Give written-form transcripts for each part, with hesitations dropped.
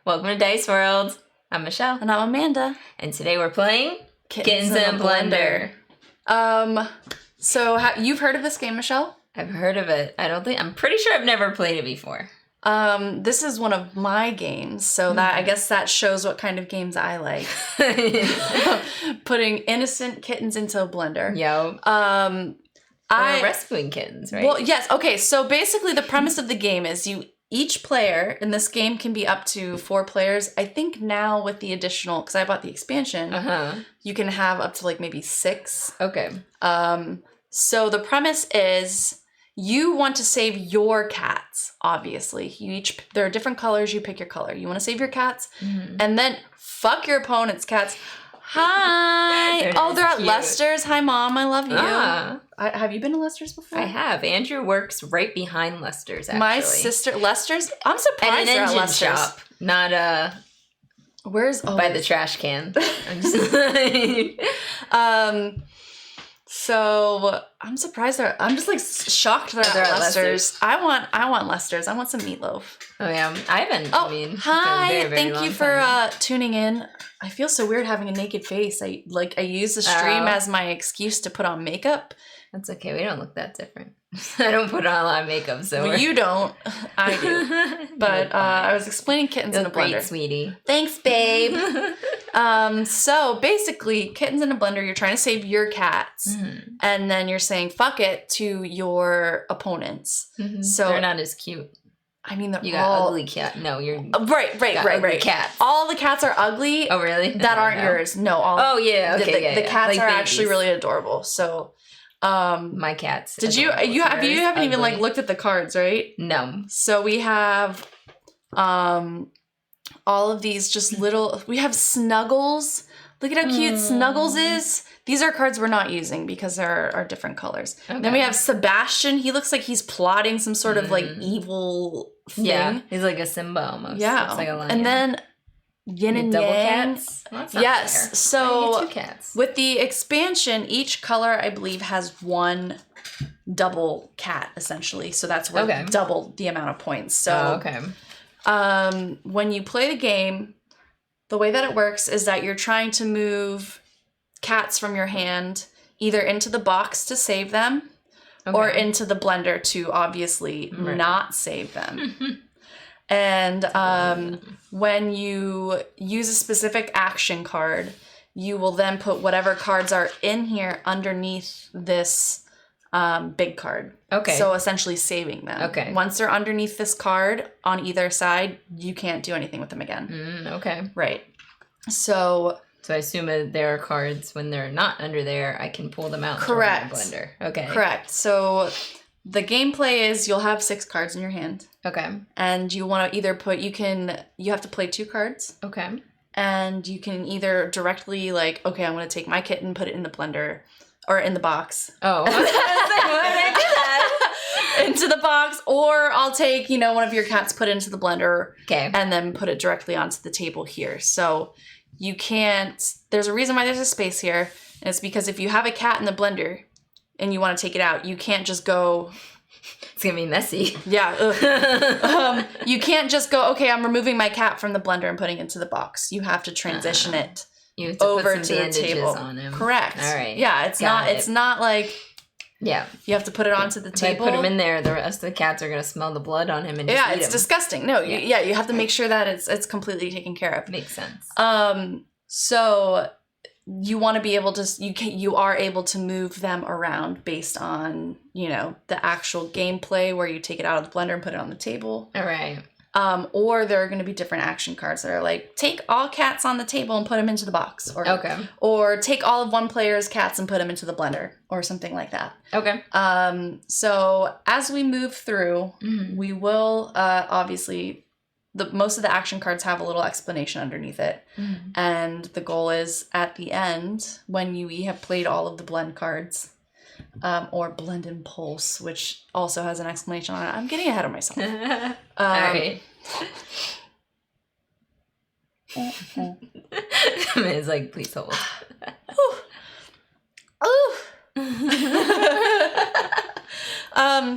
Welcome to Dice World. I'm Michelle. And I'm Amanda. And today we're playing Kittens in a Blender. So you've heard of this game, Michelle? I've heard of it. I'm pretty sure I've never played it before. This is one of my games, so that I guess that shows what kind of games I like. Putting innocent kittens into a blender. Yo. Or rescuing kittens, right? Well, yes. Okay, so basically the premise of the game is each player in this game can be up to 4 players. I think now with the additional, because I bought the expansion, you can have up to like maybe 6. Okay. So the premise is you want to save your cats, obviously. There are different colors, you pick your color. You want to save your cats, and then fuck your opponent's cats. Hi! They're at Lester's. Hi, Mom. I love you. Have you been to Lester's before? I have. Andrew works right behind Lester's, actually. My sister, Lester's? I'm surprised they're at Lester's. Shop, not Where's... Oh, by the trash can. I'm just So I'm surprised I'm just like shocked they're at Lester's. I want Lester's. I want some meatloaf. Oh yeah, I haven't. Oh, hi! Thank you for tuning in. I feel so weird having a naked face. I use the stream as my excuse to put on makeup. That's okay. We don't look that different. I don't put on a lot of makeup, so well, you don't. I do. But I was explaining Kittens in a Blender. Great, sweetie. Thanks, babe. So basically, Kittens in a Blender, you're trying to save your cats, and then you're saying fuck it to your opponents. So they're not as cute. I mean, you got ugly cat. No, you're right. Cats. All the cats are ugly. Oh, really? That aren't yours. No. Oh yeah. Okay. The cats like are babies. Actually really adorable. So. My cats. Did you haven't even like looked at the cards, right? No. So we have all of these just little, we have Snuggles. Look at how cute Snuggles is. These are cards we're not using because there are different colors. Okay. Then we have Sebastian. He looks like he's plotting some sort of like evil thing. Yeah, he's like a Simba almost. Yeah. Looks like a lion. And then Yin and double Yang. Cats? Well, that's not yes. fair. So 2 cats. With the expansion, each color I believe has 1 double cat essentially. So that's worth double the amount of points. So when you play the game, the way that it works is that you're trying to move cats from your hand either into the box to save them or into the blender to obviously not save them. And when you use a specific action card, you will then put whatever cards are in here underneath this big card. Okay. So essentially saving them. Okay. Once they're underneath this card on either side, you can't do anything with them again. Okay. Right. So I assume there are cards when they're not under there, I can pull them out. Correct. From the blender. Okay. Correct. So the gameplay is you'll have 6 cards in your hand. Okay. And you want to either you have to play 2 cards. Okay. And you can either directly I'm going to take my kitten, put it in the blender or in the box. Oh. Why did I do that? Into the box, or I'll take, one of your cats, put it into the blender. Okay. And then put it directly onto the table here. So you can't, there's a reason why there's a space here. And it's because if you have a cat in the blender and you want to take it out, you can't just go. It's going to be messy. Yeah. You can't just go, okay, I'm removing my cat from the blender and putting it into the box. You have to transition it over to the table. On him. Correct. All right. Yeah, it's not like you have to put it onto the table. If I put him in there, the rest of the cats are going to smell the blood on him and just eat him. Disgusting. No, you have to make sure that it's completely taken care of. Makes sense. So you want to be able to, you are able to move them around based on, the actual gameplay where you take it out of the blender and put it on the table. All right. Or there are going to be different action cards that are like, take all cats on the table and put them into the box. Or take all of one player's cats and put them into the blender or something like that. Okay. So as we move through, we will obviously... most of the action cards have a little explanation underneath it. And the goal is at the end, when you have played all of the blend cards, or blend and pulse, which also has an explanation on it. I'm getting ahead of myself. All right. It's like, please hold.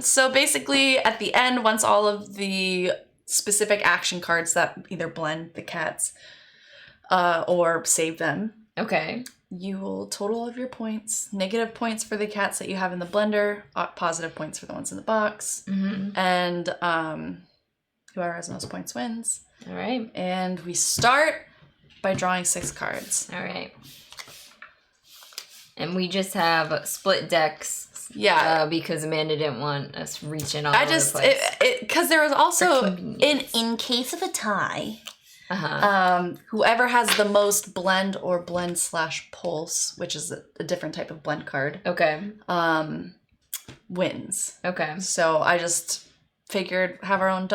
So basically at the end, once all of the specific action cards that either blend the cats or save them. Okay. You will total all of your points. Negative points for the cats that you have in the blender. Positive points for the ones in the box. Mm-hmm. And whoever has the most points wins. All right. And we start by drawing 6 cards. All right. And we just have split decks. Yeah. Because Amanda didn't want us reaching all over the place. Because there was also, in case of a tie, whoever has the most blend or blend/pulse, which is a different type of blend card. Okay. Wins. Okay. So I just figured have our own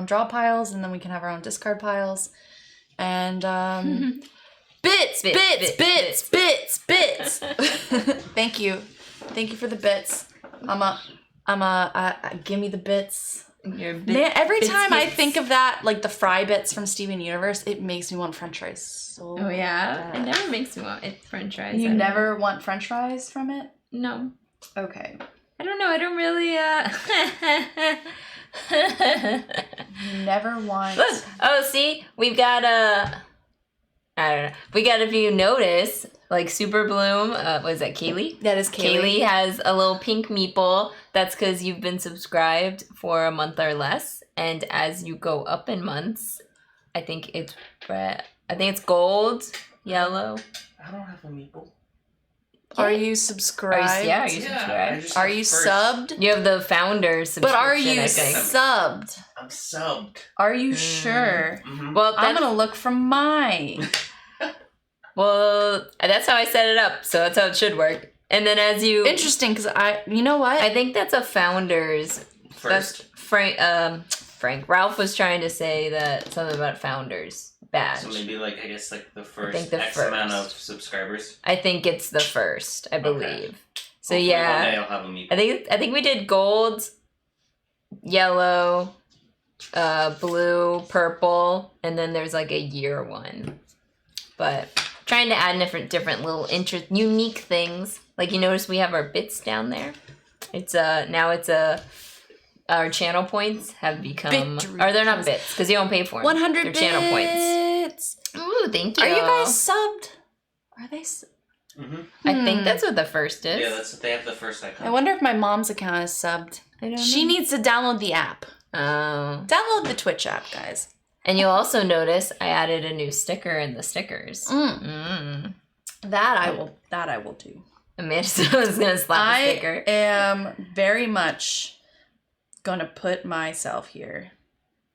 draw piles, and then we can have our own discard piles, and bits. Thank you for the bits. Give me the bits. Man, every time I think of that, like the fry bits from Steven Universe, it makes me want French fries. So oh yeah, it never makes me want French fries. You never want French fries from it? No. Okay. I don't know. I don't really. You never want. Look. Oh, see, we've got I don't know. We got, if you notice, like Super Bloom. Was that Kaylee? That is Kaylee. Kaylee has a little pink meeple. That's because you've been subscribed for a month or less, and as you go up in months, I think it's gold, yellow. I don't have a meeple. Are you subscribed? Are you subscribed? Are you subbed? You have the founders subscription. But are you subbed? I'm subbed. Are you sure? Mm-hmm. Well, I'm gonna look for mine. Well, that's how I set it up, so that's how it should work. And then as you... Interesting, because you know what? I think that's a founders... First. Frank. Ralph was trying to say that something about founders badge. So maybe I the first think the X first. amount of subscribers. I think it's the first, I believe. Okay. So Hopefully yeah. one day I'll have a meeple. I think we did gold, yellow, blue, purple, and then there's like a year one. But trying to add different little unique things. Like you notice we have our bits down there. It's now it's our channel points have become or they're not bits because you don't pay for them. 100 they're bits. Channel points. Ooh, thank you. Are you guys subbed? Are they? Mm-hmm. I think that's what the first is. Yeah, that's what they have the first icon. I wonder if my mom's account is subbed. I don't know. She needs to download the app. Oh. Download the Twitch app, guys. And you'll also notice I added a new sticker in the stickers. That I will do. Amanda was gonna slap a sticker. I am very much gonna put myself here.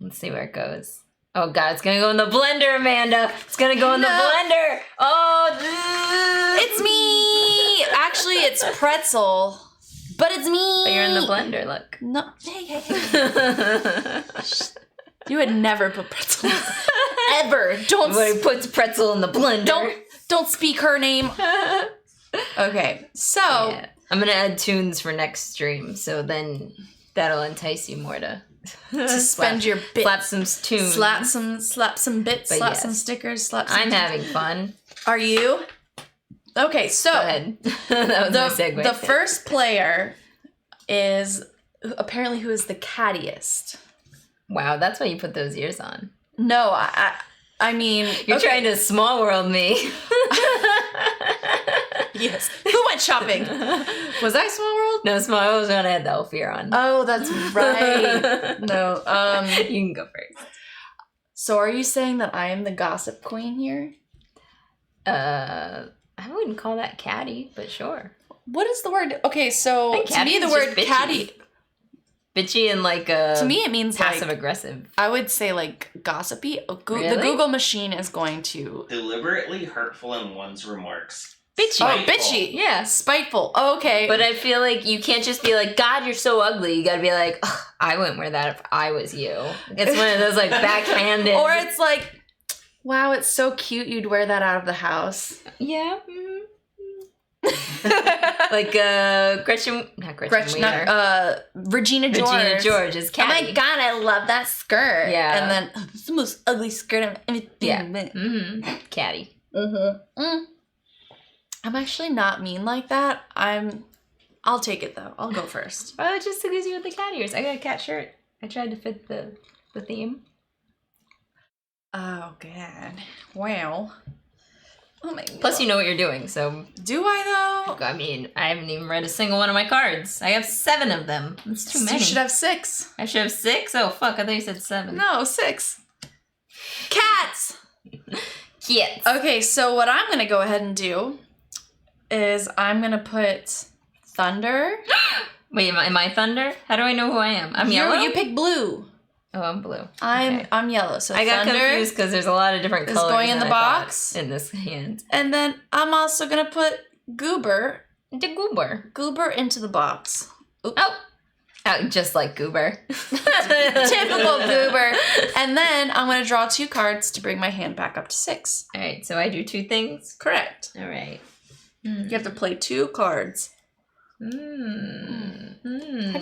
Let's see where it goes. Oh god, it's gonna go in the blender, Amanda. It's gonna go in the blender. Oh, it's me. Actually, it's pretzel, but it's me. But you're in the blender. Look. No, hey. You would never put pretzel ever. Don't. Everybody puts pretzel in the blender. Don't speak her name. Okay, so yeah. I'm gonna add tunes for next stream, so then that'll entice you more to spend your bits. Slap some tunes. Slap some bits. But slap yes. some stickers. Slap. Some I'm having fun. Are you? Okay, so go ahead. That was my segue. The first player is apparently who is the cattiest. Wow, that's why you put those ears on. No, I mean... You're trying to small world me. Yes. Who went shopping? Was I Small World? No, Small World was when I had the elf ear on. Oh, that's right. No. You can go first. So are you saying that I am the gossip queen here? I wouldn't call that catty, but sure. What is the word? Okay, so to me the word catty... Bitchy and like a... To me it means passive aggressive. I would say like gossipy. Really? The Google machine is going to... Deliberately hurtful in one's remarks. Bitchy. Spiteful. Oh, bitchy. Yeah, spiteful. Oh, okay. But I feel like you can't just be like, God, you're so ugly. You gotta be like, I wouldn't wear that if I was you. It's one of those like backhanded... Or it's like, wow, it's so cute you'd wear that out of the house. Yeah. Like Regina George is catty. Oh my god, I love that skirt. Yeah. And then it's the most ugly skirt I've ever seen. Yeah. Catty. I'm actually not mean like that. I'll take it though. I'll go first. Oh, just because you with the cat ears. I got a cat shirt. I tried to fit the the theme? Oh, God. Wow. Oh, my God. Plus, you know what you're doing, so... Do I, though? I mean, I haven't even read a single one of my cards. I have 7 of them. That's too many. You should have 6. I should have 6? Oh, fuck, I thought you said 7. No, 6. Cats! Kittens. Okay, so what I'm going to go ahead and do is I'm going to put Thunder. Wait, am I Thunder? How do I know who I am? I'm yellow? You pick blue. Oh, I'm blue. I'm yellow. So I got Thunder confused because there's a lot of different colors. going in the box. In this hand. And then I'm also going to put Goober. The Goober. Goober into the box. Oh, just like Goober. Typical Goober. And then I'm going to draw 2 cards to bring my hand back up to 6. All right, so I do 2 things? Correct. All right. You have to play 2 cards. Have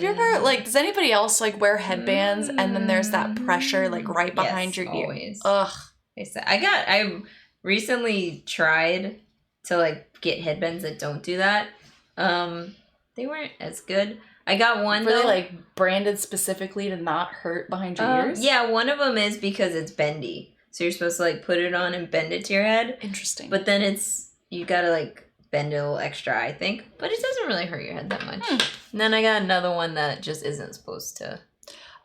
you ever, does anybody else, wear headbands and then there's that pressure, right behind your ear? Always. Ugh. I recently tried to, get headbands that don't do that. They weren't as good. I got one, Were they, branded specifically to not hurt behind your ears? Yeah, one of them is because it's bendy. So you're supposed to, put it on and bend it to your head. Interesting. But then you gotta, bend it a little extra, I think. But it doesn't really hurt your head that much. And then I got another one that just isn't supposed to.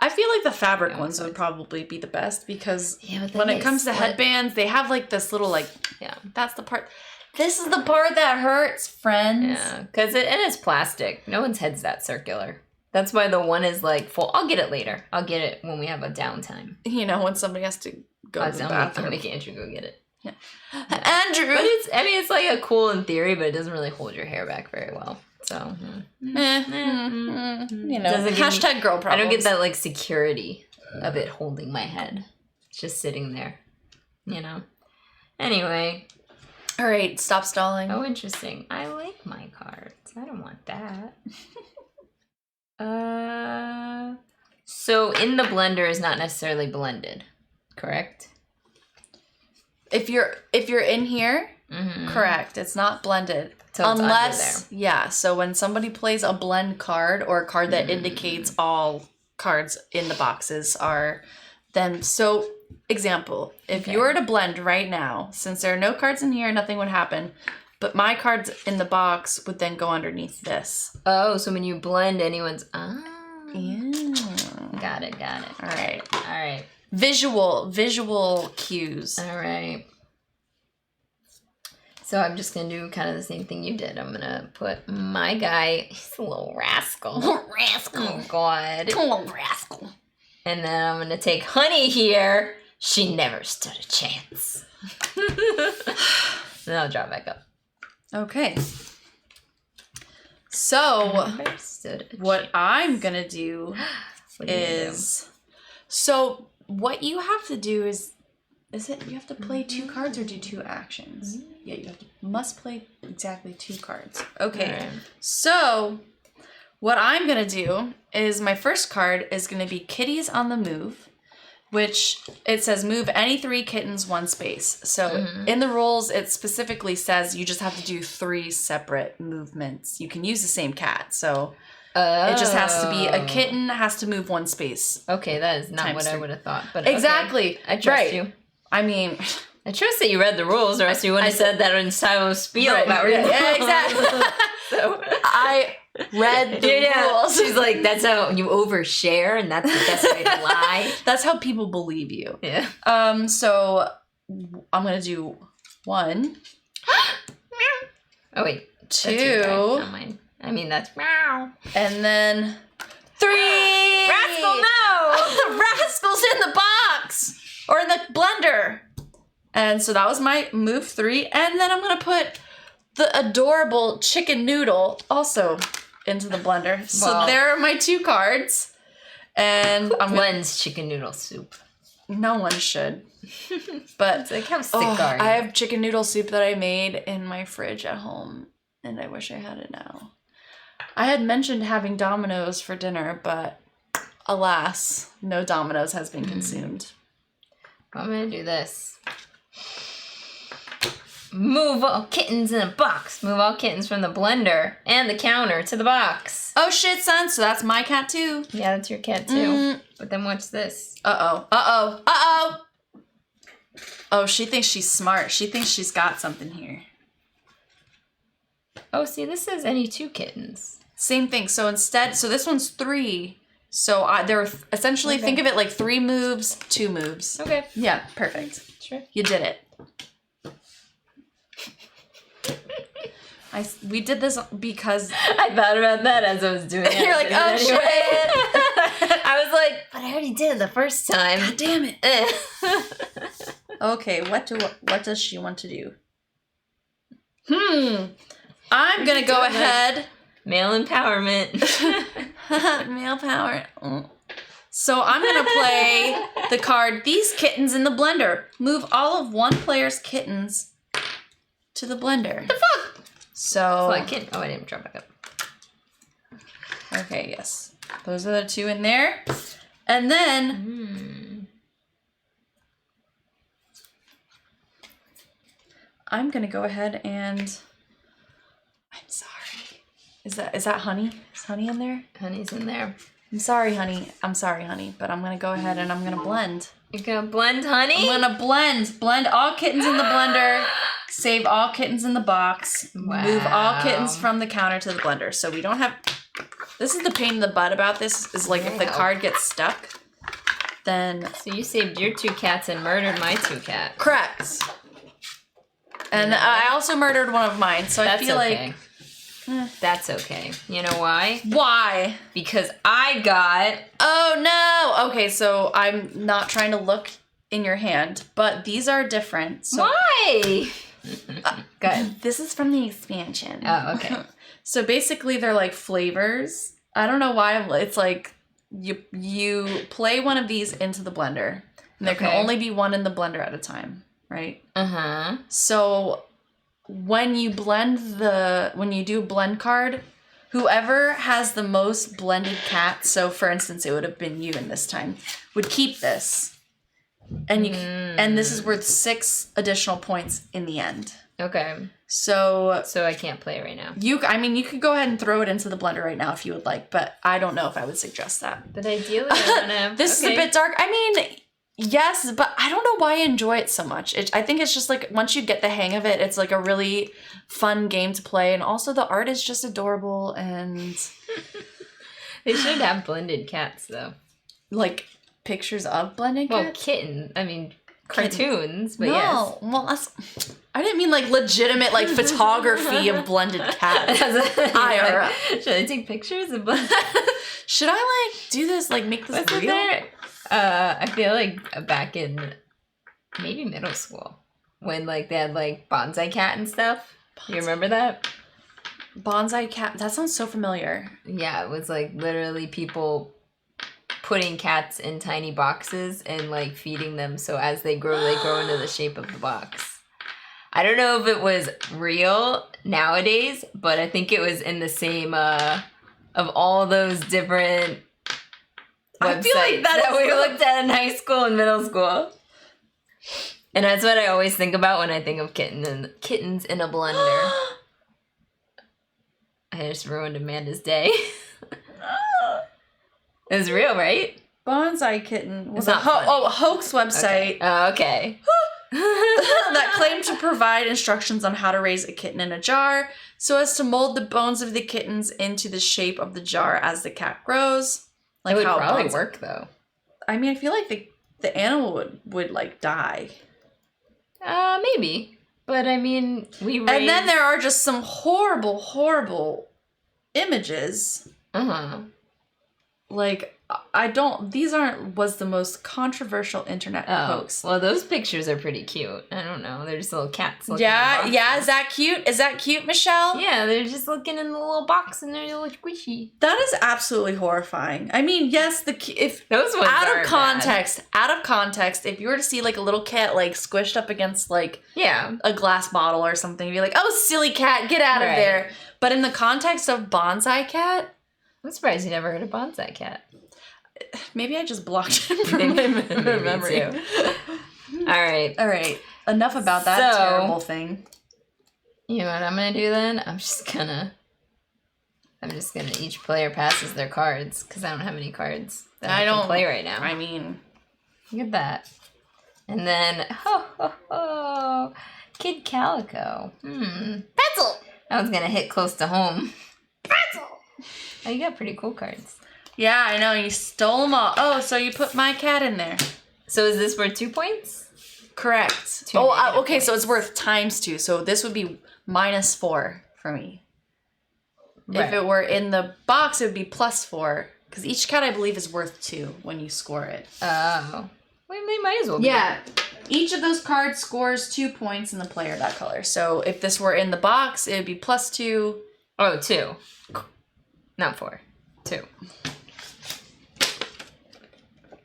I feel like the fabric ones would probably be the best because when it comes to headbands, they have, this little, yeah, that's the part. This is the part that hurts, friends. Yeah, because it's plastic. No one's head's that circular. That's why the one is, full. I'll get it later. I'll get it when we have a downtime. When somebody has to go to the bathroom. I'll make Andrew go get it. Yeah. Andrew! But it's a cool in theory, but it doesn't really hold your hair back very well. So, hashtag girl problems. I don't get that, security of it holding my head. It's just sitting there, Anyway. All right, stop stalling. Oh, interesting. I like my cards. I don't want that. So in the blender is not necessarily blended, correct? If you're in here, correct. It's not blended. So it's unless, so when somebody plays a blend card or a card that indicates all cards in the boxes are then, so example, if you were to blend right now, since there are no cards in here, nothing would happen, but my cards in the box would then go underneath this. Oh, so when you blend anyone's, Yeah. Got it. All right. Visual cues. All right. So I'm just going to do kind of the same thing you did. I'm going to put my guy, he's a little rascal. Oh, God. A little rascal. And then I'm going to take Honey here. She never stood a chance. Then I'll draw it back up. Okay. So, what I'm going to do is... So, what you have to do is you have to play 2 cards or do 2 actions? Yeah, you must play exactly 2 cards. Okay. Right. So, what I'm going to do is my first card is going to be Kitties on the Move, which it says move any 3 kittens 1 space. So, in the rules, it specifically says you just have to do 3 separate movements. You can use the same cat. So, it just has to be a kitten has to move 1 space. Okay, that is not what I would have thought. But exactly. Okay. I trust you. I mean, I trust that you read the rules, or else you wouldn't have said that in Silo's spiel about reading. Yeah, exactly. So I read the rules. She's like, that's how you overshare, and that's the best way to lie. That's how people believe you. Yeah. So I'm gonna do 1. Oh wait. 2. Not mine. I mean, that's meow. And then 3. Rascal, no! The rascal's in the box or in the blender. And so that was my move 3. And then I'm gonna put the adorable chicken noodle also into the blender. Well, so there are my 2 cards. And I'm blends chicken noodle soup. No one should. But it's like, how sick are you? I have chicken noodle soup that I made in my fridge at home, and I wish I had it now. I had mentioned having Domino's for dinner, but alas, no Domino's has been consumed. I'm gonna do this. Move all kittens in a box. Move all kittens from the blender and the counter to the box. Oh shit, son. So that's my cat too. Yeah, that's your cat too. But then what's this? Uh-oh. Uh-oh. Uh-oh. Oh, she thinks she's smart. She thinks she's got something here. Oh, see, this says any 2 kittens. Same thing. So instead, so this one's 3. So there were essentially, think of it like 3 moves, 2 moves. Okay. Yeah, perfect. Sure. You did it. We did this because... I thought about that as I was doing it. You're like, oh, shit. I was like, but I already did it the first time. God damn it. Okay, what does she want to do? I'm going to go ahead. Male empowerment. Male power. So I'm going to play the card, These Kittens in the Blender. Move all of one player's kittens to the blender. What the fuck? So... Oh, I didn't drop back up. Okay, yes. Those are the 2 in there. And then... I'm going to go ahead and... I'm sorry. Is that honey? Is honey in there? Honey's in there. I'm sorry, honey. But I'm going to go ahead and I'm going to blend. You're going to blend honey? I'm going to blend. Blend all kittens in the blender. Save all kittens in the box. Wow. Move all kittens from the counter to the blender. So we don't have... This is the pain in the butt about this, is like if the card gets stuck, then... So you saved your 2 cats and murdered my 2 cats. Correct. And I also murdered one of mine, so I feel like... That's okay. You know why? Why? Because I got... Oh, no! Okay, so I'm not trying to look in your hand, but these are different. So Why? Good. This is from the expansion. Oh, okay. So basically they're like flavors. I don't know why. It's like you play one of these into the blender. And there can only be one in the blender at a time, right? Uh-huh. So when you do blend card, whoever has the most blended cats, so for instance it would have been you in this time, would keep this. And and this is worth 6 additional points in the end. Okay. So I can't play right now. you could go ahead and throw it into the blender right now if you would like, but I don't know if I would suggest that. But ideally, I want to... This is a bit dark. I mean, yes, but I don't know why I enjoy it so much. I think it's just like once you get the hang of it, it's like a really fun game to play, and also the art is just adorable, and They should have blended cats though. Like pictures of blended cats? Well, kitten. I mean, cartoons, but no, yes. Well, I didn't mean like legitimate like photography of blended cats. IRL. Should I take pictures of blended? Should I like do this? Like make this real? There? I feel like back in maybe middle school when like they had like bonsai cat and stuff. You remember that? Bonsai cat. That sounds so familiar. Yeah, it was like literally people putting cats in tiny boxes and like feeding them, so as they grow into the shape of the box. I don't know if it was real nowadays, but I think it was in the same of all those different websites I feel like that we looked at in high school and middle school. And that's what I always think about when I think of kittens in a blender. I just ruined Amanda's day. It was real, right? Bonsai Kitten was a hoax website. Okay. Oh, okay. That claimed to provide instructions on how to raise a kitten in a jar so as to mold the bones of the kittens into the shape of the jar as the cat grows. Like it would how probably work though. I mean, I feel like the animal would like die. Maybe. But I mean, And then there are just some horrible, horrible images. Uh-huh. Like, was the most controversial internet hoax. Well, those pictures are pretty cute. I don't know. They're just little cats looking Yeah, is that cute? Is that cute, Michelle? Yeah, they're just looking in the little box and they're little squishy. That is absolutely horrifying. I mean, yes, if those ones out of context, if you were to see like a little cat like squished up against like a glass bottle or something, you'd be like, "Oh, silly cat, get out of there." But in the context of bonsai cat, I'm surprised you never heard of bonsai cat. Maybe I just blocked it from my memory. All right. Enough about that terrible thing. You know what I'm gonna do then? I'm just gonna each player passes their cards because I don't have any cards that I don't play right now. I mean, look at that. And then Kid Calico. Pretzel. That one's gonna hit close to home. Pretzel. Oh, you got pretty cool cards. Yeah, I know. You stole them all. Oh, so you put my cat in there. So is this worth 2 points? Correct. Okay, points. So it's worth ×2. So this would be -4 for me. Right. If it were in the box, it would be +4. Because each cat, I believe, is worth 2 when you score it. Oh. Well, they might as well be. Yeah. Each of those cards scores 2 points in the player that color. So if this were in the box, it would be +2. Oh, 2. Not 4. 2.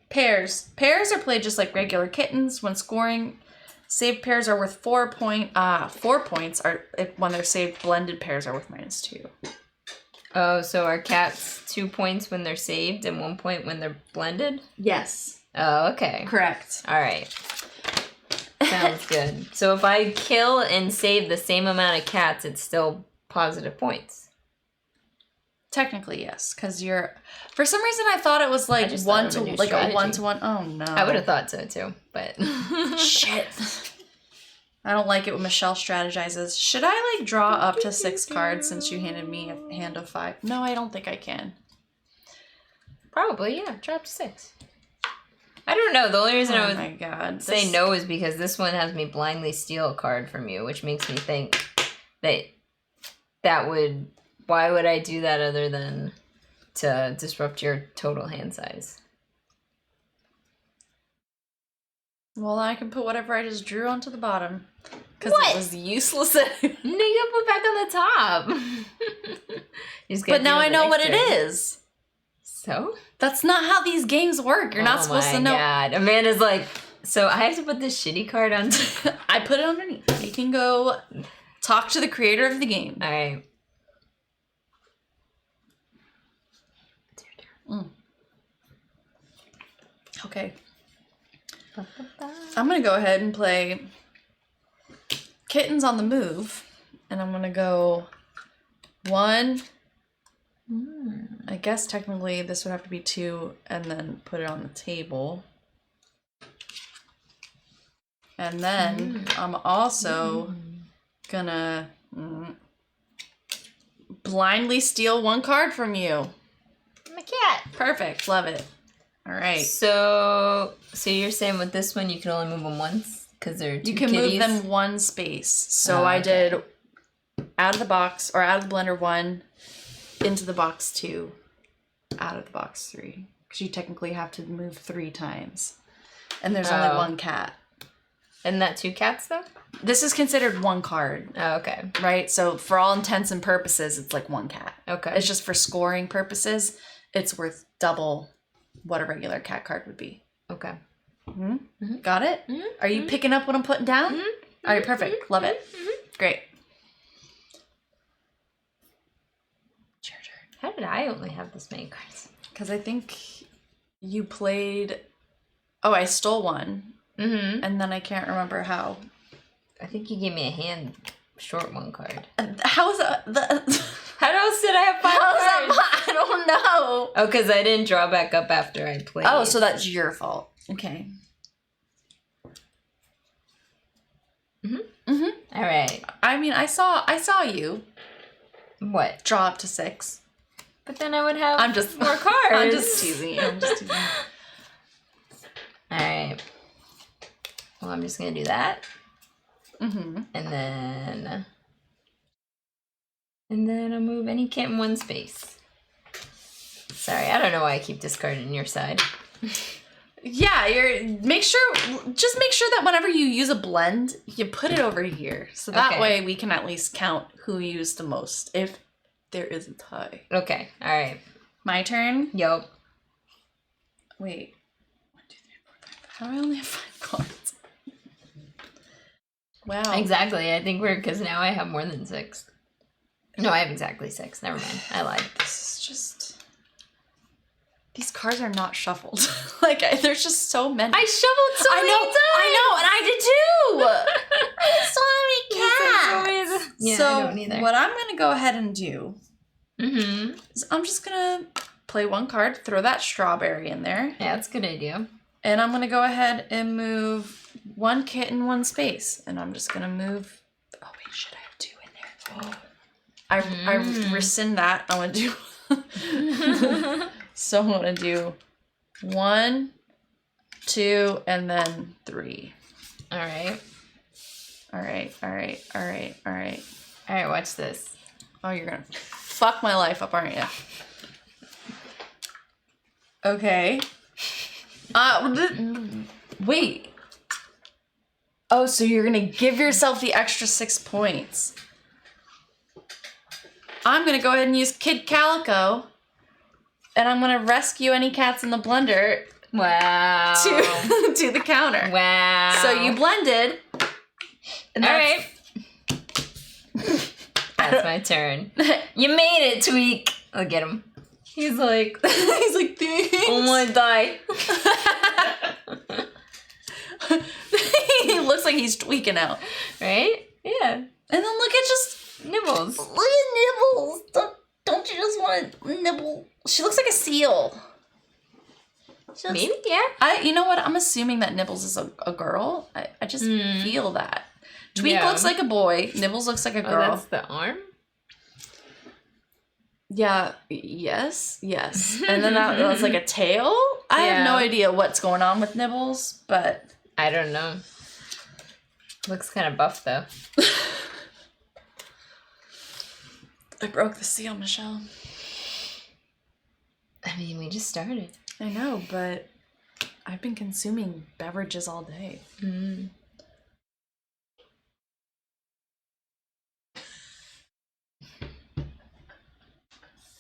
Pairs. Pairs are played just like regular kittens. When scoring, saved pairs are worth 4 points. 4 points are when they're saved. Blended pairs are worth -2. Oh, so are cats 2 points when they're saved and 1 point when they're blended? Yes. Oh, okay. Correct. All right. Sounds good. So if I kill and save the same amount of cats, it's still positive points. Technically, yes, because you're. For some reason, I thought it was like a 1-to-1. Oh no! I would have thought so too, but shit. I don't like it when Michelle strategizes. Should I like draw up to 6 cards since you handed me a hand of 5? No, I don't think I can. Probably, yeah. Draw up to 6. I don't know. The only reason I would say no is because this one has me blindly steal a card from you, which makes me think that would. Why would I do that other than to disrupt your total hand size? Well, I can put whatever I just drew onto the bottom. Because it was useless. No, you can put back on the top. But now I know what it is. So? That's not how these games work. You're not supposed to know. Oh my God. Amanda's like, so I have to put this shitty card on. I put it underneath. You can go talk to the creator of the game. All right. Okay. I'm going to go ahead and play Kittens on the Move. And I'm going to go 1. I guess technically this would have to be 2 and then put it on the table. And then I'm also going to blindly steal 1 card from you. My cat. Perfect. Love it. All right. So you're saying with this one you can only move them once because they're 2 You can kitties? move them 1 space. So I did out of the box or out of the blender 1, into the box 2, out of the box 3. Because you technically have to move 3 times, and there's only 1 cat. Isn't that 2 cats though? This is considered 1 card. Oh, okay. Right. So for all intents and purposes, it's like 1 cat. Okay. It's just for scoring purposes. It's worth double what a regular cat card would be. Okay. Got it? Are you picking up what I'm putting down? All right, perfect. Love it. Great. It's your turn. How did I only have this many cards? Because I think you played... Oh, I stole 1. And then I can't remember how. I think you gave me a hand short 1 card. How's that? How else did I have 5 cards? I don't know. Oh, because I didn't draw back up after I played. Oh, so that's your fault. Okay. All right. I mean, I saw you. What? Draw up to 6. But then I would have I'm just more cards. I'm just teasing you. All right. Well, I'm just going to do that. And then I'll move any kit in 1 space. Sorry, I don't know why I keep discarding your side. Yeah, just make sure that whenever you use a blend, you put it over here. So that way we can at least count who used the most if there is a tie. Okay, all right. My turn? Yup. Wait. 1, 2, 3, 4, 5. How do I only have 5 cards? Wow. Exactly. I think because now I have more than 6. No, I have exactly 6. Never mind. I lied. This is just... These cards are not shuffled. Like, there's just so many. I shuffled so many times. I know, and I did too. So many cats. Yeah, So I don't either. what I'm gonna go ahead and do is I'm just gonna play one card, throw that strawberry in there. Yeah, that's a good idea. And I'm gonna go ahead and move one kitten, one space. And I'm just gonna move. Oh wait, shit, I have 2 in there. I rescind that. I'm gonna do. So I'm gonna do 1, 2, and then 3. All right. All right. All right, watch this. Oh, you're gonna fuck my life up, aren't you? Okay. Wait. Oh, so you're gonna give yourself the extra 6 points. I'm gonna go ahead and use Kid Calico, and I'm gonna rescue any cats in the blender. Wow. To the counter. Wow. So you blended. All right. That's my turn. You made it, Tweak. I'll get him. He's like, thanks. oh my die. He looks like he's tweaking out. Right? Yeah. And then look at just Nibbles. Look at Nibbles. Don't you just want to nibble? She looks like a seal. Maybe, yeah. You know what? I'm assuming that Nibbles is a girl. I just feel that. Tweak looks like a boy. Nibbles looks like a girl. Oh, that's the arm? Yeah. Yes. And then that was like a tail. I have no idea what's going on with Nibbles, but I don't know. Looks kind of buff though. I broke the seal, Michelle. I mean, we just started. I know, but I've been consuming beverages all day.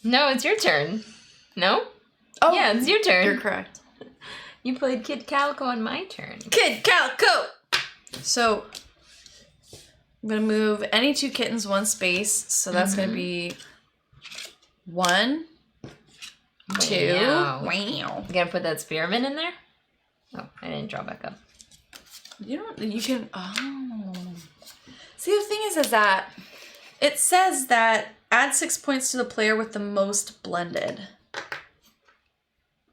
No, it's your turn. No? Oh, yeah, it's your turn. You're correct. You played Kid Calico on my turn. Kid Calico! So, I'm going to move any 2 kittens, 1 space. So that's going to be 1, 2. Wow. You gonna put that spearmint in there? Oh, I didn't draw back up. You can, See, the thing is that it says that add 6 points to the player with the most blended.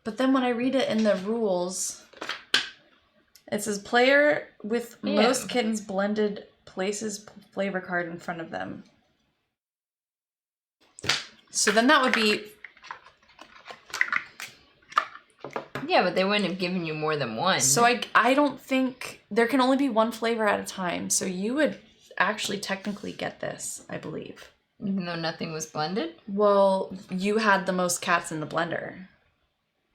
But then when I read it in the rules, it says player with most kittens blended places flavor card in front of them. So then that would be... Yeah, but they wouldn't have given you more than 1. So I don't think... There can only be 1 flavor at a time. So you would actually technically get this, I believe. Even though nothing was blended? Well, you had the most cats in the blender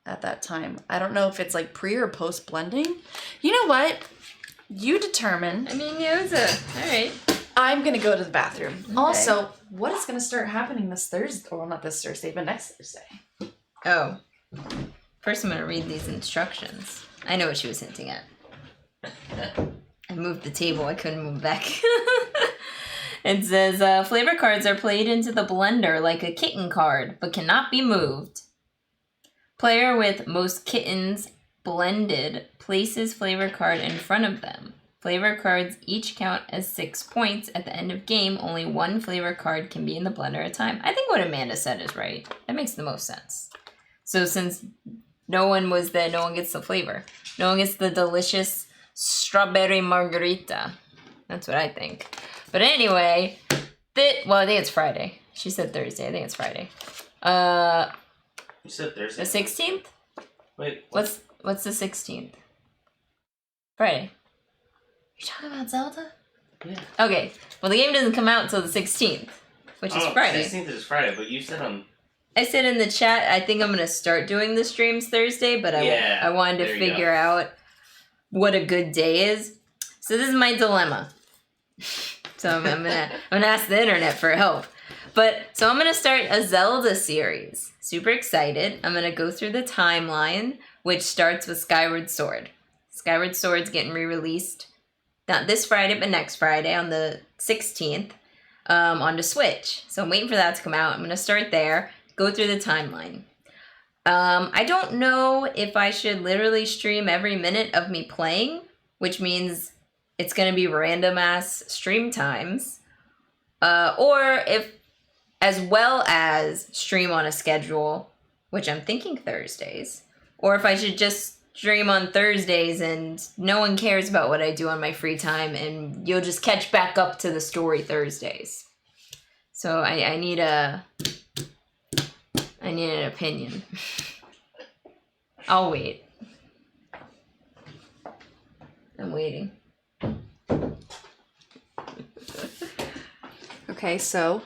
at that time. I don't know if it's like pre or post blending. You know what? You determine. I mean, yeah, it was all right. I'm going to go to the bathroom. Okay. Also, what is going to start happening this Thursday? Well, not this Thursday, but next Thursday. Oh. First, I'm going to read these instructions. I know what she was hinting at. I moved the table. I couldn't move back. It says, flavor cards are played into the blender like a kitten card, but cannot be moved. Player with most kittens blended places flavor card in front of them. Flavor cards each count as 6 points. At the end of game, only 1 flavor card can be in the blender at a time. I think what Amanda said is right. That makes the most sense. So since no one was there, no one gets the flavor. No one gets the delicious strawberry margarita. That's what I think. But anyway, well, I think it's Friday. She said Thursday. I think it's Friday. You said Thursday? The 16th? Wait. What's the 16th? Friday. You're talking about Zelda? Yeah. Okay. Well, the game doesn't come out until the 16th, which is Friday. 16th is Friday, but you said on... I said in the chat, I think I'm going to start doing the streams Thursday, but I wanted to figure out what a good day is. So this is my dilemma. So I'm gonna ask the internet for help. So I'm gonna start a Zelda series. Super excited. I'm gonna go through the timeline, which starts with Skyward Sword. Skyward Sword's getting re-released, not this Friday, but next Friday on the 16th, on the Switch. So I'm waiting for that to come out. I'm gonna start there, go through the timeline. I don't know if I should literally stream every minute of me playing, which means it's going to be random ass stream times, or if, as well as stream on a schedule, which I'm thinking Thursdays, or if I should just stream on Thursdays and no one cares about what I do on my free time and you'll just catch back up to the story Thursdays. So I need an opinion. I'll wait. I'm waiting. Okay, so.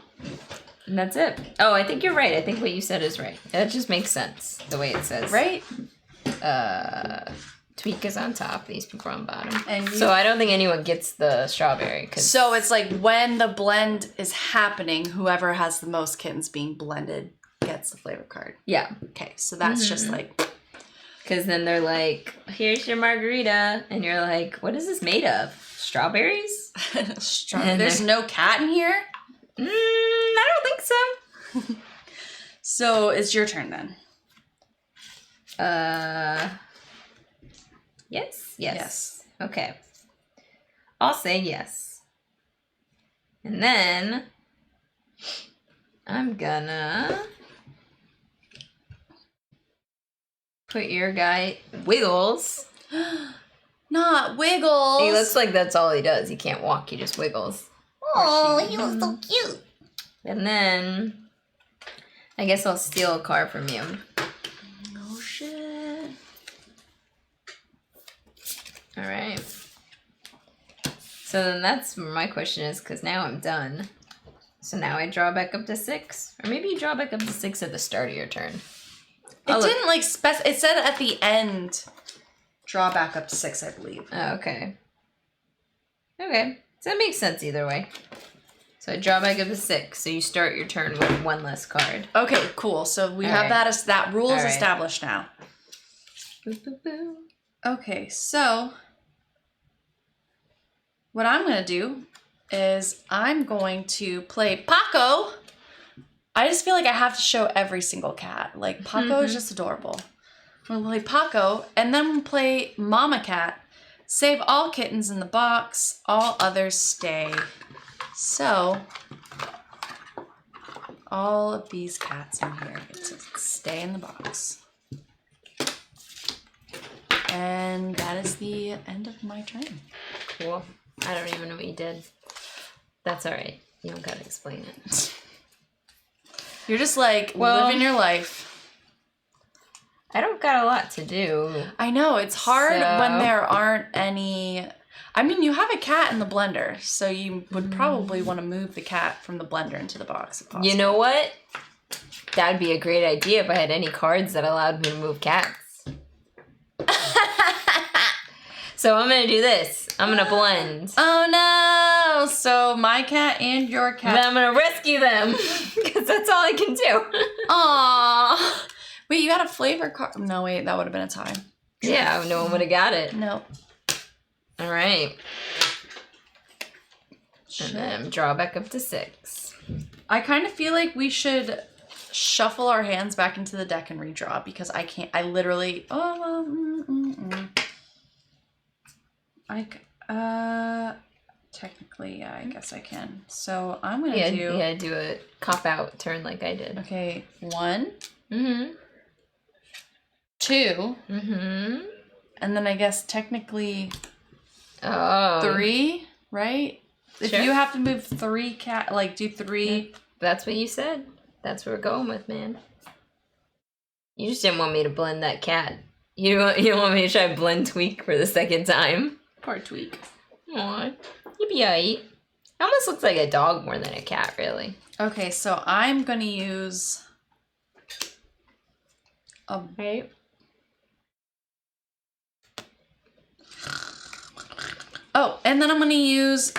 And that's it. Oh, I think you're right. I think what you said is right. That just makes sense, the way it says. Right? Tweak is on top, these people are on bottom. And so I don't think anyone gets the strawberry. So it's like when the blend is happening, whoever has the most kittens being blended gets the flavor card. Yeah. Okay, so that's just like... Because then they're like, here's your margarita. And you're like, what is this made of? Strawberries? There's no cat in here? I don't think so. So it's your turn then. Yes. Okay. I'll say yes. And then I'm gonna put your guy Wiggles. Not Wiggles. He looks like that's all he does. He can't walk, he just wiggles. Oh, he looks so cute. And then I guess I'll steal a card from you. Oh shit. Alright. So then that's where my question is, because now I'm done. So now I draw back up to 6. Or maybe you draw back up to 6 at the start of your turn. It didn't like it said at the end, draw back up to 6, I believe. Oh, okay. Okay. So that makes sense either way. So I draw back up to 6. So you start your turn with 1 less card. Okay, cool. So we have that as that rule is established now. Boop, boop, boop. Okay, so what I'm going to do is I'm going to play Paco. I just feel like I have to show every single cat. Like, Paco is just adorable. I'm going to play Paco, and then we'll play Mama Cat. Save all kittens in the box. All others stay. So, all of these cats in here get to stay in the box. And that is the end of my turn. Cool. I don't even know what you did. That's alright. You don't gotta explain it. You're just like living your life. I don't got a lot to do. I know, it's hard when there aren't any... I mean, you have a cat in the blender, so you would probably want to move the cat from the blender into the box if possible. You know what? That'd be a great idea if I had any cards that allowed me to move cats. So I'm gonna do this. I'm gonna blend. Oh no! So my cat and your cat. But I'm gonna rescue them because that's all I can do. Aww. Wait, you had a flavor card. No, wait, that would have been a tie. Yeah, no one would have got it. No. All right. And then draw back up to 6. I kind of feel like we should shuffle our hands back into the deck and redraw because I can't. I literally. Technically, yeah, I guess I can. So I'm gonna do a cop out turn like I did. Okay, 1. 2. And then I guess technically 3, right? If Sure. you have to move 3 cat, like do 3. Yeah. That's what you said. That's what we're going with, man. You just didn't want me to blend that cat. You don't want me to try to blend Tweak for the second time. Poor Tweak. Aw, you'd be alright. It almost looks like a dog more than a cat, really. Okay, so I'm gonna use a Right? Oh, and then I'm gonna use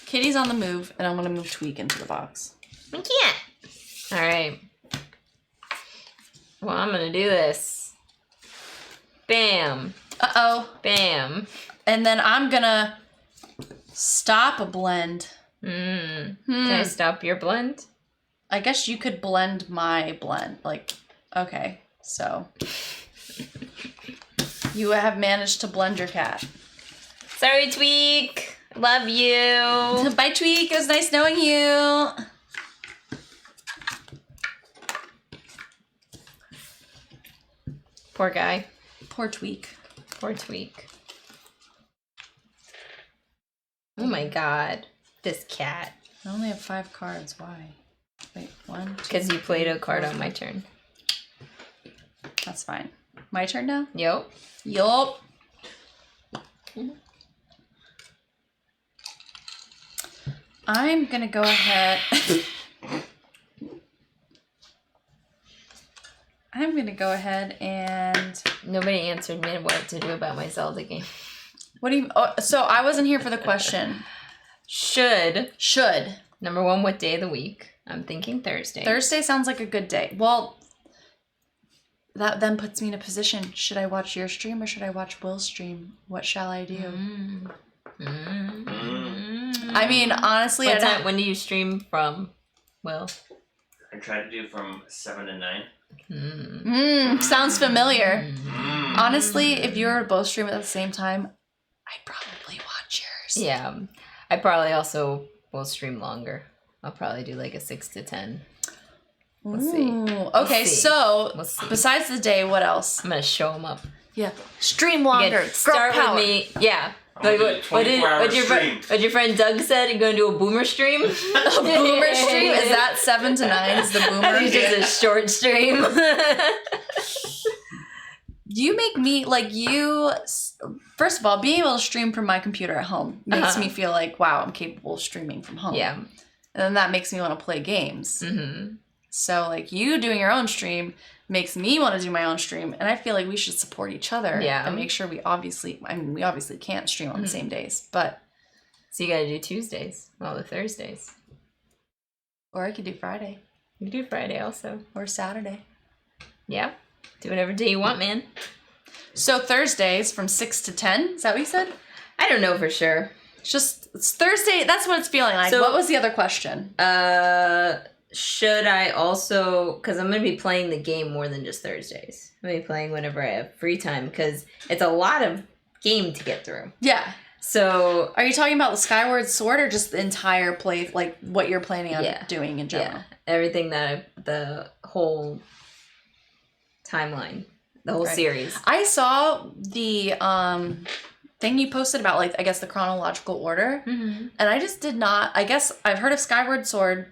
Kitty's on the move, and I'm gonna move Tweak into the box. I can't. Alright. Well, I'm gonna do this. Bam. Uh-oh. Bam. And then I'm gonna stop a blend. Can I stop your blend? I guess you could blend my blend. Like, okay. So you have managed to blend your cat. Sorry, Tweak. Love you. Bye, Tweak. It was nice knowing you. Poor guy. Poor Tweak. Poor Tweak. Oh my god. This cat. I only have 5 cards. Why? Wait, 1, 2. Because you played a card on my turn. That's fine. My turn now? Yup. Yup. I'm gonna go ahead. I'm gonna go ahead and. Nobody answered me what to do about my Zelda game. What do you? Oh, so I wasn't here for the question. Should. Number 1, what day of the week? I'm thinking Thursday. Thursday sounds like a good day. Well, that then puts me in a position. Should I watch your stream or should I watch Will's stream? What shall I do? I mean, honestly, when do you stream from, Will? I try to do from 7 to 9. Sounds familiar. Honestly, if you were both streaming at the same time, I'd probably watch yours. Yeah. I probably also will stream longer. I'll probably do like a 6 to 10. We'll see. Okay, so besides the day, what else? I'm going to show them up. Yeah. Stream longer. Start with me. Yeah. Like what your friend Doug said? You're gonna do a boomer stream? A boomer stream? Is that 7 to 9? Is the boomer? I think just a short stream. You make me first of all, being able to stream from my computer at home makes me feel like, wow, I'm capable of streaming from home. Yeah. And then that makes me want to play games. Mm-hmm. So like you doing your own stream makes me want to do my own stream, and I feel like we should support each other and make sure we obviously can't stream on the same days, but so you gotta do Tuesdays, the Thursdays, or I could do Friday. You can do Friday also, or Saturday. Yeah, do whatever day you want, man. So Thursdays from 6 to 10. Is that what you said? I don't know for sure. It's Thursday. That's what it's feeling like. So, what was the other question? Should I also, because I'm going to be playing the game more than just Thursdays. I'm going to be playing whenever I have free time, because it's a lot of game to get through. Yeah. So. Are you talking about the Skyward Sword or just the entire play, like what you're planning on doing in general? Yeah. Everything the whole timeline, the whole series. I saw the thing you posted about, like, I guess the chronological order. Mm-hmm. And I just did not, I guess I've heard of Skyward Sword.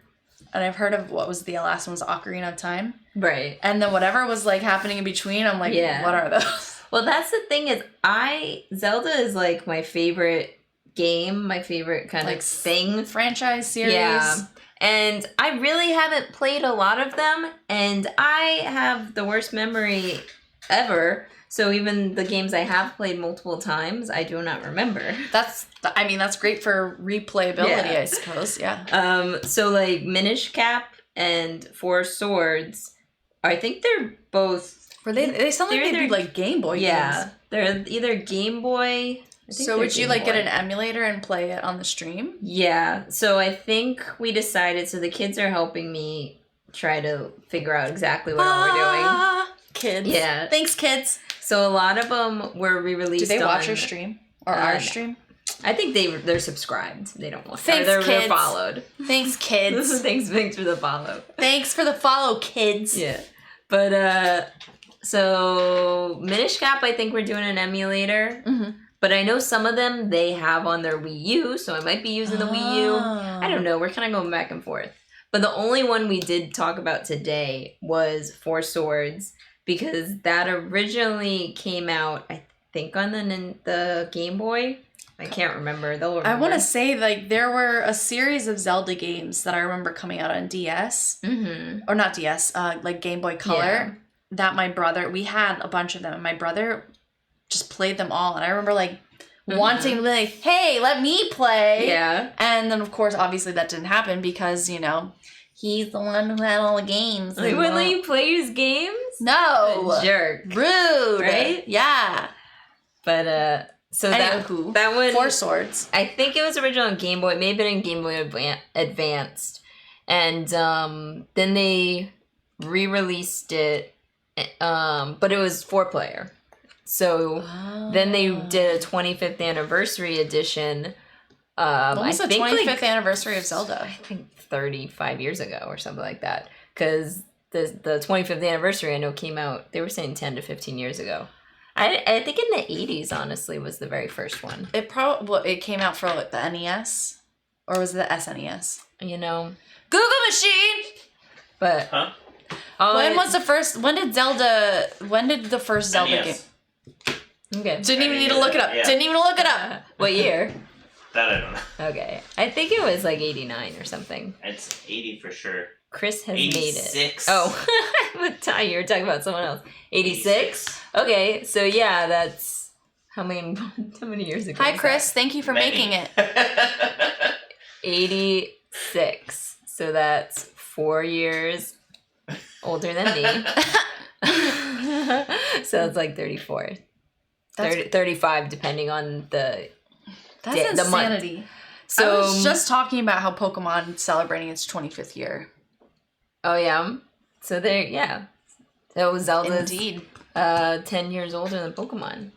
And I've heard of what was the last one was Ocarina of Time. Right. And then whatever was like happening in between, I'm like, what are those? Well, that's the thing is Zelda is like my favorite game, my favorite kind of thing. Franchise series. Yeah. And I really haven't played a lot of them, and I have the worst memory ever. So even the games I have played multiple times, I do not remember. That's great for replayability, I suppose. Yeah. So like Minish Cap and Four Swords, I think they're both. They sound like they'd be like Game Boy games. They're either Game Boy. So would you get an emulator and play it on the stream? Yeah. So I think we decided. So the kids are helping me try to figure out exactly what all we're doing. Kids. Yeah. Thanks, kids. So a lot of them were re-released. Do they watch your stream or our stream? I think they're subscribed. They don't watch. Thanks, they're kids. followed. Thanks, kids. Thanks for the follow. Thanks for the follow, kids. Yeah, but so Minish Cap, I think we're doing an emulator. Mm-hmm. But I know some of them they have on their Wii U, so I might be using the Wii U. I don't know. We're kind of going back and forth. But the only one we did talk about today was Four Swords, because that originally came out, I think, on the Game Boy. I can't remember. I want to say, like, there were a series of Zelda games that I remember coming out on DS. Mm-hmm. Or not DS, like Game Boy Color. Yeah. That my brother, we had a bunch of them, and my brother just played them all. And I remember, like, wanting to be like, hey, let me play. Yeah. And then, of course, obviously that didn't happen because, he's the one who had all the games. Like, wouldn't let you play his games? No. Jerk. Rude. Right? Yeah. But, so that one... Four Swords. I think it was original on Game Boy. It may have been in Game Boy Advanced. And then they re-released it but it was 4-player. So then they did a 25th anniversary edition. When was the 25th anniversary of Zelda? I think 35 years ago or something like that. Because the 25th anniversary I know came out, they were saying 10 to 15 years ago. I think in the 80s, honestly, was the very first one. It came out for like the NES? Or was it the SNES? You know. Google machine! But when did the first Zelda game? Okay. Didn't even need to look it up. Yeah. Didn't even look it up. What year? That I don't know. Okay. I think it was like 89 or something. It's 80 for sure. Chris has 86. made it. Oh, what time? You were talking about someone else. 86? Okay, so yeah, that's how many years ago? Hi, Chris. Thank you for making it. 86. So that's 4 years older than me. So it's like 34. 35, depending on the That's the month. insanity. So I was just talking about how Pokemon is celebrating its 25th year. Oh yeah. So there, yeah. So Zelda's Indeed. 10 years older than Pokemon.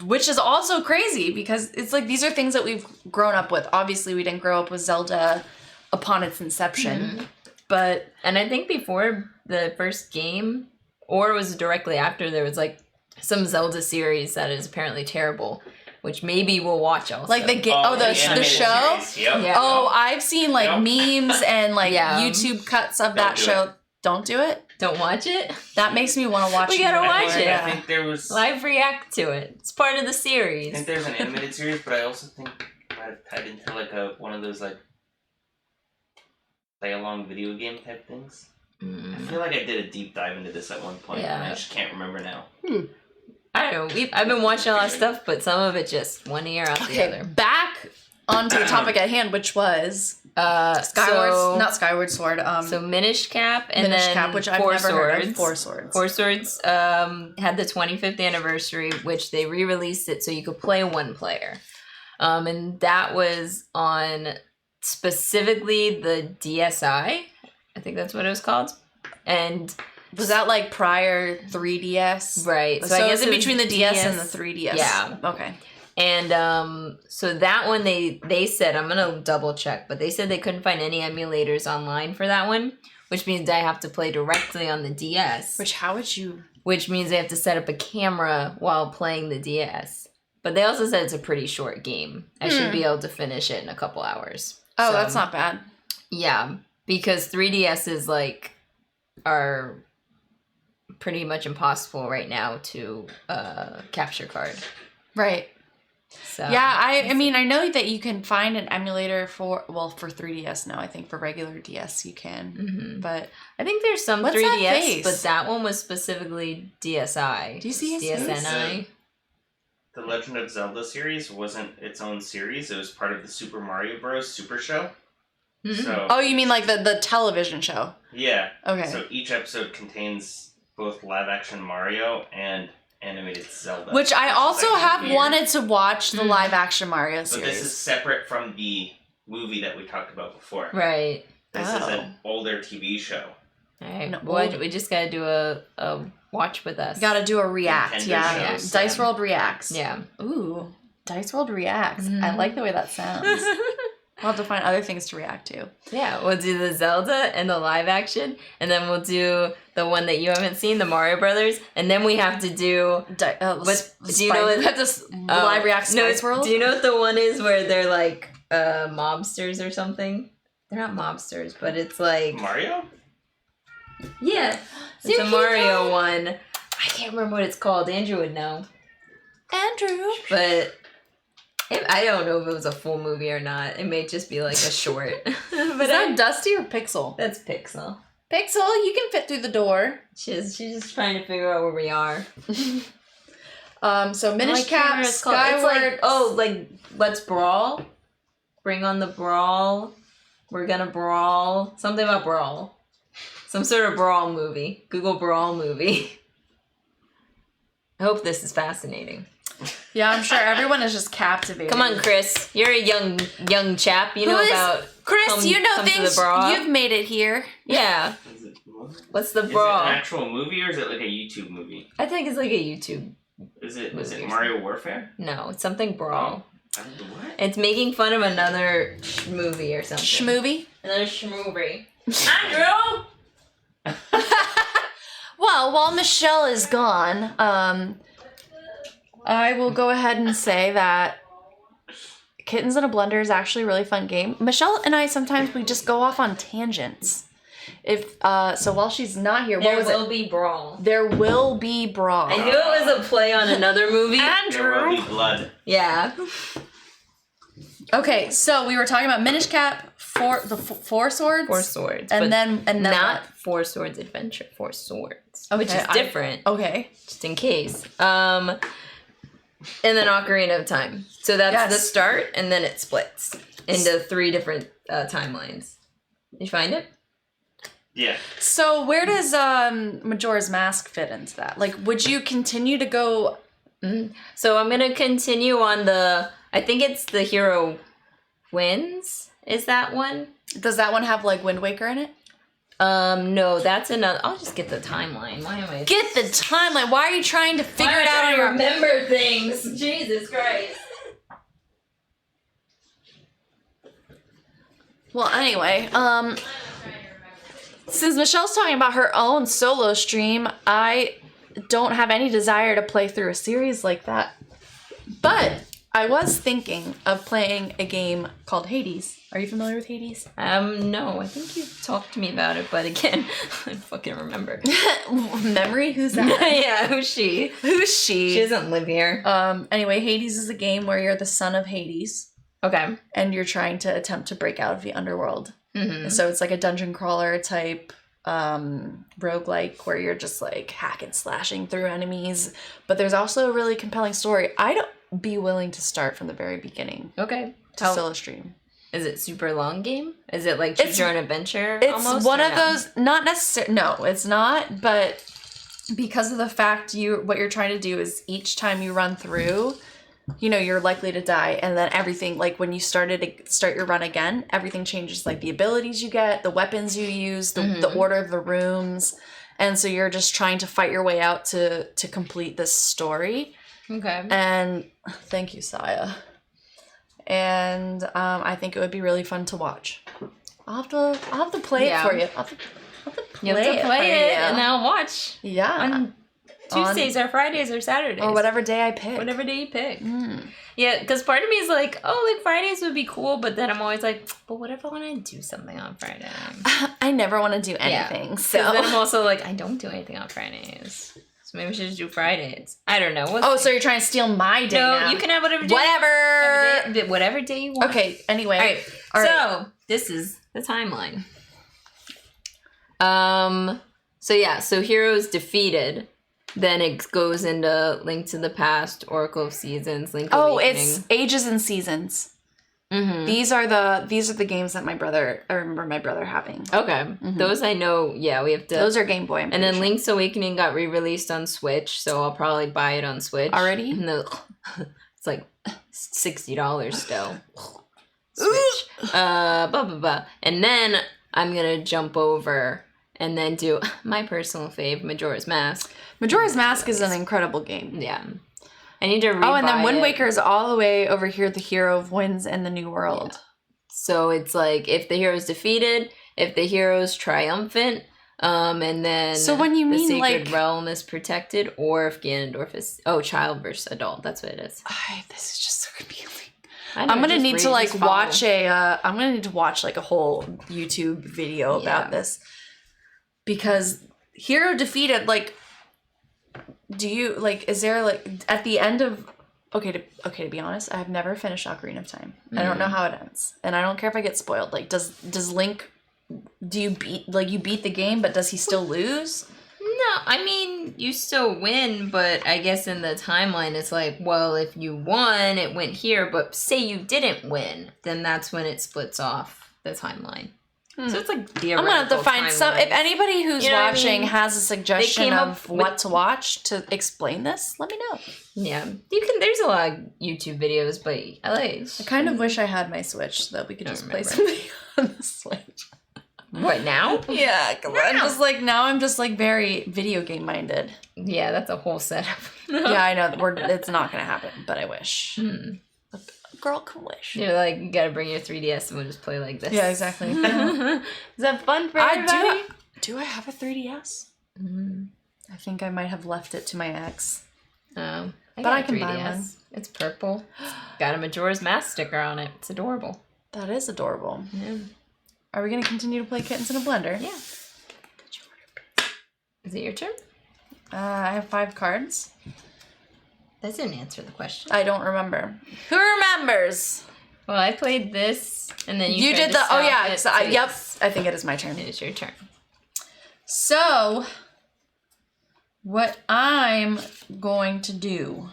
Which is also crazy because it's like these are things that we've grown up with. Obviously, we didn't grow up with Zelda upon its inception, and I think before the first game, or it was directly after, there was like some Zelda series that is apparently terrible, which maybe we'll watch also. like the game. The show. Yep. Yeah. Oh, I've seen like Yep. memes and like Yeah. YouTube cuts of that do show. Don't do it. Don't watch it. That makes me want to watch. We it gotta more. watch it. I think there was. Live react to it. It's part of the I series. think there's an animated series, but I also think it might have tied into like one of those like play along video game type things. I feel like I did a deep dive into this at one point, and I just can't remember now. I don't know. I've been watching a lot of stuff, but some of it just one ear out the other. Back onto the topic at hand, which was not Skyward Sword. So Minish Cap and Minish then Cap, which I've Four never Swords. heard of. Four Swords. Four Swords had the 25th anniversary, which they re-released it so you could play one player. And that was on specifically the DSi. I think that's what it was called. And was that like prior 3DS? right. So I it guess was in between the DS and the 3DS. Yeah. Okay. And so that one they said, I'm gonna double check, but they said they couldn't find any emulators online for that one, which means I have to play directly on the DS. Which means they have to set up a camera while playing the DS. But they also said it's a pretty short game. I should be able to finish it in a couple hours. Oh, So, that's not bad. yeah, because 3DSs are pretty much impossible right now to capture card. Right. So Yeah, I mean, I know that you can find an emulator for 3DS now. I think for regular DS you can. But I think there's some What's that 3DS, face? but that one was specifically DSi. Do you see his face? DSNI? The Legend of Zelda series wasn't its own series. It was part of the Super Mario Bros. Super Show. Mhm. So Oh, you mean like the television show? yeah. Okay. So each episode contains both live action Mario and animated Zelda. Which I also like have weird. wanted to watch the live action Mario But series. this is separate from the movie that we talked about before. Right. This is an older TV show. All right. No, Well, old- we just gotta do a watch with us. Gotta do a react, Nintendo yeah. shows. Dice World reacts. Yeah. Ooh, Dice World reacts. I like the way that sounds. We'll have to find other things to react to. Yeah, we'll do the Zelda and the live action, and then we'll do the one that you haven't seen, the Mario Brothers, and then we have to do. Do you know what? Live react Spice World? Do you know what the one is where they're like mobsters or something? They're not mobsters, but it's like Mario? yeah, it's a Mario one. I can't remember what it's called. Andrew would know, Andrew. but. I don't know if it was a full movie or not. It may just be like a short. But Is that Dusty or Pixel? That's Pixel. Pixel, you can fit through the door. She's just trying to figure out where we are. So Minish Cap, Skyward. It's like let's brawl. Bring on the brawl. We're gonna brawl. Something about brawl. Some sort of brawl movie. Google brawl movie. I hope this is fascinating. Yeah, I'm sure everyone is just captivated. Come on, Chris. You're a young chap. You know about Chris, you know come to things. the bra. You've made it here. Yeah. Is it What's the Is it brawl? an actual movie or is it like a YouTube movie? I think it's like a YouTube. Is it Mario Warfare? No, it's something brawl. What? It's making fun of another movie or something. Schmovie? Another schmovie. Andrew! Well, while Michelle is gone, I will go ahead and say that Kittens in a Blender is actually a really fun game. Michelle and I sometimes we just go off on tangents. So while she's not here, There will be brawl. There will be brawl. I knew it was a play on another movie. There will be blood. Yeah. Okay, so we were talking about Minish Cap, four swords. 4 swords. And then not what? 4 Swords Adventure, 4 Swords. Okay, Which is different. Okay. Just in case. And then Ocarina of Time. So that's the start, and then it splits into 3 different timelines. Did you find it? Yeah. So where does Majora's Mask fit into that? Like, would you continue to go? So I'm gonna continue on I think it's the hero wins. Is that one? Does that one have like Wind Waker in it? No, that's another. I'll just get the timeline. Why am I? Get the timeline. Why are you trying to figure it out on your? Remember things. Jesus Christ. Well, anyway, since Michelle's talking about her own solo stream, I don't have any desire to play through a series like that. But I was thinking of playing a game called Hades. Are you familiar with Hades? No, I think you talked to me about it, but again, I don't fucking remember. Memory? Who's that? Yeah, who's she? Who's she? She doesn't live here. Anyway, Hades is a game where you're the son of Hades. Okay. And you're trying to attempt to break out of the underworld. Mm-hmm. So it's like a dungeon crawler type roguelike where you're just like hack and slashing through enemies. But there's also a really compelling story. I'd be willing to start from the very beginning. Okay. To solo stream. Is it super long game? Is it like Choose Your Own Adventure? It's almost, one of those, not necessarily, no, it's not, but because of the fact what you're trying to do is each time you run through, you know, you're likely to die, and then everything, like when you start your run again, everything changes, like the abilities you get, the weapons you use, the order of the rooms, and so you're just trying to fight your way out to complete this story. Okay. And thank you, Saya. And I think it would be really fun to watch. I'll have to play it for you. I'll have to play it and I'll watch. Yeah. On Tuesdays or Fridays or Saturdays. Or whatever day I pick. Whatever day you pick. Yeah, because part of me is like, oh, like Fridays would be cool, but then I'm always like, but what if I want to do something on Friday? I never want to do anything. So then I'm also like, I don't do anything on Fridays. So maybe we should just do Fridays. I don't know. So you're trying to steal my day now. You can have whatever day. Whatever day you want. Okay, anyway. All right. So this is the timeline. So Heroes defeated. Then it goes into Link to the Past, Oracle of Seasons, Link Awakening. It's Ages and Seasons. Mm-hmm. These are the games that I remember my brother having. Okay. Mm-hmm. Those I know, we have to. Those are Game Boy. And then Link's Awakening got re-released on Switch, so I'll probably buy it on Switch. Already? It's like $60 still. Switch. Blah, blah, blah. And then I'm going to jump over and then do my personal fave, Majora's Mask. Majora's Mask is an incredible game. Yeah. I need to rebuy and then Wind Waker is all the way over here, the hero of wins in the new world. Yeah. So it's like, if the hero's defeated, if the hero's triumphant, and then when you mean the Sacred Realm is protected, or if Ganondorf is... Oh, child versus adult. That's what it is. This is just so confusing. I'm gonna need to watch I'm gonna need to watch like a whole YouTube video about this. Because hero defeated, like... Do you, like, is there, like, at the end of... Okay, to be honest, I've never finished Ocarina of Time. I don't know how it ends. And I don't care if I get spoiled. Like, does Link... Do you beat the game, but does he still lose? No, I mean, you still win, but I guess in the timeline, it's like, well, if you won, it went here, but say you didn't win, then that's when it splits off the timeline. So it's like theoretical. I'm gonna have to find some. If anybody who's watching has a suggestion of what to watch to explain this, let me know. Yeah, you can. There's a lot of YouTube videos, but I kind of wish I had my Switch so that we could just play something on the Switch. What, now? Yeah, because I'm just like very video game minded. Yeah, that's a whole setup. Yeah, I know. It's not going to happen, but I wish. A girl can wish. You're like, you gotta bring your 3DS and we'll just play like this. Yeah, exactly. Is that fun for everybody? Do I have a 3DS? I think I might have left it to my ex. But I can buy one. It's purple. It's got a Majora's Mask sticker on it. It's adorable. That is adorable. Yeah. Are we going to continue to play Kittens in a Blender? Yeah. Is it your turn? I have 5 cards. That didn't answer the question. I don't remember. Who remembers? Well, I played this, and then you did to the. Oh stop yeah. it, So yep. I think it is my turn. It is your turn. So, what I'm going to do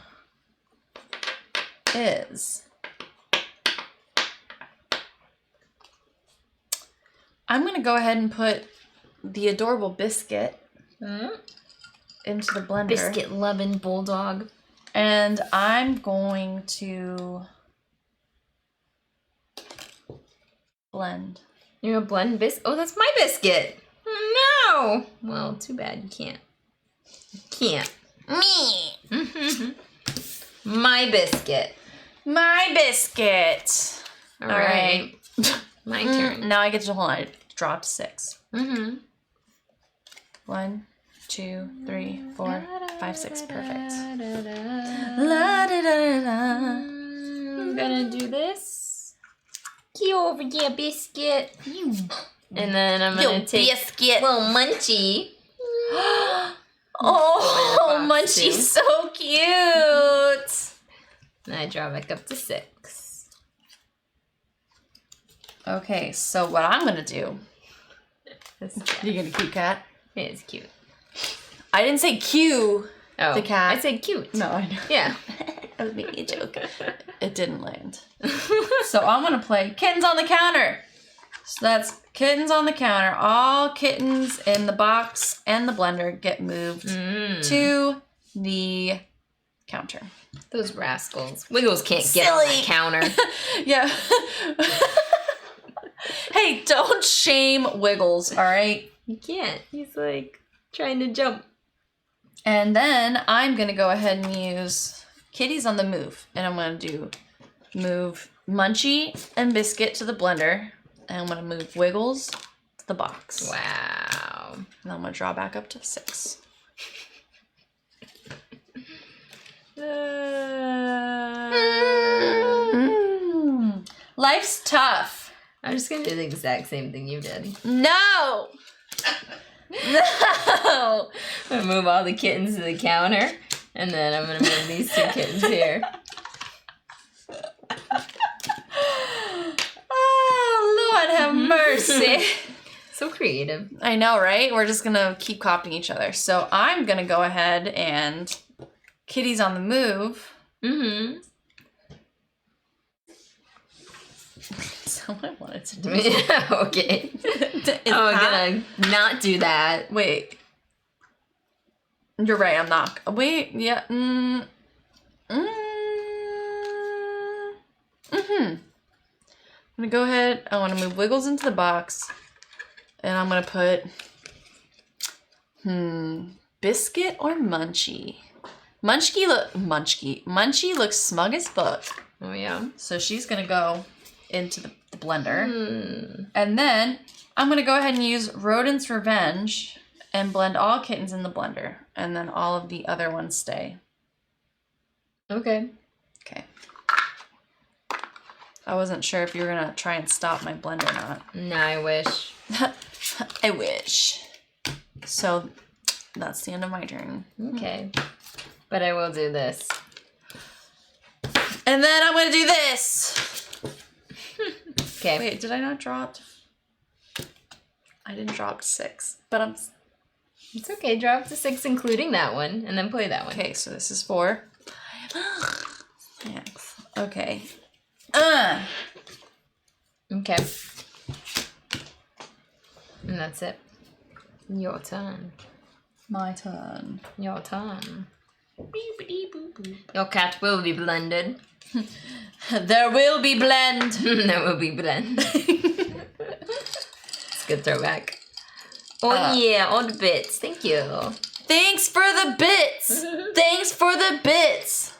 is I'm going to go ahead and put the adorable Biscuit into the blender. Biscuit loving bulldog. And I'm going to blend. You're gonna blend Oh, that's my biscuit. No. Well, too bad you can't. You can't. Me. My biscuit. My biscuit. All right. My turn. Now I get to hold on. I dropped 6. 1, 2, 3, 4, 5, 6. Perfect. I'm gonna do this. Get over here, biscuit. And then I'm gonna take biscuit. little Munchie. Oh, Munchie's so cute. And I draw back up to 6. Okay, so what I'm gonna do. You gonna cute cat? It is cute. I didn't say cue the cat. I said cute. No, I know. Yeah. I was making a joke. It didn't land. So I'm gonna play Kittens on the Counter. So that's Kittens on the Counter. All kittens in the box and the blender get moved to the counter. Those rascals. Wiggles can't get on that counter. Yeah. Hey, don't shame Wiggles, all right? You can't. He's like trying to jump. And then I'm going to go ahead and use Kitties on the Move. And I'm going to move Munchie and Biscuit to the blender. And I'm going to move Wiggles to the box. Wow. And I'm going to draw back up to 6. Life's tough. I'm just going to do the exact same thing you did. No! No! I'm going to move all the kittens to the counter. And then I'm going to move these 2 kittens here. Oh, Lord have mercy. So creative. I know, right? We're just going to keep copying each other. So I'm going to go ahead and Kitties on the Move. So I wanted to do it. Okay. I'm going to not do that. Wait. You're right, I'm not. Wait, yeah. I'm going to go ahead. I want to move Wiggles into the box. And I'm going to put... Biscuit or Munchie? Munchie looks smug as fuck. Oh, yeah. So she's going to go into the blender. And then I'm going to go ahead and use Rodent's Revenge and blend all kittens in the blender. And then all of the other ones stay. Okay. Okay. I wasn't sure if you were going to try and stop my blend or not. No, I wish. I wish. So that's the end of my turn. Okay. But I will do this. And then I'm going to do this. Okay. Wait, did I not drop? I didn't drop 6, but I'm... It's okay. Drop to 6, including that one, and then play that one. Okay, so this is 4. 6. Okay. Okay. And that's it. Your turn. My turn. Your turn. Your cat will be blended. There will be blend. There will be blend. It's Good throwback. Oh yeah, all the bits. Thank you. Thanks for the bits. Thanks for the bits.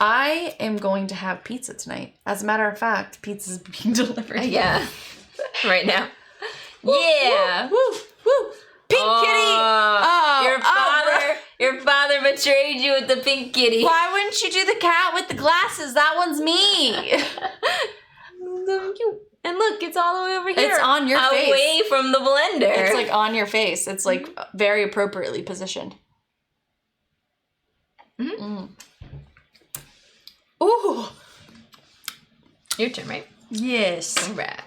I am going to have pizza tonight. As a matter of fact, pizza's being delivered. Yeah. Right now. Yeah. Woo, woo, woo. Pink kitty. Oh, your father betrayed you with the pink kitty. Why wouldn't you do the cat with the glasses? That one's me. And look, it's all the way over here. It's on your face. Away from the blender. It's like on your face. It's like very appropriately positioned. Mm-hmm. Ooh. Your turn, right? Yes. All right.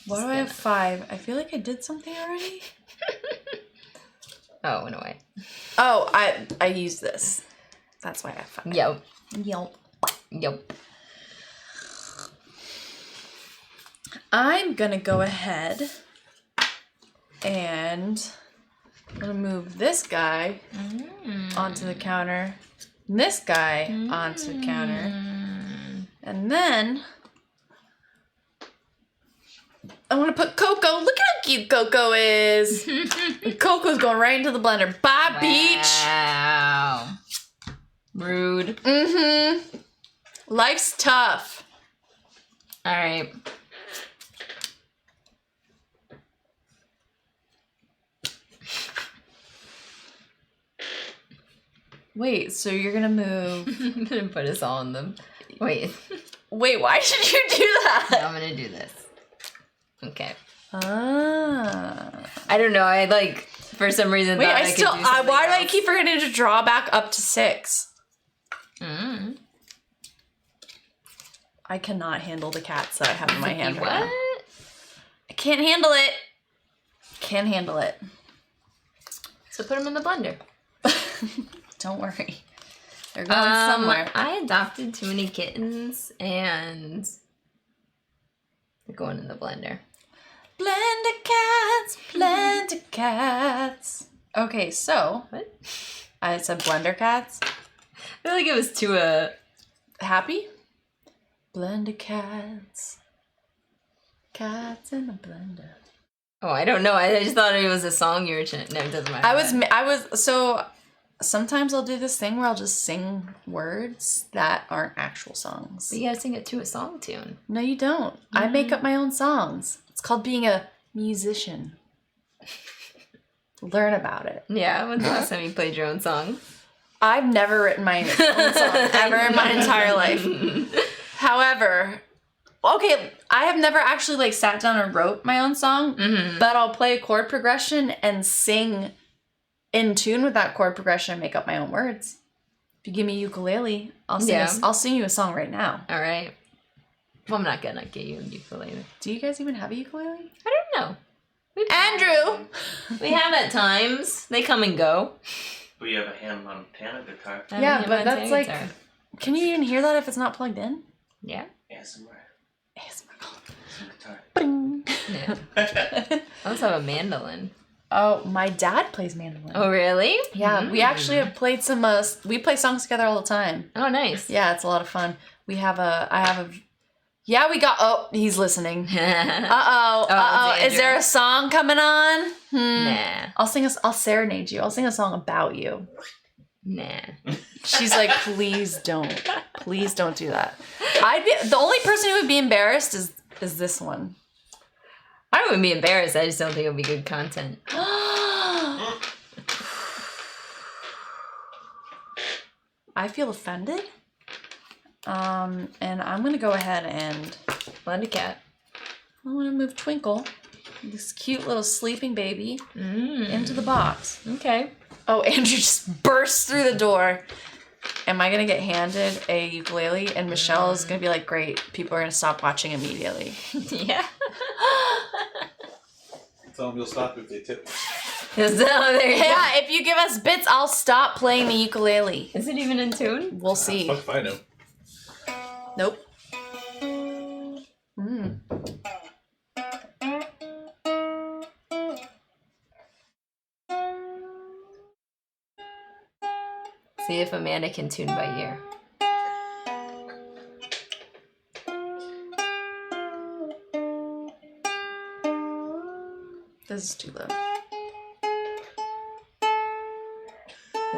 Why do I have 5? I feel like I did something already. Oh, it went away. Oh, I used this. That's why I have 5. Yep. Yep. I'm gonna go ahead and I'm gonna move this guy onto the counter, and this guy onto the counter, and then I want to put Coco. Look at how cute Coco is. Coco's going right into the blender. Bye, Peach. Wow. Rude. Mm-hmm. Life's tough. All right. Wait, so you're gonna move? I'm gonna put us all in them. Wait. Wait, why should you do that? I'm gonna do this. Okay. Ah. I don't know. I like for some reason. Wait, thought I could still. do something Why do I else. keep forgetting to draw back up to 6? I cannot handle the cats that I have in my hand right now. What? I can't handle it. Can't handle it. So put them in the blender. Don't worry. They're going somewhere. I adopted too many kittens and they're going in the blender. Blender cats. Okay, so. What? I said blender cats. I feel like it was too Happy? Blender cats. Cats in the blender. Oh, I don't know. I just thought it was a song you were chanting. No, it doesn't matter. So sometimes I'll do this thing where I'll just sing words that aren't actual songs. But you gotta sing it to a song tune. No, you don't. I make up my own songs. It's called being a musician. Learn about it. Yeah, when's the last time you played your own song? I've never written my own song ever in my entire life. However, okay, I have never actually like sat down and wrote my own song, but I'll play a chord progression and sing in tune with that chord progression and make up my own words. If you give me a ukulele, I'll sing you a song right now. All right. Well, I'm not gonna get you a ukulele. Do you guys even have a ukulele? I don't know. Andrew! We have at times. They come and go. We have a Hannah Montana guitar. Yeah, but that's like... Can you even hear that if it's not plugged in? Yeah. ASMR. Guitar. Yeah. I also have a mandolin. Oh, my dad plays mandolin. Oh, really? Yeah, we actually have played some, we play songs together all the time. Oh, nice. Yeah, it's a lot of fun. I have a, yeah, we got, oh, he's listening. Is there a song coming on? Nah. I'll serenade you. I'll sing a song about you. Nah. She's like, please don't do that. The only person who would be embarrassed is this one. I wouldn't be embarrassed. I just don't think it would be good content. I feel offended. And I'm gonna go ahead and Blend a cat. I want to move Twinkle, this cute little sleeping baby, into the box. Okay. Oh, Andrew just bursts through the door. Am I gonna get handed a ukulele? And Michelle is gonna be like, great, people are gonna stop watching immediately. Yeah. Tell them you'll stop if they tip. Yeah, if you give us bits, I'll stop playing the ukulele. Is it even in tune? We'll see. Fuck if I know. Nope. See if Amanda can tune by ear. This is too low.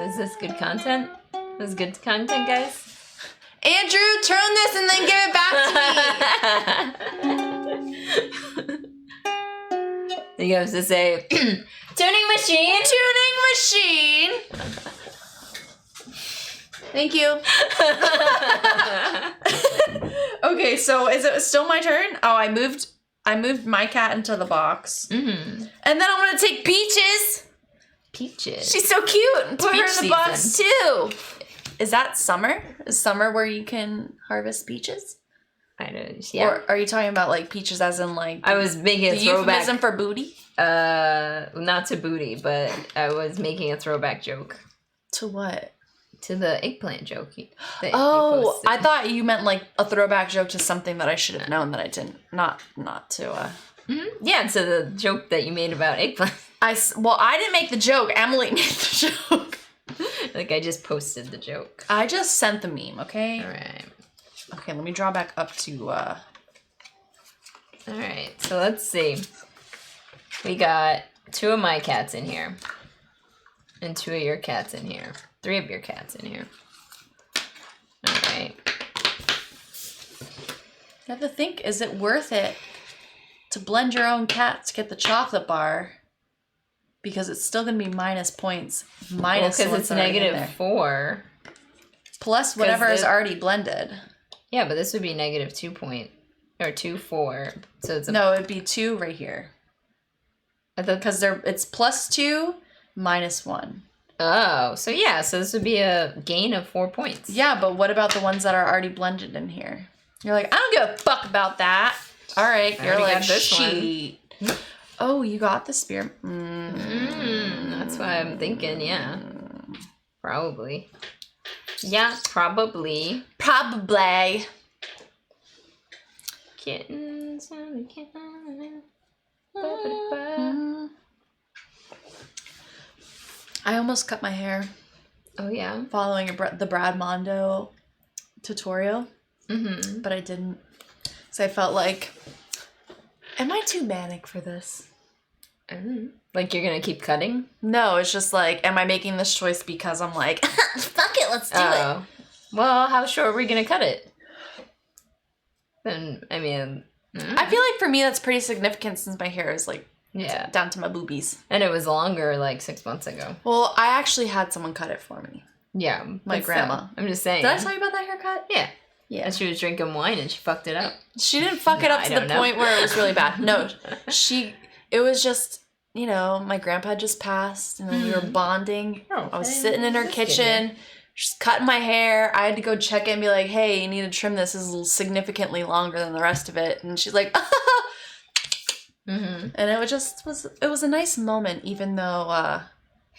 Is this good content? This is good content, guys? Andrew, turn this and then give it back to me. You have to say, tuning machine. Tuning machine. Thank you. Okay, so is it still my turn? Oh, I moved my cat into the box. Mm-hmm. And then I'm gonna take Peaches. Peaches. She's so cute. And put her in the peach box season. too. Is that summer? Is summer where you can harvest peaches? I don't. Yeah. Or are you talking about like peaches as in like I was making a the throwback. euphemism for booty? Not to booty, but I was making a throwback joke To what? to the eggplant joke. That you Oh, posted. I thought you meant like a throwback joke to something that I should have known that I didn't. Not to. Yeah, to the joke that you made about eggplant. I didn't make the joke. Emily made the joke. Like I just posted the joke. I just sent the meme. Okay. All right. Okay. Let me draw back up to. All right. So let's see. We got 2 of my cats in here, and 2 of your cats in here. 3 of your cats in here. All right. You have to think: is it worth it to blend your own cat to get the chocolate bar? Because it's still going to be minus points. Minus because it's -4. Plus whatever is already blended. Yeah, but this would be -2 point or 2, 4. So it's No, it'd be 2 right here. Because it's +2, -1. Oh, so yeah, so this would be a gain of 4 points. Yeah, but what about the ones that are already blended in here? You're like, I don't give a fuck about that. All right, I you're already like, got this sheet. Oh, you got the spear. That's why I'm thinking, yeah. Probably. Yeah, probably. Probably. Kittens. I almost cut my hair Oh, yeah. following the Brad Mondo tutorial, Mm-hmm. but I didn't. So I felt like, am I too manic for this? Like you're gonna keep cutting? No, it's just like, am I making this choice because I'm like, fuck it, let's do it. Well, how short are we gonna cut it? Then, I mean... I feel like for me that's pretty significant since my hair is like Yeah. down to my boobies. And it was longer like 6 months ago. Well, I actually had someone cut it for me. Yeah. My but grandma. still, I'm just saying. Did I tell you about that haircut? Yeah. Yeah. And she was drinking wine and she fucked it up. She didn't fuck it up I to the don't know. point where it was really bad. No, it was just, you know, my grandpa had just passed and we were bonding. Oh, I was sitting in her that's good, kitchen, just cutting my hair. I had to go check it and be like, hey, you need to trim this. This is significantly longer than the rest of it. And she's like, Mm-hmm. and it was a nice moment, even though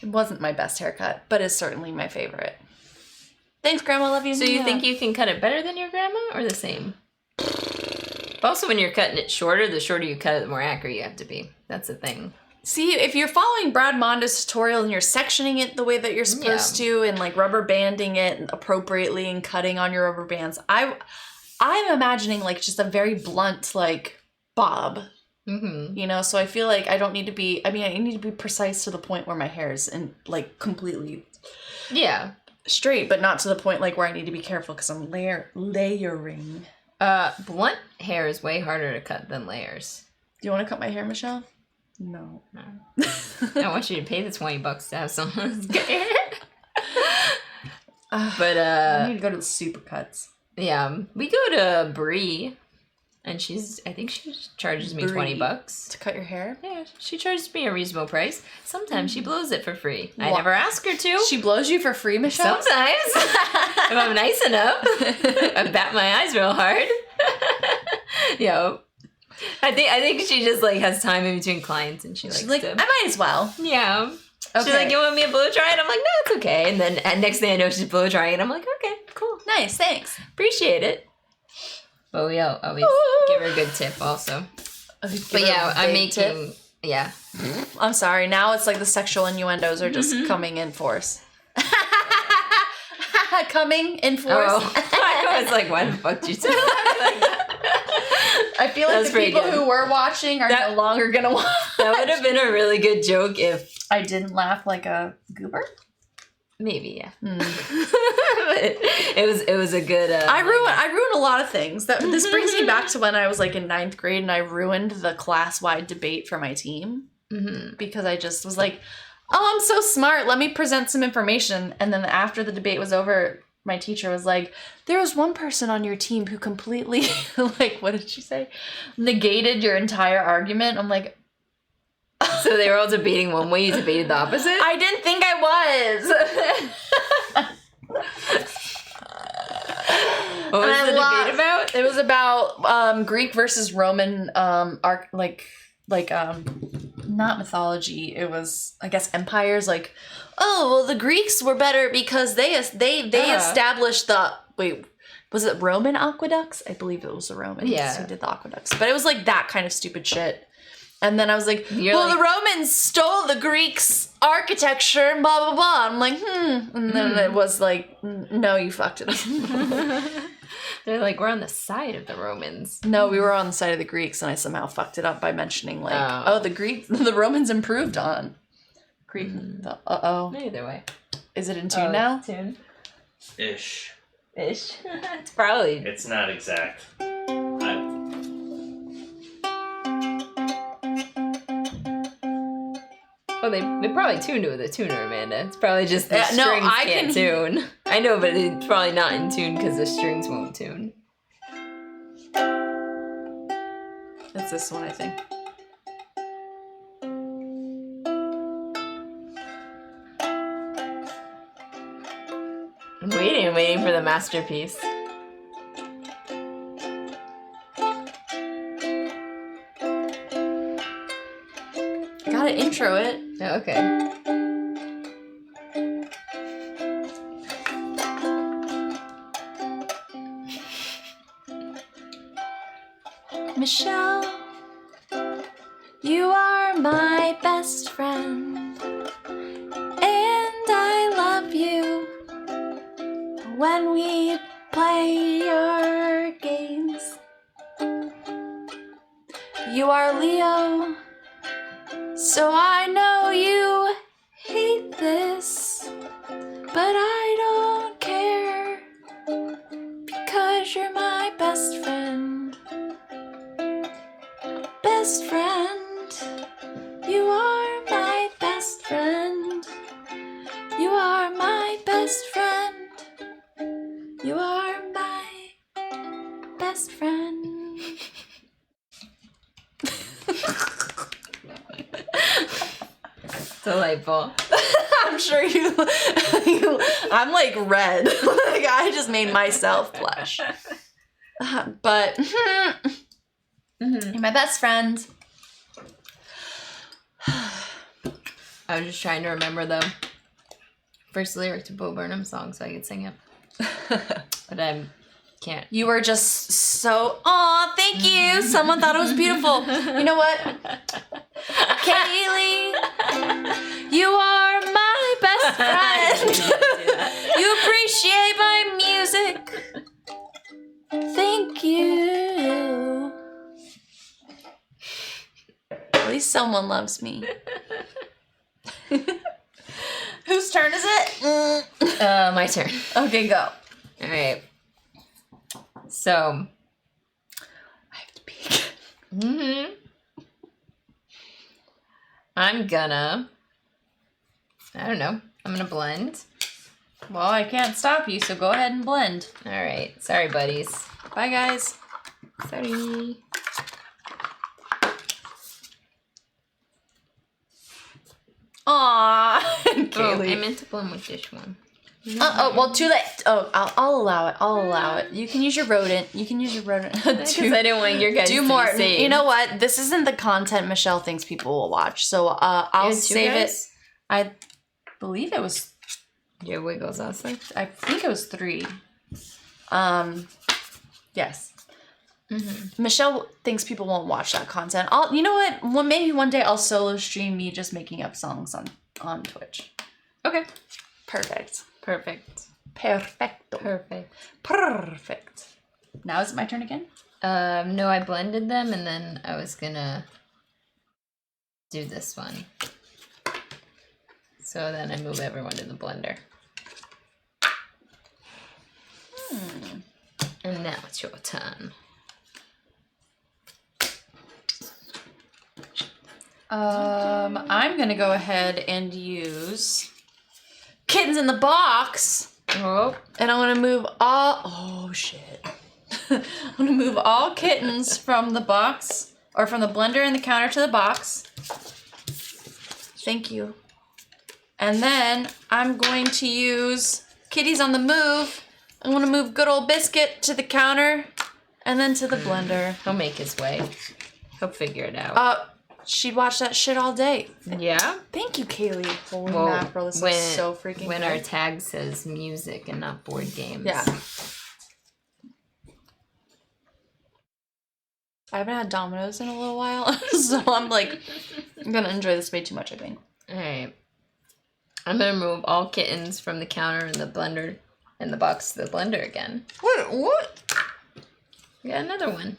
it wasn't my best haircut, but it's certainly my favorite. Thanks, Grandma. Love you. So you think you can cut it better than your grandma or the same? But also when you're cutting it shorter, the shorter you cut it, the more accurate you have to be. That's the thing. See, if you're following Brad Mondo's tutorial and you're sectioning it the way that you're supposed to and like rubber banding it appropriately and cutting on your rubber bands, I'm imagining like just a very blunt like bob. Mm-hmm. You know, so I feel like I need to be precise to the point where my hair is in like completely straight, but not to the point like where I need to be careful because I'm layering. Blunt hair is way harder to cut than layers. Do you want to cut my hair, Michelle? No. I want you to pay the $20 to have someone's hair. But I need to go to the Supercuts. yeah, we go to Brie, and I think she charges me Brie. $20 To cut your hair? Yeah, she charges me a reasonable price. Sometimes she blows it for free. I What? never ask her to. She blows you for free, Michelle? Sometimes, if I'm nice enough, I bat my eyes real hard. Yo, I think she just like has time in between clients, and She's likes like, to. I might as well. Yeah. Okay. She's like, you want me to blow dry it? I'm like, no, it's okay. And then next thing I know, she's blow drying it. I'm like, okay, cool, Nice, thanks. appreciate it. But we always give her a good tip also. But yeah, I'm making. Yeah. I'm sorry. Now it's like the sexual innuendos are just coming in force. Coming in force. Oh, I was like, why the fuck did you say that? I feel like That's the pretty people good. who were watching are no longer gonna watch. That would have been a really good joke if I didn't laugh like a goober. maybe, yeah. it was a good. I ruined a lot of things. This brings me back to when I was like in 9th grade and I ruined the class-wide debate for my team because I just was like, "Oh, I'm so smart. Let me present some information." And then after the debate was over, my teacher was like, "There was one person on your team who completely like, what did she say? Negated your entire argument." I'm like, so they were all debating one way, you debated the opposite? I didn't think I was. What was the debate about? It was about Greek versus Roman not mythology. It was, I guess, empires. Like, oh, well, the Greeks were better because they established the was it Roman aqueducts? I believe it was the Romans who did the aqueducts. But it was like that kind of stupid shit. And then I was like, the Romans stole the Greeks' architecture, and blah, blah, blah. I'm like, And then it was like, no, you fucked it up. They're like, we're on the side of the Romans. No, we were on the side of the Greeks, and I somehow fucked it up by mentioning, like, the Romans improved on Greek. Either way. Is it in tune now? Tune. Ish. It's probably. It's not exact. Oh, they probably tuned it with a tuner, Amanda. It's probably just the strings can't tune. I know, but it's probably not in tune because the strings won't tune. It's this one, I think. I'm waiting for the masterpiece. Gotta intro it. Oh, okay. Michelle, you are my best friend, and I love you when we play your games. You are Leo, so I know you hate this, but I don't care, because you're my best friend. Best friend, you are my best friend. You are my best friend. You are my best friend. Delightful. I'm sure you I'm like red. Like I just made myself blush. But you're my best friend. I was just trying to remember the first lyric to Bo Burnham's song so I could sing it. But I can't. You were just so, aw, thank you. Someone thought it was beautiful. You know what? Kaylee, you are my best friend. You appreciate my music. Thank you. At least someone loves me. Whose turn is it? My turn. Okay, go. All right. So, I have to peek. I'm gonna blend. Well, I can't stop you, so go ahead and blend. All right. Sorry, buddies. Bye, guys. Sorry. Aww. Oh, Kaylee. I meant to blend with this one. Well, too late. Oh, I'll allow it. I'll allow it. You can use your rodent. Because I didn't want your guys do to more. be saved. You know what? This isn't the content Michelle thinks people will watch. So I'll save it. I believe it was. Yeah, Wiggles also. I think it was 3. Yes. Mm-hmm. Michelle thinks people won't watch that content. You know what? Well, maybe one day I'll solo stream me just making up songs on Twitch. Okay. Perfect. Perfecto. Perfect. Now is it my turn again? No, I blended them and then I was gonna do this one. So then I move everyone to the blender. And now it's your turn. I'm gonna go ahead and use Kittens in the Box. Oh. And I'm gonna move all. Oh shit! I'm gonna move all kittens from the box, or from the blender and the counter to the box. Thank you. And then I'm going to use Kitties on the Move. I'm gonna move good old Biscuit to the counter, and then to the blender. He'll make his way. He'll figure it out. She'd watch that shit all day. Yeah? Thank you, Kaylee. Holy mackerel, this is so freaking When good. our tag says music and not board games. Yeah. I haven't had Domino's in a little while, so I'm like, I'm gonna enjoy this way too much, I think. Alright. I'm gonna move all kittens from the counter and the blender and the box to the blender again. What? We got another one.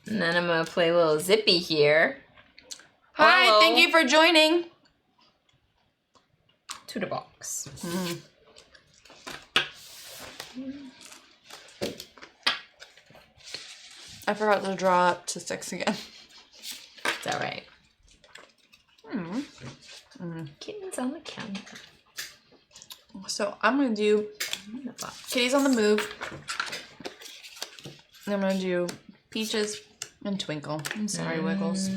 And then I'm gonna play a little Zippy here. Hi, Hello. thank you for joining. To the box. I forgot to draw up to 6 again. It's alright. Kittens on the counter. So I'm gonna do In the box. Kitties on the Move. And I'm gonna do Peaches and Twinkle. I'm sorry, Wiggles.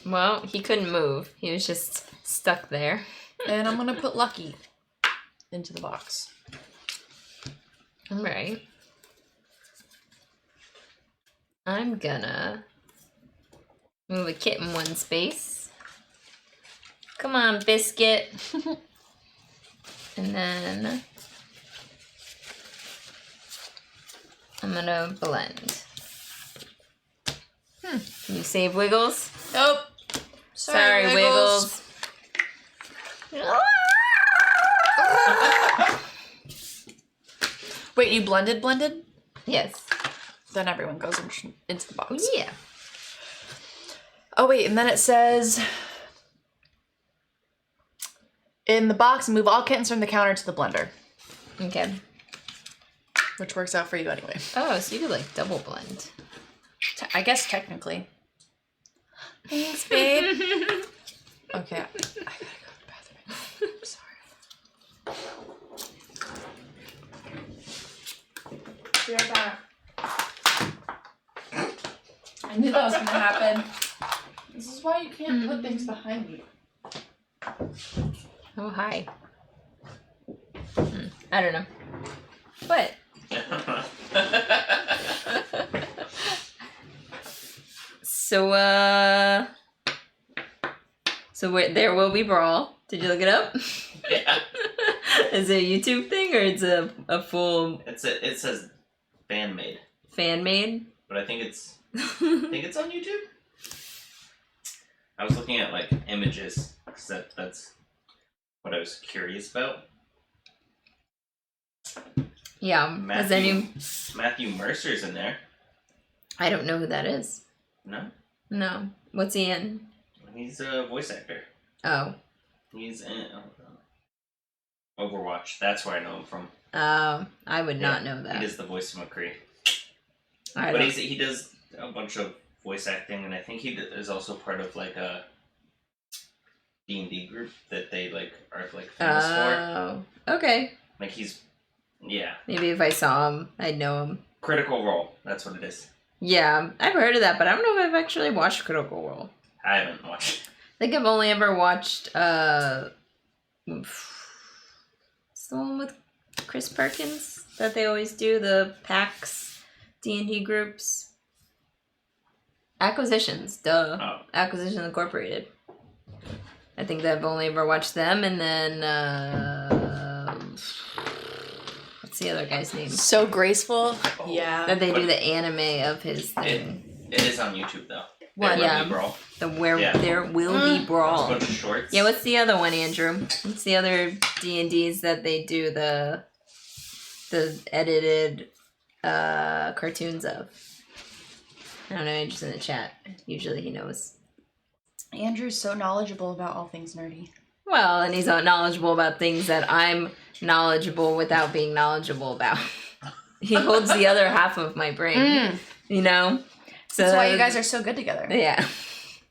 Well, he couldn't move. He was just stuck there. And I'm gonna put Lucky into the box. Alright. I'm gonna move a kitten one space. Come on, Biscuit. And then I'm gonna blend. Can you save Wiggles? Nope. Sorry, Wiggles. Wait, you blended? Yes. Then everyone goes into the box. Yeah. Oh, wait, and then it says, in the box, move all kittens from the counter to the blender. Okay. Which works out for you anyway. Oh, so you could like double blend. I guess technically. Thanks, babe. Okay, I gotta go to the bathroom. I'm sorry. Be right back. I knew that was gonna happen. This is why you can't put things behind me. Oh, hi. I don't know. What? So there will be brawl. Did you look it up? Yeah. Is it a YouTube thing or it's a full It says fan made, fan made? but I think it's on YouTube. I was looking at like images because that's what I was curious about. Yeah. Matthew Mercer's in there. I don't know who that is. No, No. What's he in? he's a voice actor. Oh. He's in Overwatch. That's where I know him from. I would not know He that. does the voice of McCree. I But don't- he does a bunch of voice acting, and I think he is also part of like a D&D group that they like are like famous for. Oh. Okay. Like yeah, Maybe if I saw him, I'd know him. Critical Role. That's what it is. Yeah, I've heard of that, but I don't know if I've actually watched Critical Role. I haven't watched. I think I've only ever watched it's the one with Chris Perkins that they always do, the PAX D&D groups. Acquisitions, duh. Oh. Acquisitions Incorporated. I think that I've only ever watched them, and then what's the other guy's name? So graceful. Yeah. That they do the anime of his thing. It is on YouTube though. What? There Will Yeah. Be Brawl. There will be It's a brawl. bunch of shorts. Yeah, what's the other one, Andrew? What's the other D&Ds that they do the edited cartoons of? I don't know, Andrew's in the chat. Usually he knows. Andrew's so knowledgeable about all things nerdy. Well, and he's not knowledgeable about things that I'm knowledgeable without being knowledgeable about. He holds the other half of my brain, you know? So that's why you guys are so good together. Yeah.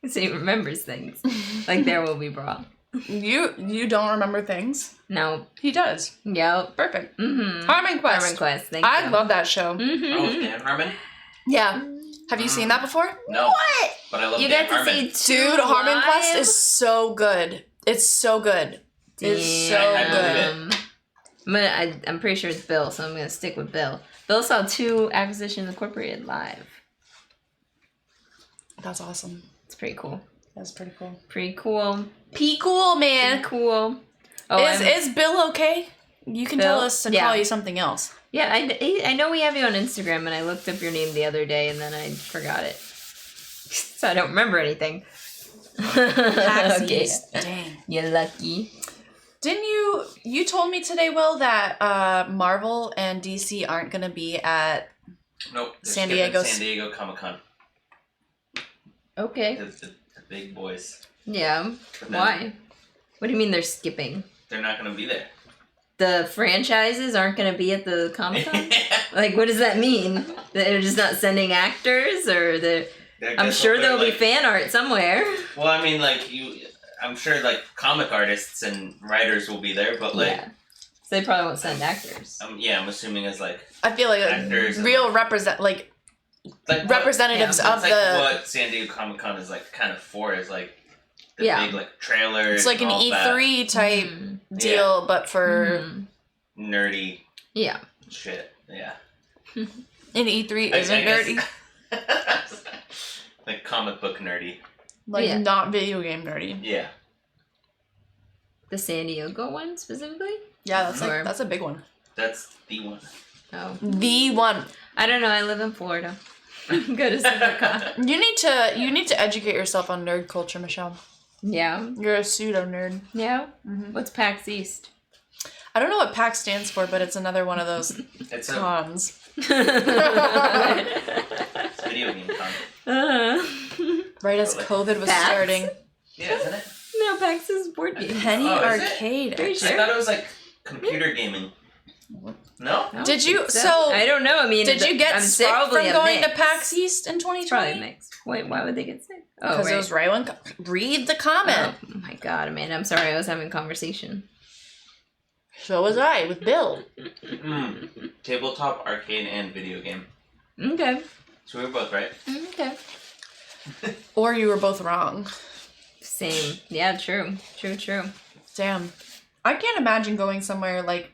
So he remembers things. Like There Will Be Brawl. You don't remember things? No. He does. Yep. Perfect. Mm-hmm. Harmon Quest. Harmon Quest, thank you. I love that show. Mm-hmm. Oh, Dan Harmon? Yeah. Have you seen that before? No. What? But I love You Dan got to Harmon. see Dude, Harmon live? Quest is so good. It's so good. It's so Damn. good. I'm pretty sure it's Bill, so I'm going to stick with Bill. Bill saw 2 Acquisitions Incorporated live. That's awesome. It's pretty cool. That's pretty cool. Pretty cool. Cool, man. Pretty cool. Oh, Is Bill okay? You can tell Bill? us to Yeah. call you something else. Yeah, I know we have you on Instagram, and I looked up your name the other day, and then I forgot it. So I don't remember anything. Okay. Dang. You're lucky. Didn't you told me today, Will, that Marvel and DC aren't going to be at Nope. San San Diego's- Diego Comic-Con. Okay. The big boys. Yeah. But then Why? What do you mean they're skipping? They're not going to be there. The franchises aren't going to be at the Comic-Con? Like, what does that mean? They're just not sending actors, or I'm sure there'll be fan art somewhere. Well, I mean, like, I'm sure, like, comic artists and writers will be there, but, like... Yeah. So they probably won't send actors. I'm assuming as, like... I feel like actors real and, representatives of like the... what San Diego Comic-Con is, like, kind of for is, like, the Yeah. big, like, trailers. It's like an and all E3 type deal, but for... that nerdy Yeah. shit. Yeah. An E3 I isn't nerdy. guess- like, comic book nerdy. Like, Yeah. not video game nerdy. Yeah. The San Diego one, specifically? Yeah, Or- that's a big one. That's the one. Oh. The one. I don't know. I live in Florida. Go to SuperCon. You need to educate yourself on nerd culture, Michelle. Yeah. You're a pseudo nerd. Yeah? Mhm. What's PAX East? I don't know what PAX stands for, but it's another one of those It's a cons. video game con. Right as Like COVID was PAX? starting. Yeah, isn't it? No, PAX is board game. Penny Oh, is it? Arcade. Pretty I sure. thought it was, like, computer gaming. No? I don't Did you- think so, I don't know. I mean, Did you get I'm sick probably from a going to mix. PAX East in It's probably 2020? mixed. Wait, why would they get sick? Oh, Because right. it was right when... Read the comment. Oh my god, Amanda. I'm sorry. I was having conversation. So was I with Bill. Tabletop, arcade, and video game. Okay. So we were both right. Okay. Or you were both wrong. Same. Yeah, true. True. Damn. I can't imagine going somewhere like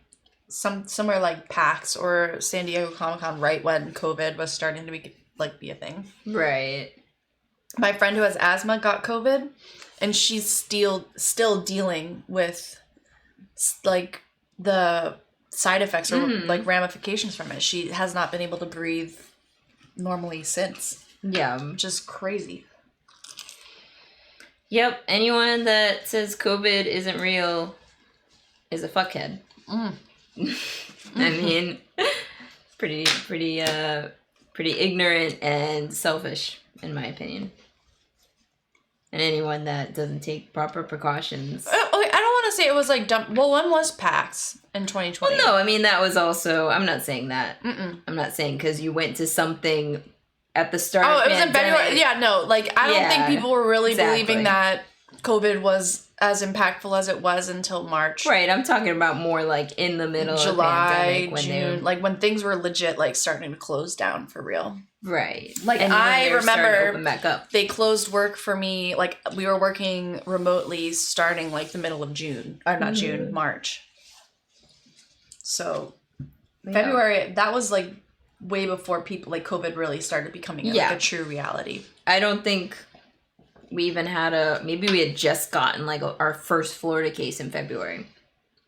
somewhere like PAX or San Diego Comic-Con right when COVID was starting to be a thing. Right. My friend who has asthma got COVID, and she's still dealing with like the side effects or like ramifications from it. She has not been able to breathe normally since, Yeah. which is crazy. Yep. Anyone that says COVID isn't real is a fuckhead. I mean, pretty ignorant and selfish, in my opinion. And anyone that doesn't take proper precautions. Okay, I don't want to say it was like dumb. Well, one was PAX in 2020. Well, no, I mean, that was also, I'm not saying that. Mm-mm. I'm not saying because you went to something at the start Oh, of it was in pandemic. February. Yeah, no, like I don't think Yeah, people were really exactly. believing that COVID was as impactful as it was until March. Right, I'm talking about more like in the middle of July, pandemic when June, like when things were legit like starting to close down for real. right. Like, And when I they're starting to remember- open back up. They closed work for me, like we were working remotely starting like the middle of June. Or not June, March. So February, that was like way before people like COVID really started becoming like a true reality. I don't think we even had maybe we had just gotten like our first Florida case in February.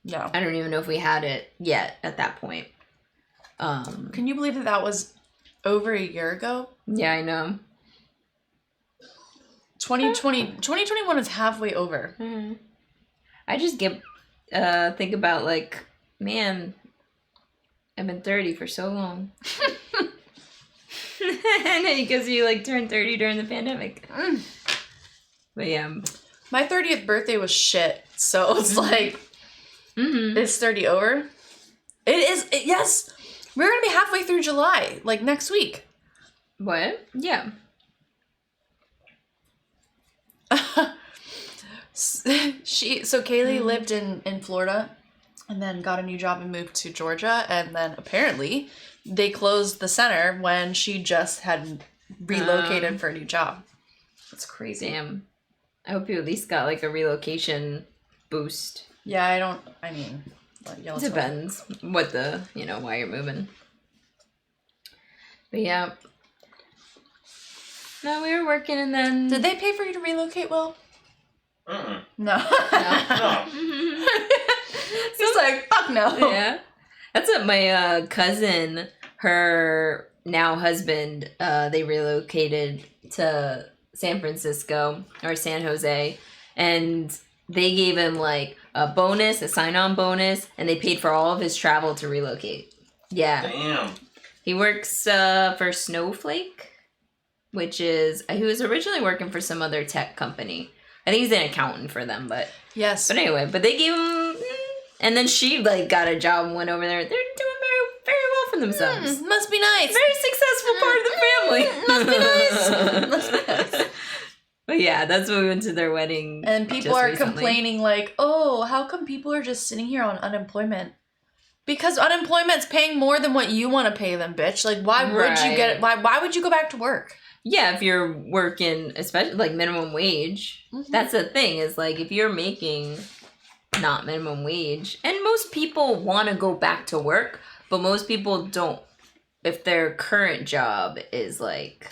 No. I don't even know if we had it yet at that point. Can you believe that was over a year ago? Yeah, I know. 2021 is halfway over. I just think about like, man, I've been 30 for so long. Because you like turned 30 during the pandemic. But yeah. My 30th birthday was shit. So it's like, is 30 over? It is. Yes. We're going to be halfway through July, like next week. What? Yeah. So Kaylee lived in Florida and then got a new job and moved to Georgia. And then apparently they closed the center when she just had relocated for a new job. That's crazy. Damn. I hope you at least got like a relocation boost. Yeah, it depends what why you're moving. But yeah. No, we were working and then... Did they pay for you to relocate, Will? No. No. No. He's like, fuck no. Yeah. That's what my cousin, her now husband, they relocated to San Francisco or San Jose, and they gave him like a bonus, a sign-on bonus, and they paid for all of his travel to relocate. Yeah. Damn. He works for Snowflake, which is, he was originally working for some other tech company. I think he's an accountant for them, but... Yes. But anyway, but they gave him... And then she, like, got a job and went over there. They're doing very, very well for themselves. Must be nice. Very successful part of the family. Must be nice. Must be nice. But yeah, that's when we went to their wedding. And people are complaining like, oh, how come people are just sitting here on unemployment? Because unemployment's paying more than what you want to pay them, bitch. Like, why would you get it? Why would you go back to work? Yeah, if you're working, especially like minimum wage, that's the thing is like if you're making not minimum wage, and most people want to go back to work, but most people don't. If their current job is like,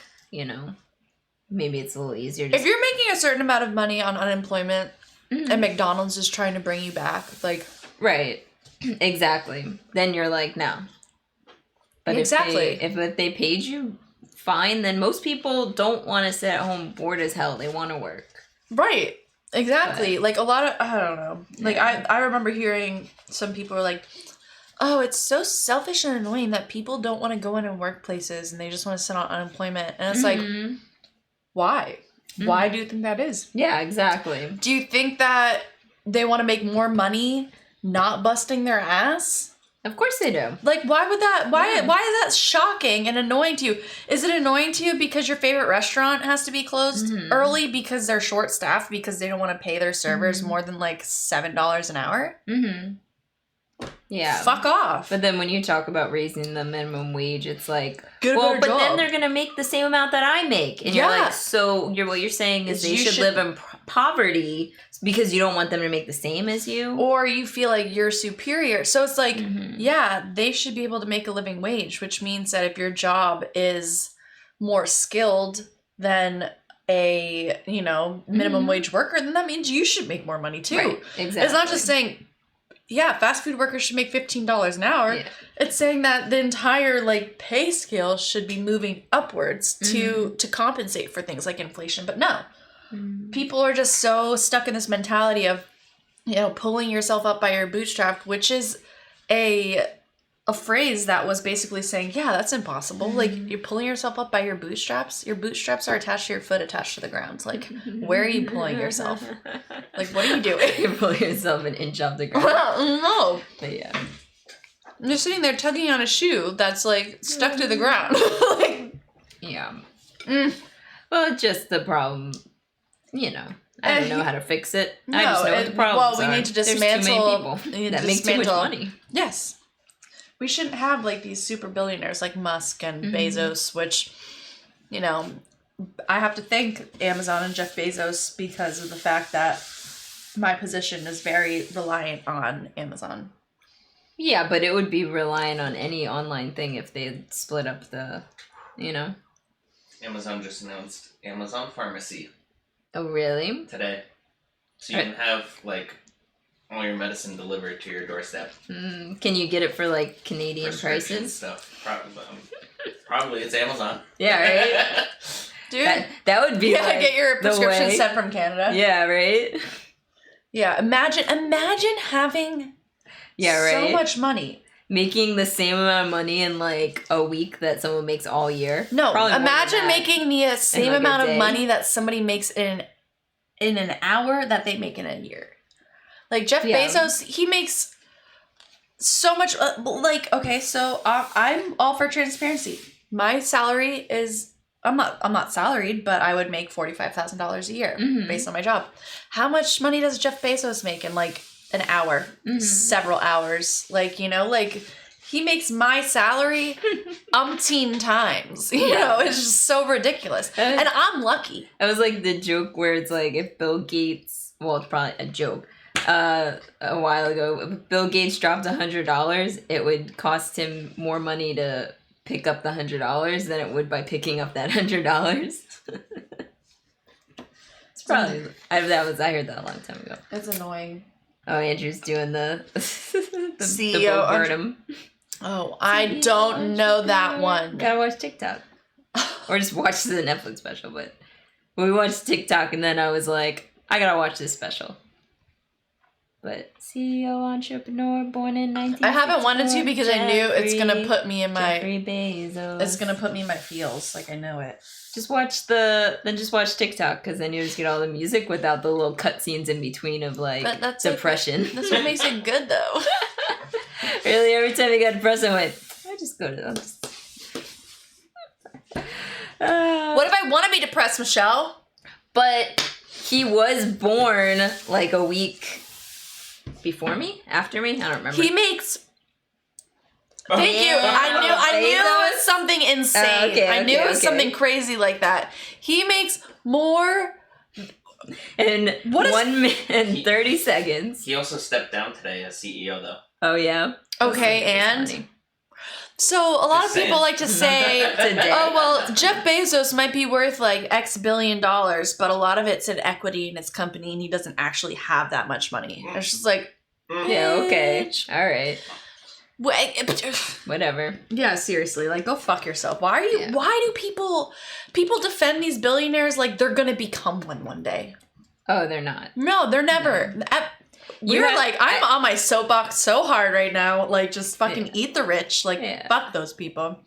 maybe it's a little easier. If you're making a certain amount of money on unemployment and McDonald's is trying to bring you back, like... Right. Exactly. Then you're like, no. But exactly. if they paid you fine, then most people don't want to sit at home bored as hell. They want to work. Right. Exactly. But, like a lot of, I don't know. Like I remember hearing some people were like, oh, it's so selfish and annoying that people don't want to go into workplaces and they just want to sit on unemployment. And it's like, why? Why do you think that is? Yeah, exactly. Do you think that they want to make more money not busting their ass? Of course they do. Like, why would that, why is that shocking and annoying to you? Is it annoying to you because your favorite restaurant has to be closed early because they're short-staffed because they don't want to pay their servers more than like $7 an hour? Yeah. Fuck off. But then when you talk about raising the minimum wage, it's like, get a better job. Then they're going to make the same amount that I make. And you're like, so what you're saying is they should live in poverty because you don't want them to make the same as you? Or you feel like you're superior. So it's like, yeah, they should be able to make a living wage, which means that if your job is more skilled than a, minimum wage worker, then that means you should make more money too. Right, exactly. It's not just saying, yeah, fast food workers should make $15 an hour. Yeah. It's saying that the entire pay scale should be moving upwards to compensate for things like inflation. But no, people are just so stuck in this mentality of, pulling yourself up by your bootstrap, which is a phrase that was basically saying, yeah, that's impossible. Like, you're pulling yourself up by your bootstraps. Your bootstraps are attached to your foot, attached to the ground. Like, where are you pulling yourself? Like, what are you doing? You're pulling yourself an inch off the ground. No. But yeah. I'm just sitting there tugging on a shoe that's, stuck to the ground. Yeah. Well, just the problem, I don't know how to fix it. No, I just know what the problems we need to dismantle. There's too many people that make too much money. Yes. We shouldn't have these super billionaires like Musk and Bezos, which, I have to thank Amazon and Jeff Bezos because of the fact that my position is very reliant on Amazon. Yeah, but it would be reliant on any online thing if they split up the, Amazon just announced Amazon Pharmacy. Oh, really? Today. So you can have, all your medicine delivered to your doorstep. Can you get it for Canadian prices? Stuff. Probably it's Amazon. Yeah, right. Dude, that would be get your prescription sent from Canada. Yeah, right. Yeah, imagine having so much money, making the same amount of money in a week that someone makes all year. No, imagine making the same amount of money that somebody makes in in an hour that they make in a year. Like Jeff Bezos, he makes so much. Okay, so I'm all for transparency. My salary is I'm not salaried, but I would make $45,000 a year based on my job. How much money does Jeff Bezos make in like an hour, several hours? Like, you know, like he makes my salary umpteen times. You know, it's just so ridiculous. And I'm lucky. It was like the joke where it's like if Bill Gates, well, it's probably a joke. A while ago, if Bill Gates dropped $100, it would cost him more money to pick up the $100 than it would by picking up that $100. It's probably I heard that a long time ago. It's annoying. Oh, Andrew's doing the CEO Birdem. Oh, I don't know that one. Gotta watch TikTok. Or just watch the Netflix special, but we watched TikTok and then I was like, I gotta watch this special. But CEO entrepreneur born in 1964. I haven't wanted to because I knew it's gonna put me in my Jeffrey Bezos. It's gonna put me in my feels, like I know it. Just watch TikTok because then you just get all the music without the little cutscenes in between of like depression. That's what makes it good though. Really, every time I got depressed, I went, I just go to. What if I want to be depressed, Michelle? But he was born like a week before me, after me. I don't remember. He makes. Thank you. I knew it was something insane. I knew it was something crazy like that. He makes more in 1 minute and 30 seconds. He also stepped down today as CEO, though. Oh yeah. Okay, and so a lot of people like to say, "Oh well, Jeff Bezos might be worth like X billion dollars, but a lot of it's in equity in his company, and he doesn't actually have that much money." It's just like, yeah, okay, all right. Whatever. Yeah, seriously, like go fuck yourself. Why do people defend these billionaires like they're gonna become one day? Oh, they're not. No, they're never. No. I'm on my soapbox so hard right now. Like, just fucking eat the rich. Like, fuck those people.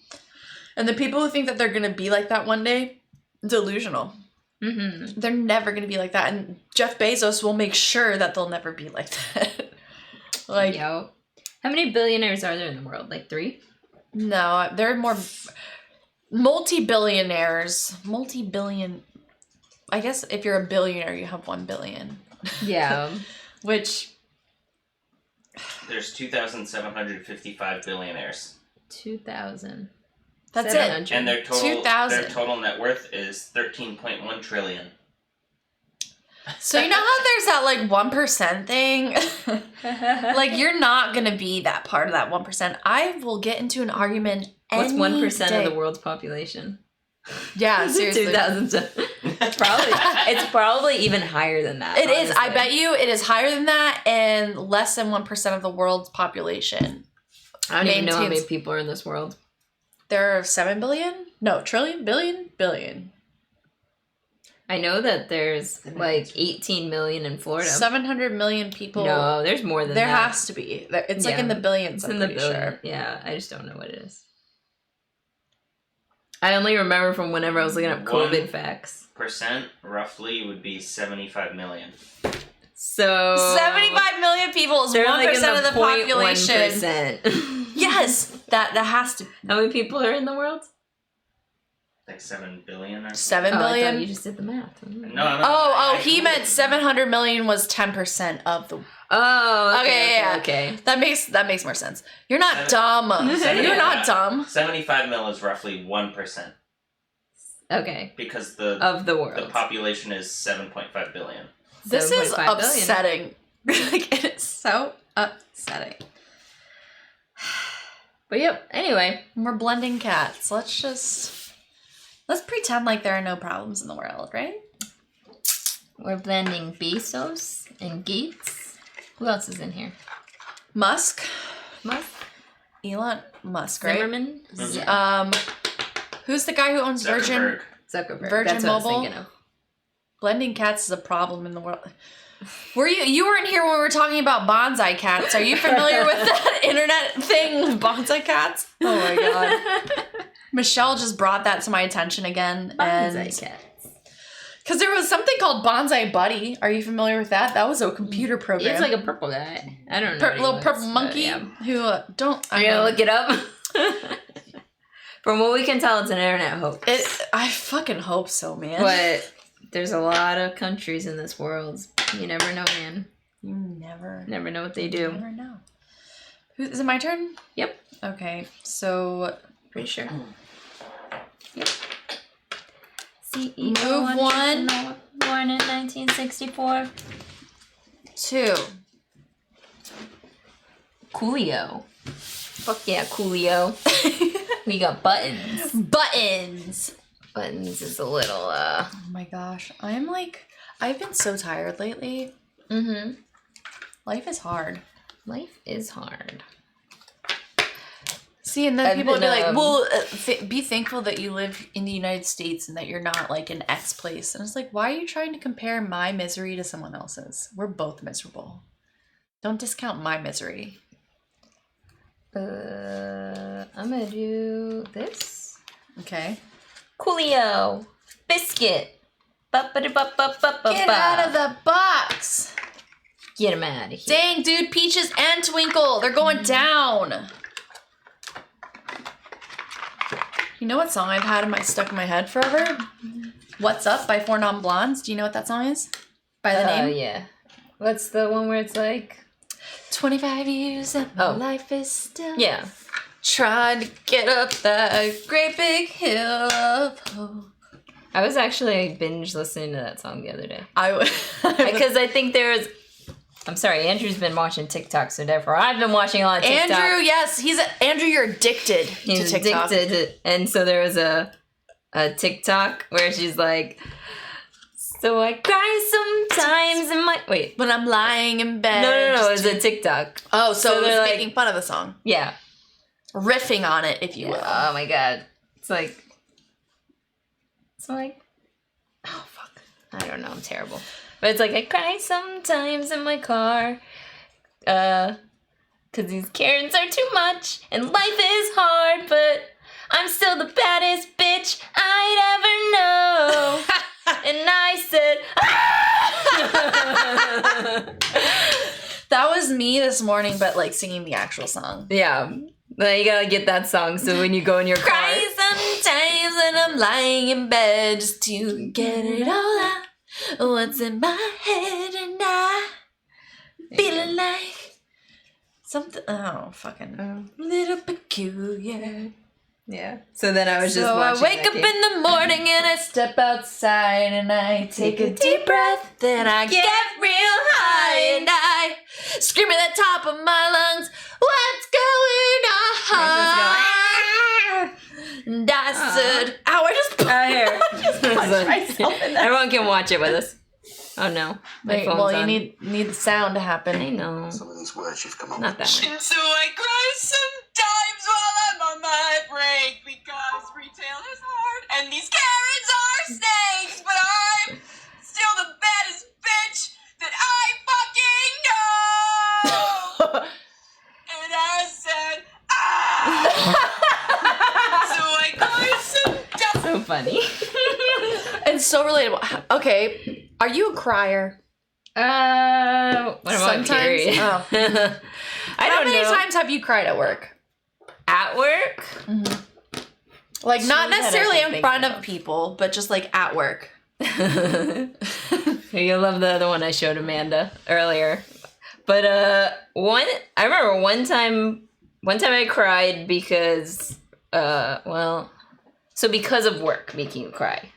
And the people who think that they're gonna be like that one day, delusional. Mm-hmm. They're never gonna be like that. And Jeff Bezos will make sure that they'll never be like that. Like, yo. How many billionaires are there in the world? Like 3? No, there are more multi-billionaires. Multi-billion. I guess if you're a billionaire, you have 1 billion. Yeah. Which. There's 2,755 billionaires. 2,000. That's it. And their total net worth is 13.1 trillion. So you know how there's that like 1% thing? Like you're not gonna be that part of that 1%. I will get into an argument. What's 1% of the world's population? Yeah, seriously. 2007. It's probably even higher than that. It is. I bet you it is higher than that and less than 1% of the world's population. I don't even know how many people are in this world. There are 7 billion? No, trillion? Billion. I know that there's like 18 million in Florida. 700 million people. No, there's more than that. There has to be. It's like in the billions. It's in the billion. Sure. Yeah, I just don't know what it is. I only remember from whenever I was looking up COVID facts. % roughly would be 75 million. So 75 million people is 1% like of the population. 1%. Yes, that has to. How many people are in the world? Like 7 billion or 7 billion? billion? I thought you just did the math. No. He meant 700 million was 10% of the. Oh, okay. That makes more sense. You're not dumb. You're not dumb. 75 mil is roughly 1%. Okay. Because of the world. The population is 7.5 billion. This is upsetting. Like, it is so upsetting. But yep, anyway. We're blending cats. Let's pretend like there are no problems in the world, right? We're blending Bezos and Gates. Who else is in here? Musk. Elon Musk, right? Zimmerman? Who's the guy who owns Zuckerberg. Virgin That's Mobile? what I was thinking of. Blending cats is a problem in the world. You weren't here when we were talking about bonsai cats. Are you familiar with that internet thing, bonsai cats? Oh my god. Michelle just brought that to my attention again. Bonsai cats. Because there was something called Bonsai Buddy. Are you familiar with that? That was a computer program. It's like a purple guy. I don't know. Little purple monkey who don't. Are you gonna look it up? From what we can tell, it's an internet hoax. I fucking hope so, man. But there's a lot of countries in this world. You never know, man. You never know what they do. Never know. Is it my turn? Yep. Okay, so pretty sure. Yep. Move 1. Born in 1964. 2. Coolio. Fuck yeah, Coolio. We got buttons. Buttons. Buttons is a little, Oh my gosh. I've been so tired lately. Mm-hmm. Life is hard. Life is hard. See, and then people would be like, well, be thankful that you live in the United States and that you're not like in X place. And it's like, why are you trying to compare my misery to someone else's? We're both miserable. Don't discount my misery. I'm gonna do this. Okay. Coolio. Biscuit. Get out of the box. Get him out of here. Dang, dude, Peaches and Twinkle, they're going down. You know what song I've had stuck in my head forever? What's Up by Four Non Blondes. Do you know what that song is? By the name? Oh, yeah. What's the one where it's like 25 years and my life is still trying to get up that great big hill of hope. I was actually binge listening to that song the other day. Because I think I'm sorry, Andrew's been watching TikTok, so therefore I've been watching a lot of TikTok. Andrew, yes, Andrew, you're addicted to TikTok. And so there was a TikTok where she's like, so I cry sometimes in my... Wait. When I'm lying in bed. No, it was a TikTok. Oh, so they're it was making fun of the song. Yeah. Riffing on it, if you will. Oh my god. It's like... Oh, fuck. I don't know, I'm terrible. But it's like, I cry sometimes in my car. Because these Karens are too much. And life is hard, but I'm still the baddest bitch I'd ever know. And I said, That was me this morning, but like singing the actual song. Yeah. Then you gotta get that song so when you go in your car. Cry sometimes when I'm lying in bed just to get it all out. What's in my head and I feeling like something, little peculiar. Yeah. So then I was just So I watching wake up in the morning and I step outside and I take a deep breath. Then I get real high and I scream at the top of my lungs, what's going on? And I said, ow, I just punched myself in there. Everyone can watch it with us. Oh no. My Wait, phone's well, on. you need the sound to happen. I know. Some of these words you've come up Not with. that one. So I cry sometimes while I'm on my break because retail is hard and these Karens are snakes, but I'm still the baddest bitch that I fucking know. And I said, so I cry sometimes. So funny. And so relatable. Okay, are you a crier? What about Sometimes. period? Oh. I don't How many know. times have you cried at work? At work? Like, not That I necessarily can in think front of. of people, but just like at work. You'll love the other one I showed Amanda earlier. But I remember one time I cried because because of work making you cry.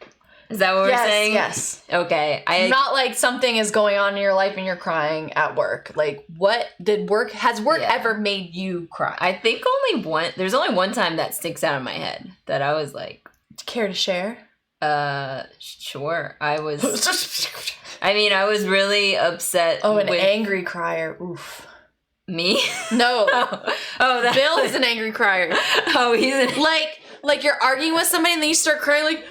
Is that what we're saying? Yes. Okay. Not like something is going on in your life and you're crying at work. Like, has work ever made you cry? I think there's only one time that sticks out in my head that I was like, Care to share? Sure. I was really upset. Oh, an with angry crier. Oof. me. No. That Bill's an angry crier. Oh, he's an Like you're arguing with somebody and then you start crying like,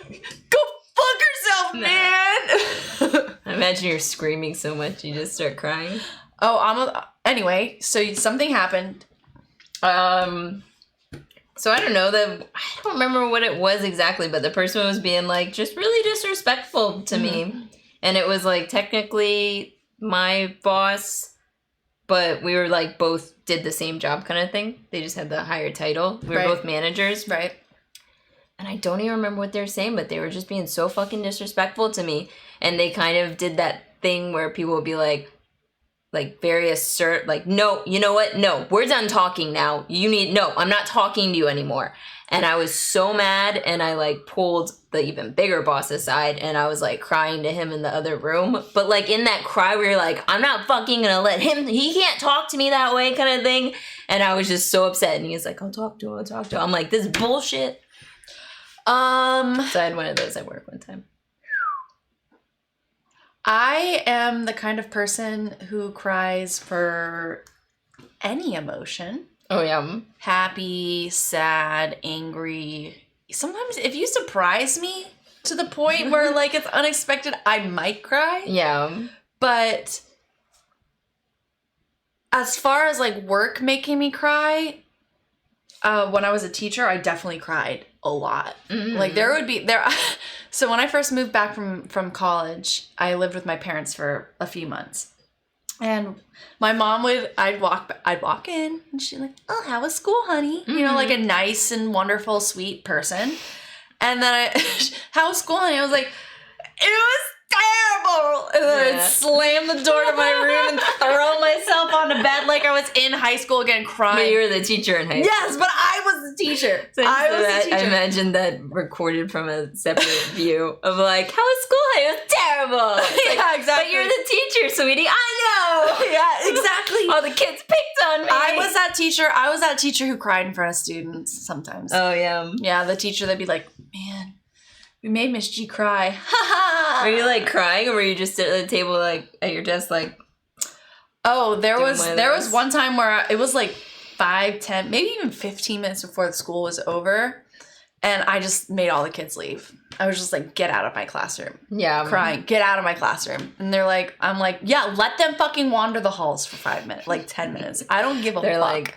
go fuck yourself, man. I imagine you're screaming so much you just start crying. Anyway, so something happened. So I don't know, I don't remember what it was exactly, but the person was being like just really disrespectful to me. And it was like technically my boss, but we were like both did the same job kind of thing. They just had the higher title. We were both managers. Right. And I don't even remember what they were saying, but they were just being so fucking disrespectful to me. And they kind of did that thing where people would be like very assert, like, no, you know what? No, we're done talking now. No, I'm not talking to you anymore. And I was so mad, and I like pulled the even bigger boss aside, and I was like crying to him in the other room. But like in that cry, we were like, I'm not fucking gonna let him, he can't talk to me that way kind of thing. And I was just so upset, and he was like, I'll talk to him. I'm like, this is bullshit. So I had one of those at work one time. I am the kind of person who cries for any emotion. Oh, yeah. Happy, sad, angry. Sometimes if you surprise me to the point where like it's unexpected, I might cry. Yeah. But as far as like work making me cry, when I was a teacher, I definitely cried a lot. Mm-hmm. Like so when I first moved back from college, I lived with my parents for a few months. And my mom I'd walk in and she'd like, oh, how was school, honey? Mm-hmm. You know, like a nice and wonderful, sweet person. And then how was school, honey? I was like, it was terrible. And then I'd slam the door to my room and throw myself on the bed like I was in high school again crying. But you were the teacher in high school. Yes, but I was the teacher. I imagine that recorded from a separate view of like, how was school? It was terrible. Like, yeah, exactly. But you're the teacher, sweetie. I know. Yeah, exactly. All the kids picked on me. I was that teacher who cried in front of students sometimes. Oh, yeah. Yeah, the teacher that'd be like, man, we made Miss G cry. Ha ha! Were you like crying, or were you just at the table like at your desk like? Oh, there was one time where it was like 5, 10, maybe even 15 minutes before the school was over, and I just made all the kids leave. I was just like, get out of my classroom. Yeah. Crying, get out of my classroom. And I'm like, yeah, let them fucking wander the halls for 5 minutes, like 10 minutes. I don't give a fuck.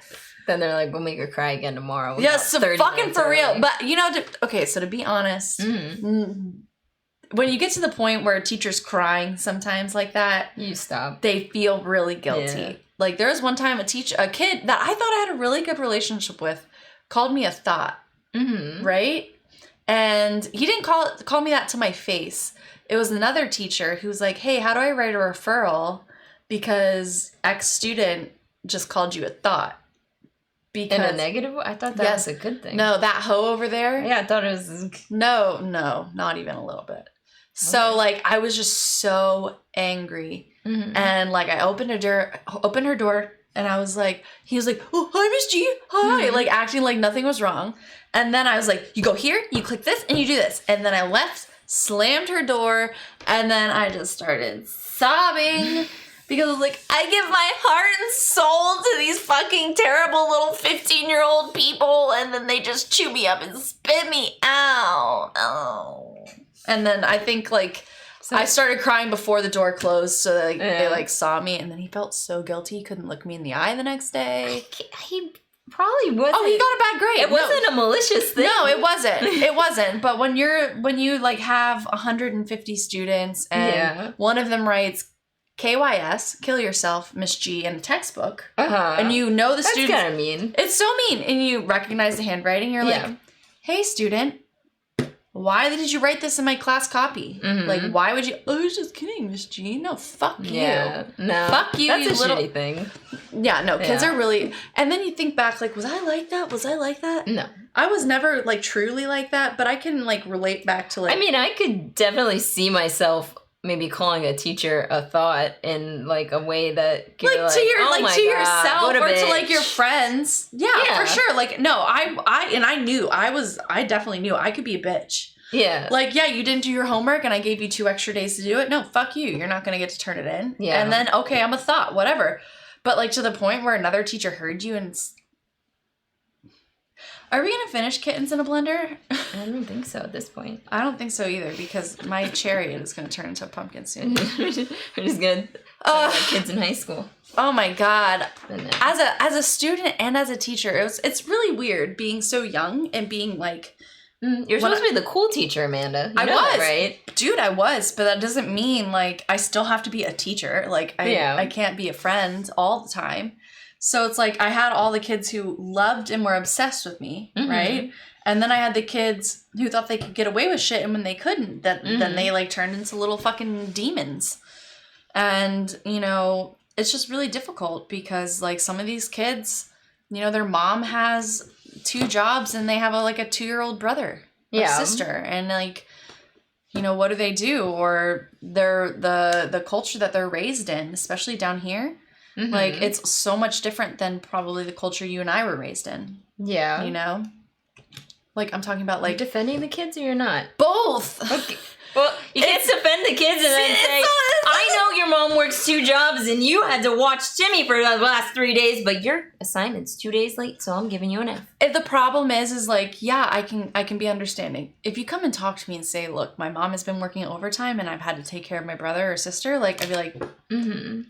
Then they're like, we'll make her cry again tomorrow. Yes, so fucking for real. But, you know, so to be honest, when you get to the point where a teacher's crying sometimes like that, you stop. They feel really guilty. Yeah. Like, there was one time a kid that I thought I had a really good relationship with called me a thought, right? And he didn't call me that to my face. It was another teacher who was like, hey, how do I write a referral because X student just called you a thought? Because, in a negative way? I thought that was a good thing. No, that hoe over there? Yeah, I thought it was... No, not even a little bit. Okay. So, like, I was just so angry. Mm-hmm. And, like, I opened her door, and I was like, he was like, oh, hi, Miss G, hi, like, acting like nothing was wrong. And then I was like, you go here, you click this, and you do this. And then I left, slammed her door, and then I just started sobbing. Because I was like, I give my heart and soul to these fucking terrible little 15-year-old people, and then they just chew me up and spit me out. Oh. And then I think, like, I started crying before the door closed, so they like, saw me, and then he felt so guilty he couldn't look me in the eye the next day. He probably wasn't. Oh, he got a bad grade. It wasn't a malicious thing. No, it wasn't. It wasn't. But when you, like, have 150 students, and one of them writes, KYS, kill yourself, Miss G, in a textbook. And you know the student. That's kind of mean. It's so mean. And you recognize the handwriting. You're like, hey, student, why did you write this in my class copy? Mm-hmm. Like, why would you? Oh, I was just kidding, Miss G. No, fuck you. Yeah, no. Fuck you, That's you a shitty thing. Yeah, no, kids are really. And then you think back, like, was I like that? Was I like that? No. I was never, like, truly like that, but I can, like, relate back to, like. I mean, I could definitely see myself maybe calling a teacher a thought in like a way that like to your yourself or to like your friends. Yeah, for sure. Like, no, I definitely knew I could be a bitch. Yeah. Like, yeah, you didn't do your homework and I gave you 2 extra days to do it. No, fuck you. You're not going to get to turn it in. Yeah. And then, okay, I'm a thought, whatever. But like to the point where another teacher heard you and... Are we going to finish Kittens in a Blender? I don't think so at this point. I don't think so either because my chariot is going to turn into a pumpkin soon. We're just going to Kids in high school. Oh my God. As a student and as a teacher, it's really weird being so young and being like, you're supposed to be the cool teacher, Amanda. I was, that, right? Dude, I was, but that doesn't mean like I still have to be a teacher. Like I can't be a friend all the time. So it's like I had all the kids who loved and were obsessed with me, right? And then I had the kids who thought they could get away with shit, and when they couldn't, then they like turned into little fucking demons. And you know, it's just really difficult because like some of these kids, you know, their mom has 2 jobs and they have a 2-year-old brother or sister, and like, you know, what do they do? Or they're the culture that they're raised in, especially down here, like it's so much different than probably the culture you and I were raised in. Yeah, you know, like I'm talking about like you're defending the kids, or you're not? Both. Okay. Well, you can't defend the kids and then say, I know your mom works 2 jobs and you had to watch Timmy for the last 3 days, but your assignment's 2 days late, so I'm giving you an F. If the problem is like, yeah, I can be understanding. If you come and talk to me and say, look, my mom has been working overtime and I've had to take care of my brother or sister, like I'd be like,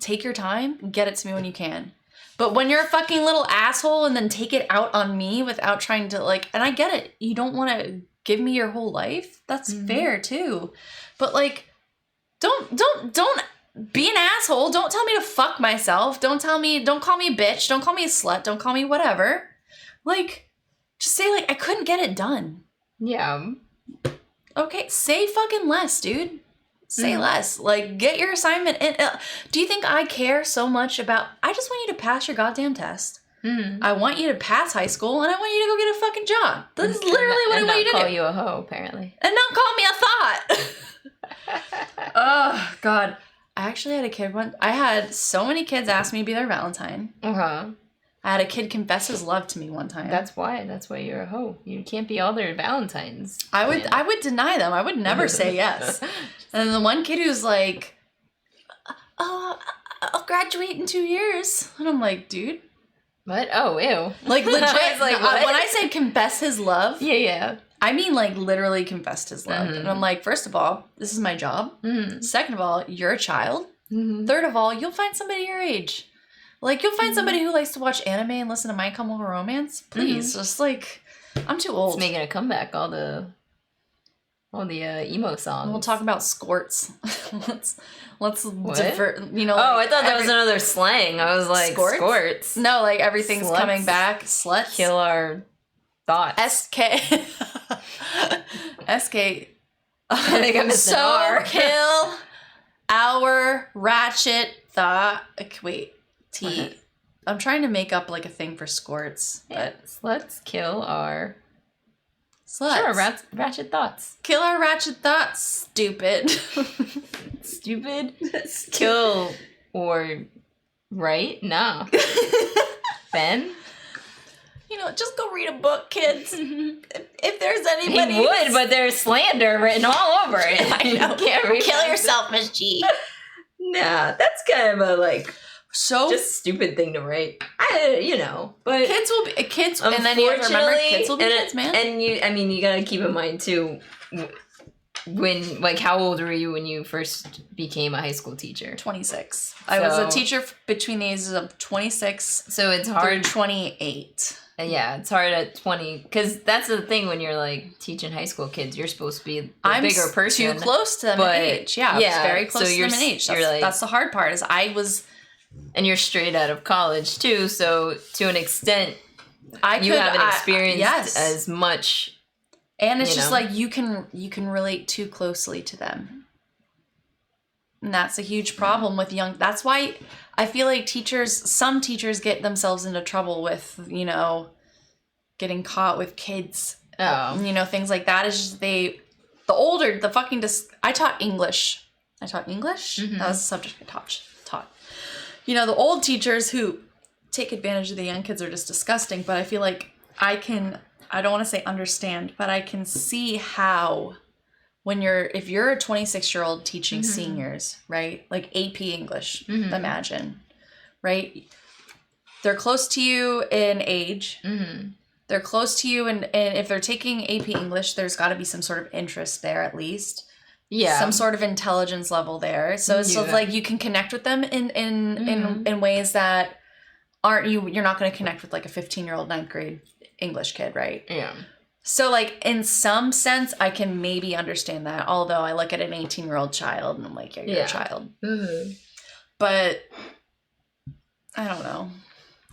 take your time, get it to me when you can. But when you're a fucking little asshole and then take it out on me without trying to like, and I get it, you don't want to give me your whole life. That's fair too. But like, don't be an asshole. Don't tell me to fuck myself. Don't call me a bitch. Don't call me a slut. Don't call me whatever. Like, just say like, I couldn't get it done. Yeah. Okay. Say fucking less, dude. Say less. Like, get your assignment in. Do you think I care so much about, I just want you to pass your goddamn test. I want you to pass high school, and I want you to go get a fucking job. That's literally what I want you to do. And not call you a hoe, apparently. And not call me a thought. Oh, God. I actually had a kid once. I had so many kids ask me to be their Valentine. I had a kid confess his love to me one time. That's why you're a hoe. You can't be all their Valentines. I would deny them. I would never say yes. And then the one kid who's like, oh, I'll graduate in 2 years. And I'm like, dude. What? Oh, ew. Like, legit. Like, when I say confess his love. Yeah. I mean, like, literally confessed his love. And I'm like, first of all, this is my job. Second of all, you're a child. Third of all, you'll find somebody your age. Like, you'll find somebody who likes to watch anime and listen to My Chemical Romance. Please, just like, I'm too old. It's making a comeback. All the emo songs. We'll talk about squirts. let's divert. You know. Oh, I thought that was another slang. I was like, squirts. No, like everything's coming back. Sluts. Kill our thoughts. SK. SK. I think I missed an R. Kill our ratchet thought. Wait. T. I'm trying to make up like a thing for squirts. But let's kill our sluts. Sure, ratchet thoughts. Kill our ratchet thoughts, stupid. Stupid? Kill or right? No. Ben? You know, just go read a book, kids. If there's anybody... He would, but there's slander written all over it. I know. Kill yourself, Miss G. Nah, that's kind of a, like... just stupid thing to write. But kids will be kids, and then you have to remember kids will be kids, man. And you gotta keep in mind too, when like how old were you when you first became a high school teacher? 26. I was a teacher between the ages of 26. So it's hard. Through 28. Yeah, it's hard at 20 because that's the thing when you're like teaching high school kids, you're supposed to be the bigger person. Too close to them in age. Yeah, very close to them in age. That's the hard part. Is I was. And you're straight out of college too, so to an extent, you haven't experienced as much. And it's just like you can relate too closely to them, and that's a huge problem with young. That's why I feel like some teachers get themselves into trouble with getting caught with kids. Oh, things like that. Is just I taught English. Mm-hmm. That was the subject I taught. The old teachers who take advantage of the young kids are just disgusting, but I feel like I don't want to say understand, but I can see how if you're a 26-year-old teaching seniors, right? Like AP English, imagine, right? They're close to you in age. They're close to you, and if they're taking AP English, there's got to be some sort of interest there at least. some sort of intelligence level there. So it's just like you can connect with them in ways that you're not going to connect with like a 15-year-old 9th grade English kid, right? Yeah. So like in some sense I can maybe understand that, although I look at an 18-year-old child and I'm like, yeah, you're a child. Mm-hmm. But I don't know.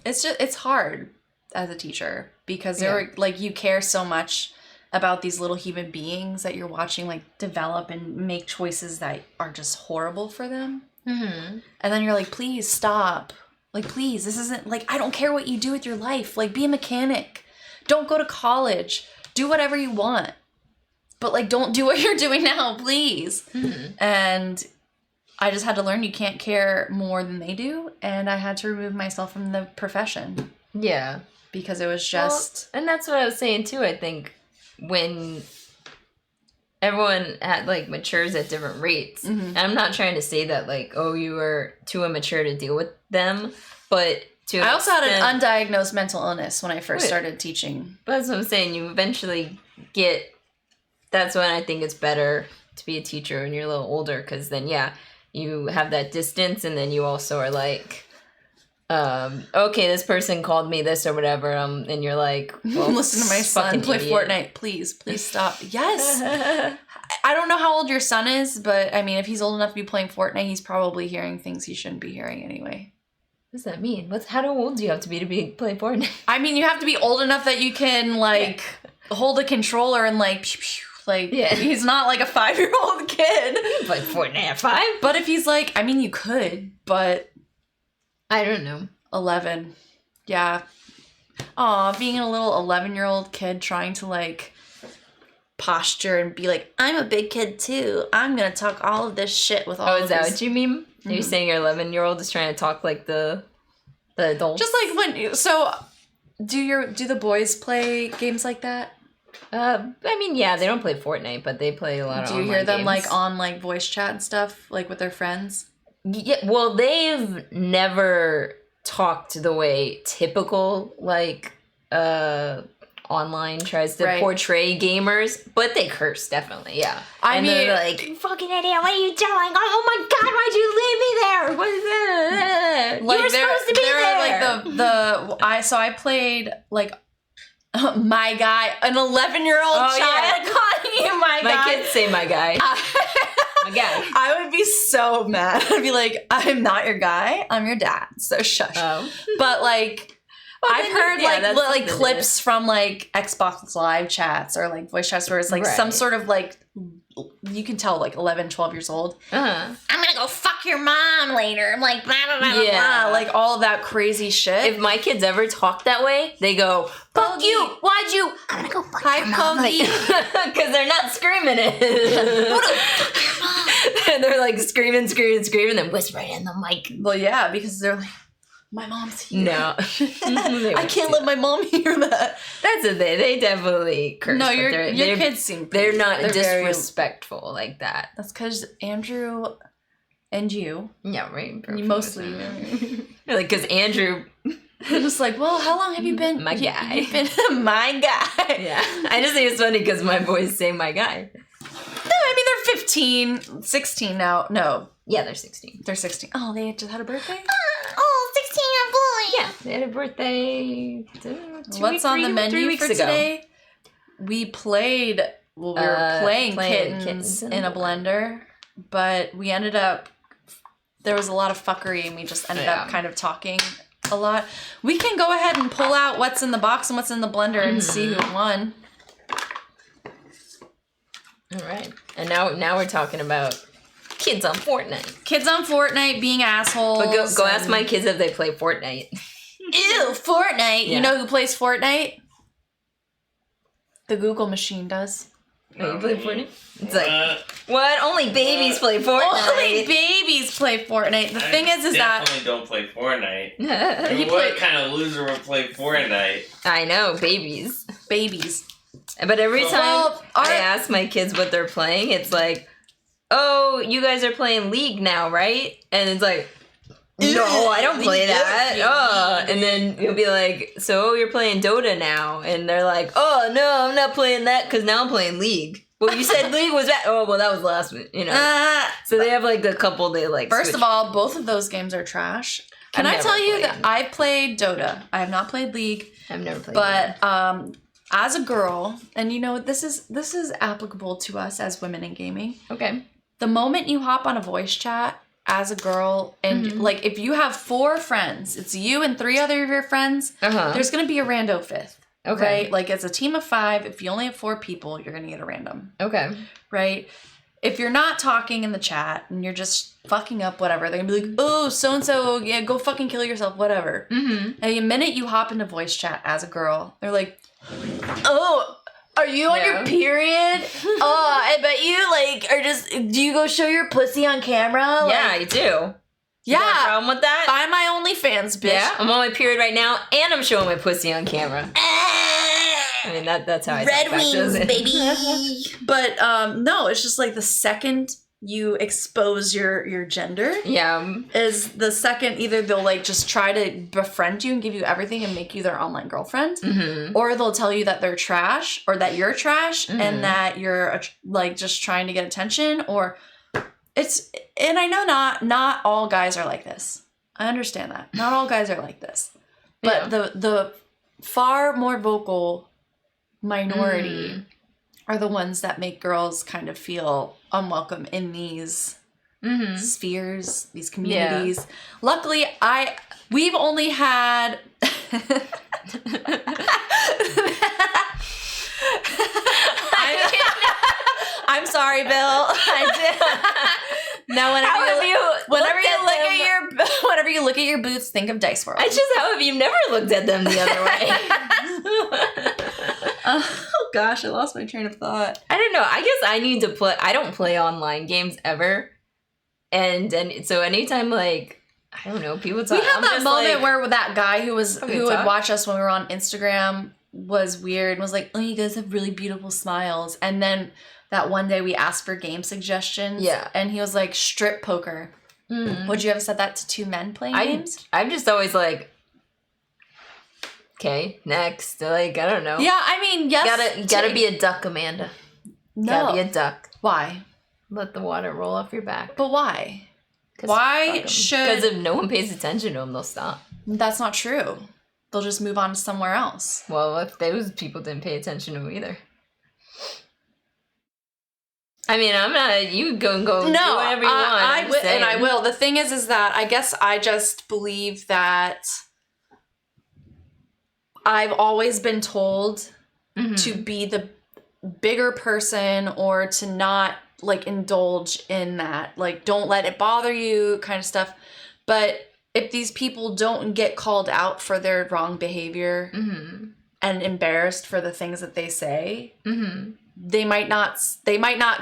It's hard as a teacher because they're like, you care so much about these little human beings that you're watching like develop and make choices that are just horrible for them. Mm-hmm. And then you're like, please stop. Like, please, this isn't like, I don't care what you do with your life. Like, be a mechanic. Don't go to college. Do whatever you want. But like, don't do what you're doing now, please. Mm-hmm. And I just had to learn you can't care more than they do. And I had to remove myself from the profession. Yeah. Because it was just... Well, and that's what I was saying too, I think. When everyone like matures at different rates. Mm-hmm. And I'm not trying to say that like, oh, you are too immature to deal with them, but I also had an undiagnosed mental illness when I first started teaching. But that's what I'm saying. You eventually that's when I think it's better to be a teacher when you're a little older, because then you have that distance, and then you also are like, okay, this person called me this or whatever, and you're like, well, listen to my son play Fortnite, please stop. Yes. I don't know how old your son is, but I mean, if he's old enough to be playing Fortnite, he's probably hearing things he shouldn't be hearing anyway. What does that mean? How old do you have to be play Fortnite? I mean, you have to be old enough that you can like hold a controller and like pew, pew, like he's not like a 5-year-old kid. You play Fortnite at 5? But if he's like, I mean, you could, but I don't know. 11. Yeah. Aw, being a little 11-year-old kid trying to like posture and be like, I'm a big kid too. I'm gonna talk all of this shit with all of is that what you mean? Mm-hmm. Are you saying your 11-year-old is trying to talk like the adults? Just like do the boys play games like that? I mean, yeah, they don't play Fortnite, but they play a lot of online games. Do you hear them like on like voice chat and stuff, like with their friends? Yeah, well, they've never talked the way typical like online tries to portray gamers, but they curse definitely. Yeah, I mean, they're like, you fucking idiot, what are you doing? Oh my god, why'd you leave me there? What is that? Like, you were supposed to be there. Like I played like my guy, an 11-year-old child calling you my guy. My kids say my guy. My guy. I would be so mad. I'd be like, I'm not your guy. I'm your dad. So shush. Oh. But like, I've heard like clips from like Xbox Live chats or like voice chats where it's like some sort of like, you can tell like 11, 12 years old. Uh-huh. I'm gonna go fuck your mom later. I'm like, blah, blah, blah, blah. Like all of that crazy shit. If my kids ever talk that way, they go, fuck you. Why'd you? I'm gonna go fuck your mom. Because they're not screaming it. And they're like screaming, and then whispering in the mic. Well, yeah, because they're like, my mom's here. No. I can't let my mom hear that. That's a thing. They definitely curse. No, your kids seem... They're not disrespectful like that. That's because Andrew and you... Yeah, right. You mostly... Like, because Andrew... just like, well, how long have you been... My guy. You've been my guy. Yeah. I just think it's funny because my boys say my guy. No, I mean, they're 15, 16 now. No. Yeah, they're 16. They're 16. Oh, they just had a birthday? 16-year-old boy. Yeah, they had a birthday. What's on the menu for today? We played. Well, we were playing kittens in a blender, but we ended up. There was a lot of fuckery, and we just ended up kind of talking a lot. We can go ahead and pull out what's in the box and what's in the blender and see who won. All right, and now we're talking about. Kids on Fortnite. Kids on Fortnite being assholes. But go ask my kids if they play Fortnite. Ew, Fortnite. Yeah. You know who plays Fortnite? The Google machine does. Oh, you play Fortnite? It's like, what? Only babies play Fortnite. Only babies play Fortnite. The thing is that... I definitely don't play Fortnite. What kind of loser would play Fortnite? I know, babies. Babies. But every time I ask my kids what they're playing, it's like... Oh, you guys are playing League now, right? And it's like, no, I don't play that. Oh, and then you'll be like, so you're playing Dota now? And they're like, oh, no, I'm not playing that because now I'm playing League. Well, you said League was bad. Oh, well, that was last week, you know. So they have like a couple they like. First of all, both of those games are trash. Can I tell you that I've played Dota? I have not played League. I've never played. But as a girl, and you know this is applicable to us as women in gaming. Okay. The moment you hop on a voice chat as a girl, and like if you have 4 friends, it's you and 3 other of your friends. There's gonna be a rando 5th. Okay. Right? Like it's a team of 5. If you only have 4 people, you're gonna get a random. Okay. Right? If you're not talking in the chat and you're just fucking up whatever, they're gonna be like, oh, so-and-so, yeah, go fucking kill yourself, whatever. And the minute you hop into voice chat as a girl, they're like, oh, are you on your period? Oh, I bet you like are just, do you go show your pussy on camera? Like, yeah, I do. Yeah. You got a problem with that? Find my OnlyFans, bitch. Yeah, I'm on my period right now, and I'm showing my pussy on camera. I mean, that's how I Red Wings, baby. But no, it's just like the second you expose your gender, is the second either they'll like just try to befriend you and give you everything and make you their online girlfriend, or they'll tell you that they're trash or that you're trash and that you're like just trying to get attention, or it's, and I know not all guys are like this. I understand that. Not all guys are like this. But the far more vocal minority are the ones that make girls kind of feel unwelcome in these spheres, these communities. Luckily, we've only had I'm sorry, Bill. I did. Now, whenever you look at your boots, think of Dice World. I just, how have you never looked at them the other way? Oh gosh, I lost my train of thought. I don't know. I guess I need to play. I don't play online games ever, and so anytime like I don't know, people talk. We had that moment where that guy who would watch us when we were on Instagram was weird and was like, "Oh, you guys have really beautiful smiles," and then that one day we asked for game suggestions. Yeah. And he was like, strip poker. Would you have said that to 2 men playing games? I'm just always like, okay, next. Like, I don't know. Yeah, I mean, yes. You gotta be a duck, Amanda. No. Gotta be a duck. Why? Let the water roll off your back. But why? Why should... Because if no one pays attention to them, they'll stop. That's not true. They'll just move on to somewhere else. Well, if those people didn't pay attention to them either. I mean, I'm not. You go do whatever you want. I will. The thing is that I guess I just believe that I've always been told to be the bigger person or to not like indulge in that. Like, don't let it bother you, kind of stuff. But if these people don't get called out for their wrong behavior and embarrassed for the things that they say. They might not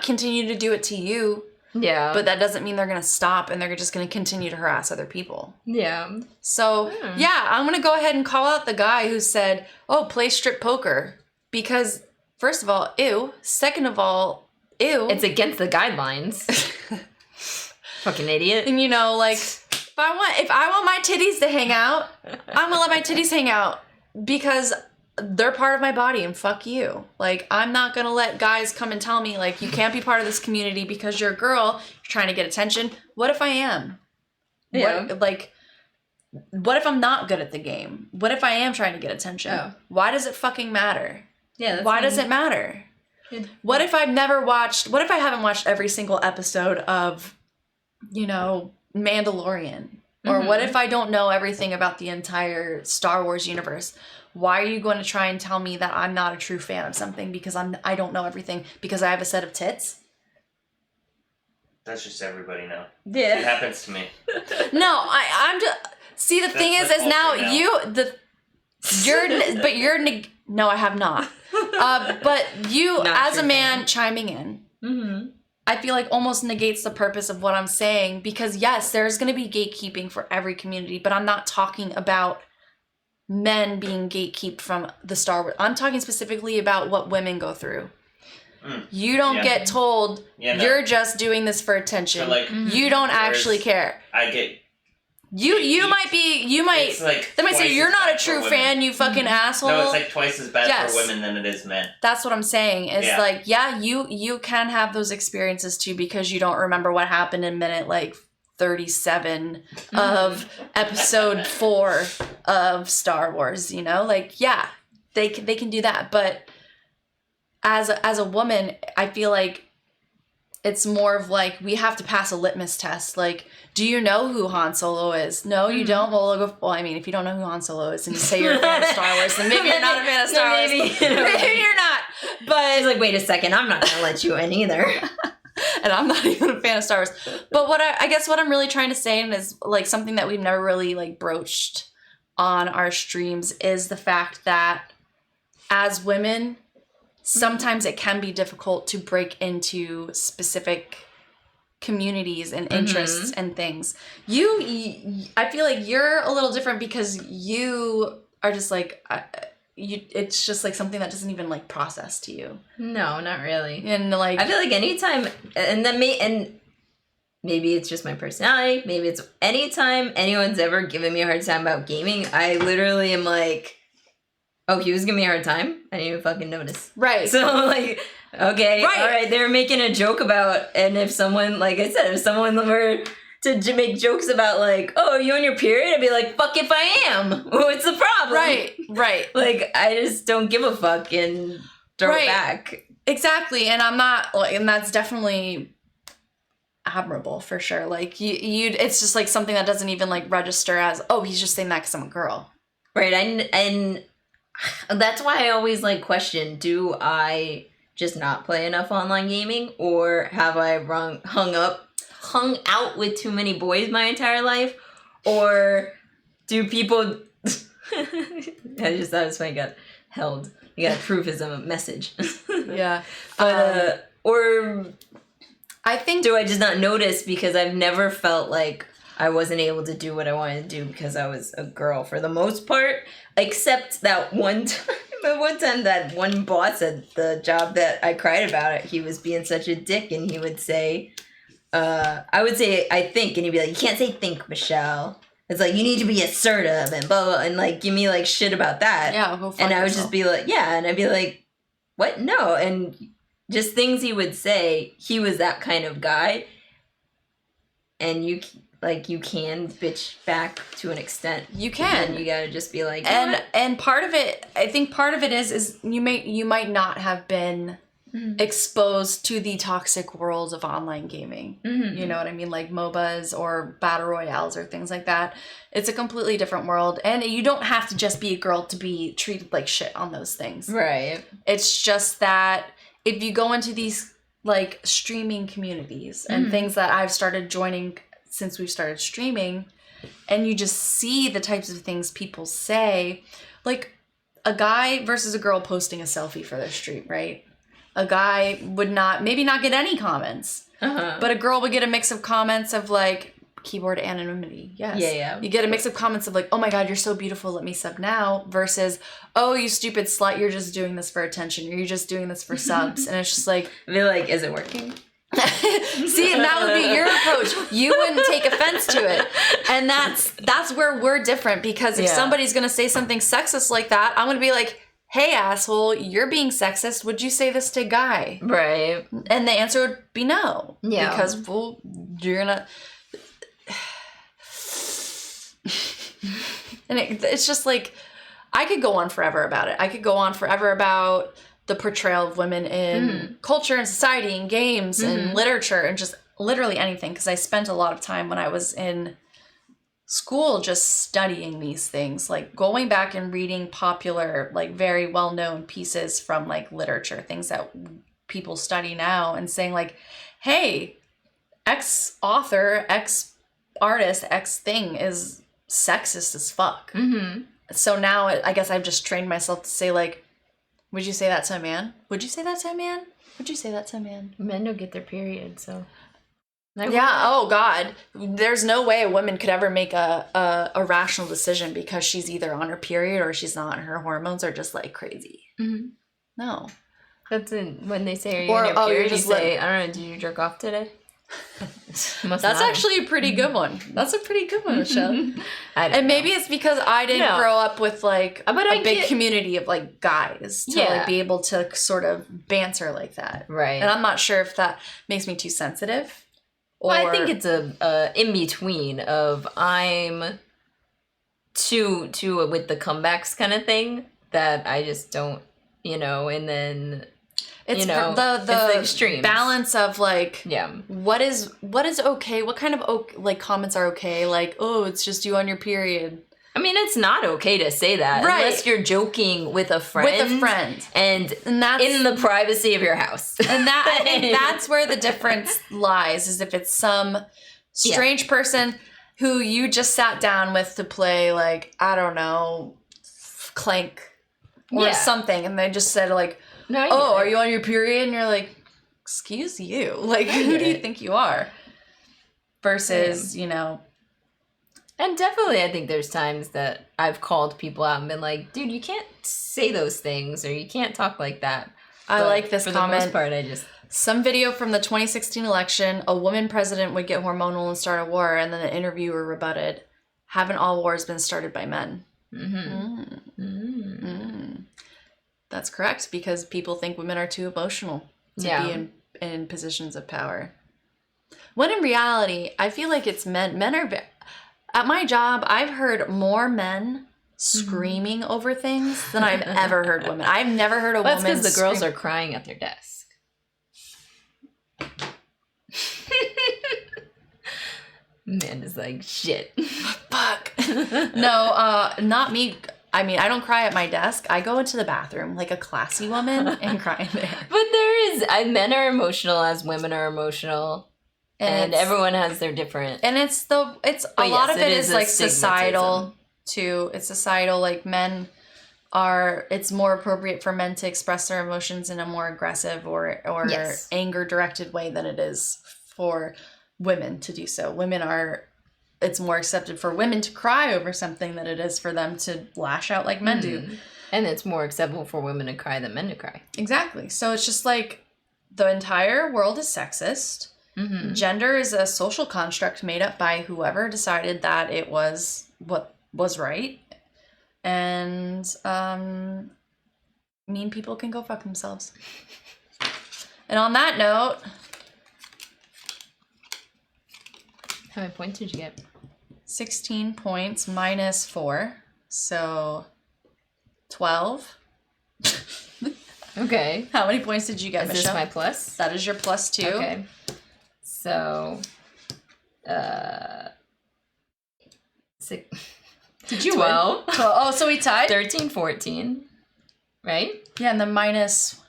continue to do it to you. Yeah. But that doesn't mean they're going to stop and they're just going to continue to harass other people. Yeah. So, yeah, I'm going to go ahead and call out the guy who said, oh, play strip poker. Because, first of all, ew. Second of all, ew. It's against the guidelines. Fucking idiot. And, you know, like, if I want my titties to hang out, I'm going to let my titties hang out. Because... they're part of my body and fuck you. Like, I'm not gonna let guys come and tell me, like, you can't be part of this community because you're a girl, you're trying to get attention. What if I am? Yeah. What if I'm not good at the game? What if I am trying to get attention? Oh. Why does it fucking matter? Yeah. Why does it matter? What if I haven't watched every single episode of, you know, Mandalorian? Or what if I don't know everything about the entire Star Wars universe? Why are you going to try and tell me that I'm not a true fan of something because I don't know everything because I have a set of tits? That's just everybody now. Yeah. It happens to me. No, I'm just... See, the thing is now no, I have not. But you, as a man chiming in, I feel like almost negates the purpose of what I'm saying because, yes, there's going to be gatekeeping for every community, but I'm not talking about men being gatekeeped from the Star Wars. I'm talking specifically about what women go through. You don't get told you're just doing this for attention. So like, you don't actually care. I get You might It's like they might twice say you're as not a bad true for fan, women. you fucking asshole. No, it's like twice as bad Yes. for women than it is men. That's what I'm saying. It's Yeah. like, yeah, you can have those experiences too because you don't remember what happened in minute like 37 of episode 4 of Star Wars, you know? Like, yeah, they can do that, but as a woman, I feel like it's more of like we have to pass a litmus test. Like, do you know who Han Solo is? No, you don't. Well, I mean, if you don't know who Han Solo is and you say you're a fan of Star Wars, then maybe you're not a fan of Star Wars. Maybe you're not. But She's like, wait a second, I'm not gonna let you in either. and I'm not even a fan of Star Wars. But what I guess what I'm really trying to say, and is like something that we've never really like broached on our streams, is the fact that as women, sometimes it can be difficult to break into specific communities and interests and things. I feel like you're a little different because you are just like it's just like something that doesn't even like process to you. No, not really. And like I feel like anytime, and maybe it's just my personality. Maybe it's anytime anyone's ever given me a hard time about gaming, I literally am like, oh, he was giving me a hard time? I didn't even fucking notice. Right. So, like, okay, right. All right, they're making a joke about, and if someone, like I said, if someone were to make jokes about, like, oh, are you on your period? I'd be like, fuck if I am. What's the problem? Right. Like, I just don't give a fuck and throw it back. Exactly. And I'm not, like, and that's definitely admirable for sure. Like, you it's just, like, something that doesn't even, like, register as, oh, he's just saying that because I'm a girl. Right, and that's why I always like question, do I just not play enough online gaming, or have I hung out with too many boys my entire life, or do people I just thought it was funny, got held. You gotta prove as a message. Yeah. But or I think, do I just not notice because I've never felt like I wasn't able to do what I wanted to do because I was a girl for the most part, except that one time. One time that one boss at the job that I cried about it, he was being such a dick, and he would say, I would say, I think, and he'd be like, you can't say think, Michelle. It's like, you need to be assertive and blah, blah, and like, give me like shit about that. Yeah, go fuck and I would yourself. just be like, yeah, and I'd be like, what? No. And just things he would say, he was that kind of guy. And you can bitch back to an extent. You can. And you gotta just be like, and part of it, I think part of it is you might not have been exposed to the toxic world of online gaming. Mm-hmm. You know what I mean? Like MOBAs or battle royales or things like that. It's a completely different world, and you don't have to just be a girl to be treated like shit on those things. Right. It's just that if you go into these like streaming communities and things that I've started joining since we've started streaming, and you just see the types of things people say, like a guy versus a girl posting a selfie for their stream, right? A guy would maybe not get any comments, but a girl would get a mix of comments of like keyboard anonymity. Yes. Yeah. You get a mix of comments of like, oh my God, you're so beautiful, let me sub now, versus, oh, you stupid slut, you're just doing this for attention, or you're just doing this for subs. And it's just like, I feel like, is it working? See, and that would be your approach. You wouldn't take offense to it. And that's where we're different, because if somebody's going to say something sexist like that, I'm going to be like, hey, asshole, you're being sexist. Would you say this to a guy? Right. And the answer would be no. Yeah. Because, well, you're going to... And it's just like, I could go on forever about it. I could go on forever about the portrayal of women in culture and society and games and literature and just literally anything, because I spent a lot of time when I was in school just studying these things, like going back and reading popular, like very well-known pieces from like literature, things that people study now, and saying like, hey, X author, X artist, X thing is sexist as fuck. So now I guess I've just trained myself to say like, would you say that to a man? Would you say that to a man? Would you say that to a man? Men don't get their period, so. Yeah, oh God. There's no way a woman could ever make a rational decision because she's either on her period or she's not, and her hormones are just like crazy. No. That's when they say, are you on your period, you say, I don't know, did you jerk off today? That's actually a pretty good one. That's a pretty good one, Michelle. And maybe it's because I didn't grow up with like a big community of like guys to like be able to sort of banter like that. Right. And I'm not sure if that makes me too sensitive. Or... Well, I think it's a in between of I'm too with the comebacks kind of thing that I just don't, and then it's the it's the extremes. Balance of like what is okay, what kind of like comments are okay, like, oh, it's just you on your period. I mean, it's not okay to say that unless you're joking with a friend. And that's in the privacy of your house. And that I think that's where the difference lies, is if it's some strange person who you just sat down with to play, like, I don't know, Clank or something, and they just said like, are you on your period? And you're like, excuse you, like, who do you think you are? Versus, And definitely, I think there's times that I've called people out and been like, dude, you can't say those things, or you can't talk like that. I like this comment. For the most part, Some video from the 2016 election, a woman president would get hormonal and start a war, and then the interviewer rebutted, haven't all wars been started by men? That's correct, because people think women are too emotional to be in positions of power. When in reality, I feel like it's men. Men are... At my job, I've heard more men screaming over things than I've ever heard women. I've never heard a woman. That's because the girls are crying at their desk. Man is like, shit. Fuck. No, not me. I mean, I don't cry at my desk. I go into the bathroom like a classy woman and cry in there. But there is, men are emotional as women are emotional. And everyone has their different. And it's a lot of it is like societal too. It's societal, like men are, it's more appropriate for men to express their emotions in a more aggressive or anger directed way than it is for women to do so. It's more accepted for women to cry over something than it is for them to lash out like men do. And it's more acceptable for women to cry than men to cry. Exactly. So it's just like the entire world is sexist. Gender is a social construct made up by whoever decided that it was what was right. And mean people can go fuck themselves. And on that note... How many points did you get? 16 points minus 4. So 12. Okay. How many points did you get, Michelle? Is this my plus? That is your plus 2. Okay. So, 6. Did you 12. win? Oh, so we tied? 13, 14. Right? Yeah, and then minus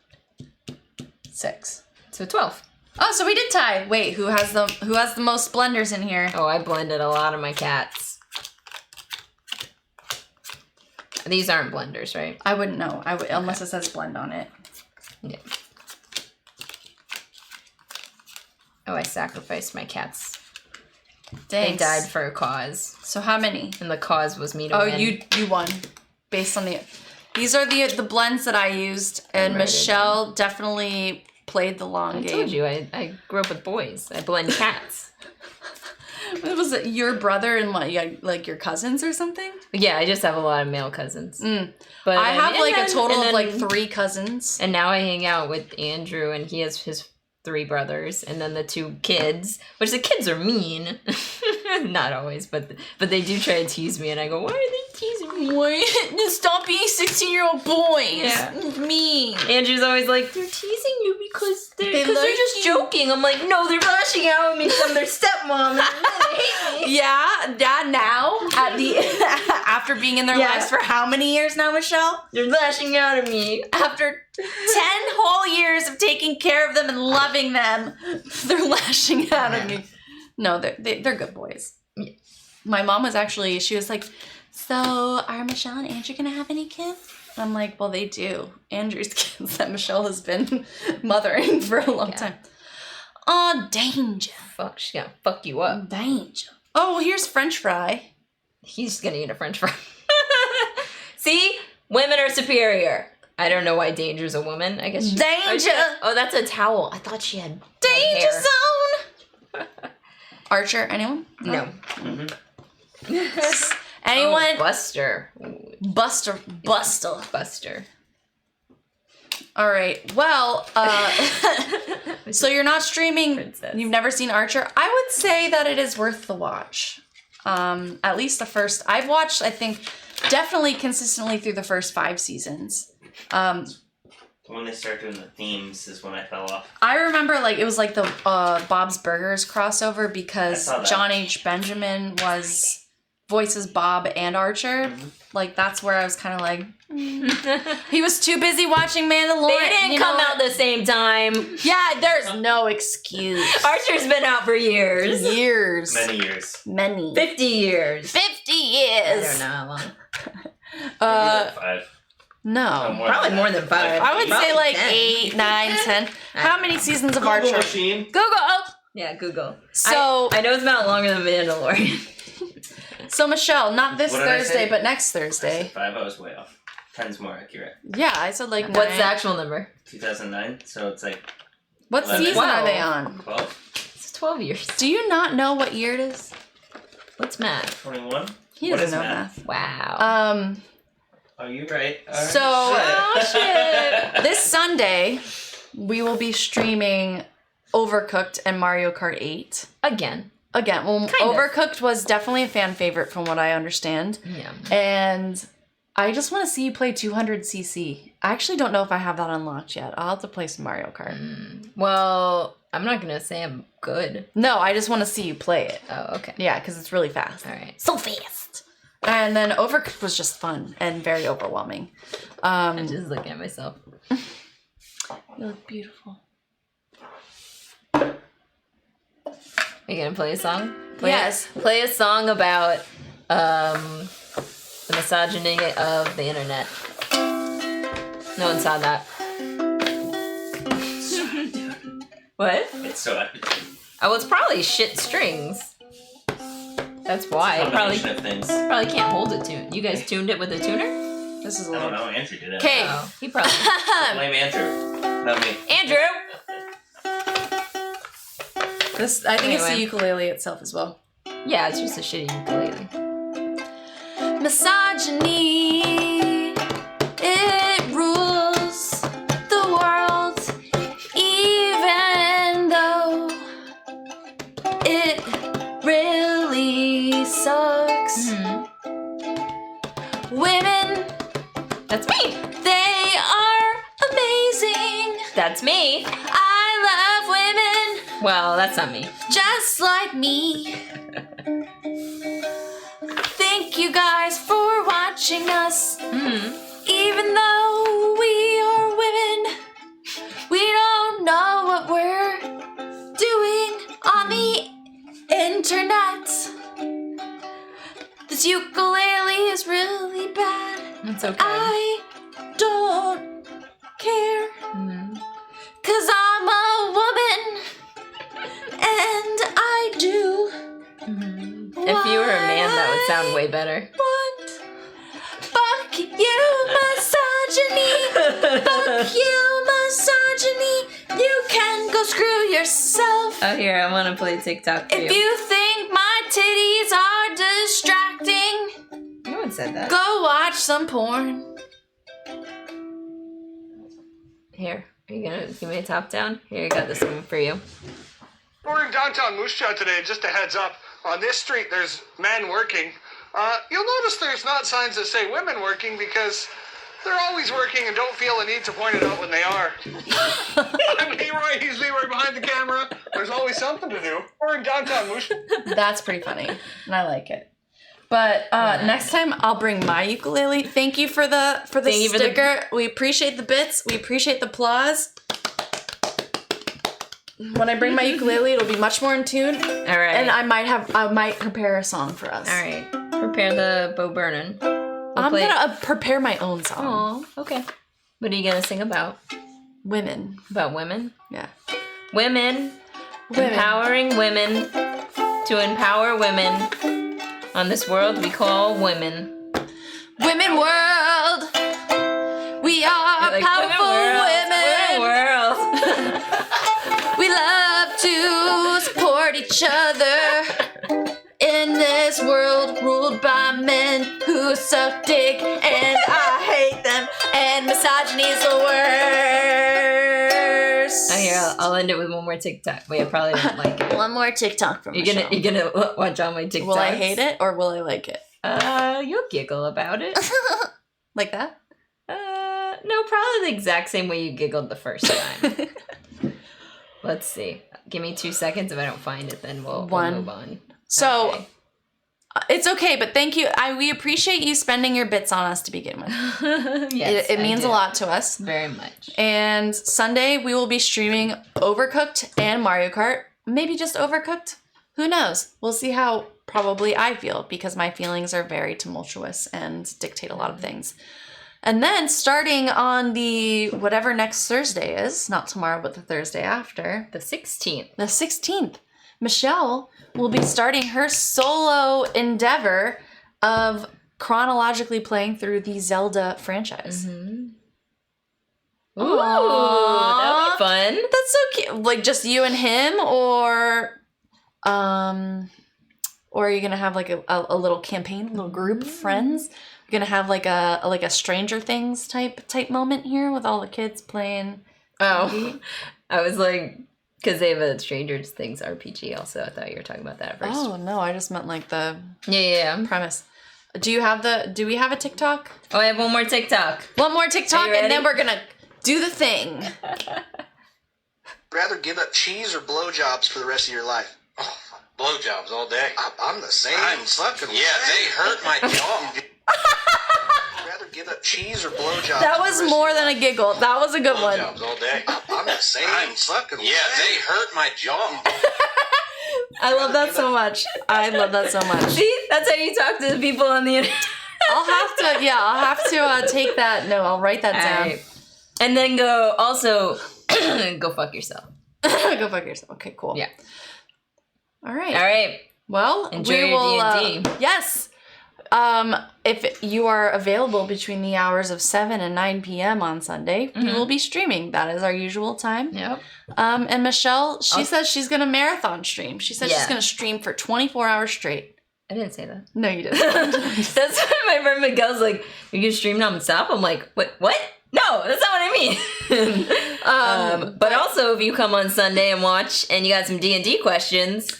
6. So 12. Oh, so we did tie. Wait, who has the most blenders in here? Oh, I blended a lot of my cats. These aren't blenders, right? I wouldn't know. Unless it says blend on it. Yeah. Oh, I sacrificed my cats. Thanks. They died for a cause. So how many? And the cause was me to win. Oh, you won. Based on the... These are the blends that I used. And Michelle definitely played the long game. I told you, I grew up with boys. I blend cats. Was it your brother and like your cousins or something? Yeah, I just have a lot of male cousins. But I have a total of like 3 cousins. And now I hang out with Andrew, and he has his 3 brothers, and then the 2 kids, which the kids are mean. Not always, but they do try to tease me, and I go, why are they teasing me? Why? Stop being 16-year-old boys. Yeah. Mean. Andrew's always like, they're teasing you because they're just joking. I'm like, no, they're lashing out at me because I'm their stepmom, and they hate me. Yeah, Dad now, after being in their lives for how many years now, Michelle? They're lashing out at me. After 10 whole years of taking care of them and loving them, they're lashing out at me. No, they're good boys. Yeah. My mom was actually, she was like, so are Michelle and Andrew gonna have any kids? And I'm like, well, they do. Andrew's kids that Michelle has been mothering for a long time. Oh, danger. Fuck, she's gonna fuck you up. Danger. Oh, here's French fry. He's gonna eat a French fry. See? Women are superior. I don't know why Danger's a woman. I guess Danger! Oh, that's a towel. I thought she had Danger hair. zone! Archer, anyone? No. Mhm. Anyone? Oh, Buster. Buster. Buster. All right. Well, so you're not streaming. Princess. You've never seen Archer. I would say that it is worth the watch. At least the first. I've watched, I think, definitely consistently through the first 5 seasons. When they start doing the themes is when I fell off. I remember like it was like the Bob's Burgers crossover because John H. Benjamin voices Bob and Archer. Mhm. Like that's where I was kind of like, he was too busy watching Mandalorian. They didn't come out the same time. Yeah, there's no excuse. Archer's been out for years. Years. Many years. Many. 50 years. 50 I years. don't know how long. Maybe like 5. No. more Probably than more that. than 5. I would Probably say like 10. 8, 9, 10. How many seasons of Google Archer? machine. Google. Yeah, Google. So I know it's been out longer than Mandalorian. So Michelle, not this What did I Thursday, say? but next I said Thursday. 5, I was way off. 10's more accurate. Yeah, I said like 9. What's the actual number? 2009, so it's like What 11. season are they 12. on? 12, It's 12 years. Do you not know what year it is? What's math? 21. He What doesn't is know math? math. Wow. Oh, you're right. All right. So Oh, shit. this Sunday we will be streaming Overcooked and Mario Kart 8. Again. Again, well, Kind of. Overcooked was definitely a fan favorite from what I understand. Yeah. And I just want to see you play 200cc. I actually don't know if I have that unlocked yet. I'll have to play some Mario Kart. Well, I'm not going to say I'm good. No, I just want to see you play it. Oh, okay. Yeah, because it's really fast. All right. So fast. And then Overcooked was just fun and very overwhelming. I'm just looking at myself. You look beautiful. Are you going to play a song? Yes. Play a song about the misogyny of the internet. No one saw that. What? It's so epic. Oh, it's probably shit strings. That's why. It probably Combination of things. can't hold a tune. You guys tuned it with a tuner? This is a I don't little... know. Andrew did it. Okay. Oh, he probably. Blame Andrew. Not me. Andrew! This, I think it's the Anyway. ukulele itself as well. Yeah, it's just a shitty ukulele. Misogyny, it rules the world, even though it really sucks. Women, That's me! they are amazing. That's me! I love women Well, that's not me. just like me. Thank you guys for watching us. Even though we are women, we don't know what we're doing on the internet. This ukulele is really bad. It's okay. I don't care. 'Cause I'm a woman. And I do. If you were a man, that would sound way better. Want. Fuck you, misogyny. Fuck you, misogyny. You can go screw yourself. Oh, here, I want to play TikTok for If you think my titties are distracting, No one said that. go watch some porn. Here, are you gonna give me a top down? Here, I got this one for you. We're in downtown Moose Jaw today. Just a heads up. On this street, there's men working. You'll notice there's not signs that say women working because they're always working and don't feel a need to point it out when they are. I'm Leroy. He's Leroy behind the camera. There's always something to do. We're in downtown Moose Jaw. That's pretty funny, and I like it. But next time I'll bring my ukulele. Thank you for the Thank you for the- sticker. We appreciate the bits. We appreciate the applause. When I bring my ukulele, it'll be much more in tune, All right. and I might prepare a song for us. All right. Prepare the Bo Burnham. I'm gonna prepare my own song. Oh, okay. What are you gonna sing about? Women. About women? Yeah. Women. Women. Empowering women to empower women on this world we call women. Women world. We are Like, powerful women. Women world. We love to support each other. suck dick, and I hate them, and misogyny's the worst. Here, I'll end it with one more TikTok. Wait, I probably don't like it. One more TikTok from Michelle. You're gonna watch all my TikToks. Will I hate it or will I like it? You'll giggle about it. Like that? No, probably the exact same way you giggled the first time. Let's see. Give me 2 seconds. If I don't find it, then we'll move on. So okay. It's okay, but thank you. We appreciate you spending your bits on us to begin with. Yes, it means a lot to us. Very much. And Sunday we will be streaming Overcooked and Mario Kart. Maybe just Overcooked. Who knows? We'll see how probably I feel, because my feelings are very tumultuous and dictate a lot of things. And then starting on the whatever next Thursday is, not tomorrow, but the Thursday after. The 16th. The 16th. Michelle will be starting her solo endeavor of chronologically playing through the Zelda franchise. Mm-hmm. Ooh, that'll be fun. That's so cute. Like just you and him, or are you gonna have like a little campaign, a little group of friends? You're gonna have like a Stranger Things type moment here with all the kids playing. Oh, I was like, because they have a Stranger Things RPG also. I thought you were talking about that at first. Oh no, I just meant like the yeah. premise. Do we have a TikTok? Oh, I have one more TikTok. One more TikTok, and then we're gonna do the thing. Rather give up cheese or blowjobs for the rest of your life? Oh, blowjobs all day. I'm the same fucking way. Yeah, they hurt my jaw. Rather give up cheese or blowjobs? That was more than a giggle. That was a good one. Blowjobs all day. I'm the same fucking way. Yeah, they hurt my jaw. I love that so much. I love that so much. See, that's how you talk to the people on the internet. I'll have to take that. No, I'll write that down. Right. And then go fuck yourself. Go fuck yourself. Okay, cool. Yeah. All right. All right. Well, enjoy we your will, D&D. Yes. If you are available between the hours of 7 and 9 p.m. on Sunday, we will be streaming. That is our usual time. Yep. And Michelle, she says she's going to marathon stream. She says she's going to stream for 24 hours straight. I didn't say that. No, you didn't. That's why my friend Miguel's like, you can stream nonstop? I'm like, what? No, that's not what I mean. But also, if you come on Sunday and watch and you got some D&D questions,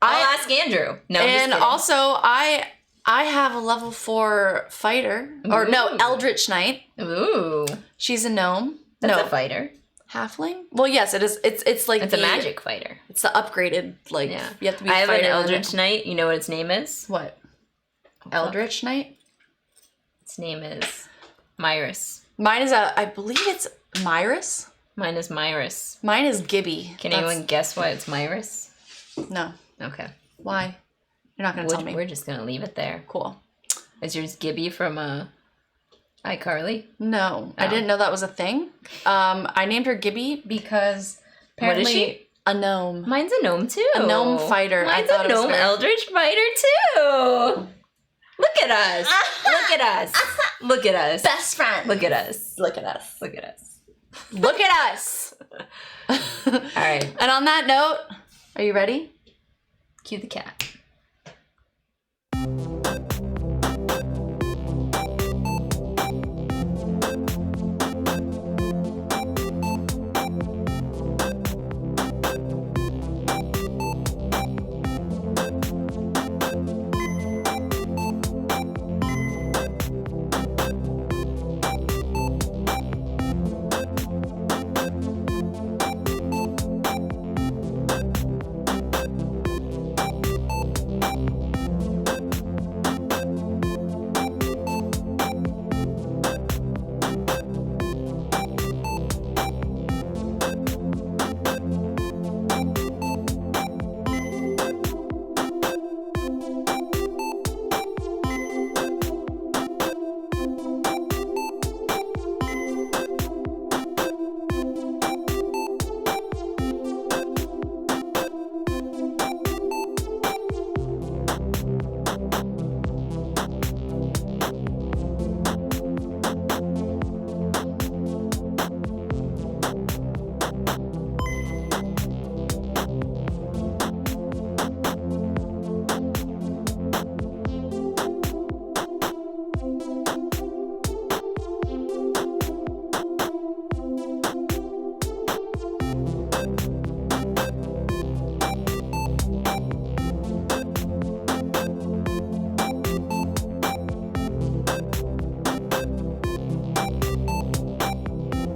I'll ask Andrew. No, I'm just and kidding. also, I have a level 4 fighter. Or no, Eldritch Knight. Ooh. She's a gnome. That's a fighter. Halfling? Well, yes, it is. It's like it's a magic fighter. It's the upgraded, like, you have to be I have an Eldritch Knight. You know what its name is? What? Eldritch Knight? Its name is Myrus. Mine is I believe it's Myrus. Mine is Myrus. Mine is Gibby. Can anyone guess why it's Myrus? No. Okay. Why? You're not going to tell me. We're just going to leave it there. Cool. Is yours Gibby from iCarly? No. I didn't know that was a thing. I named her Gibby because apparently... What is she? A gnome. Mine's a gnome too. A gnome fighter. Mine's a gnome Eldritch fighter too. Look at us. Look at us. Look at us. Best friend. Look at us. Look at us. Look at us. Look at us. All right. And on that note, are you ready? Cue the cat.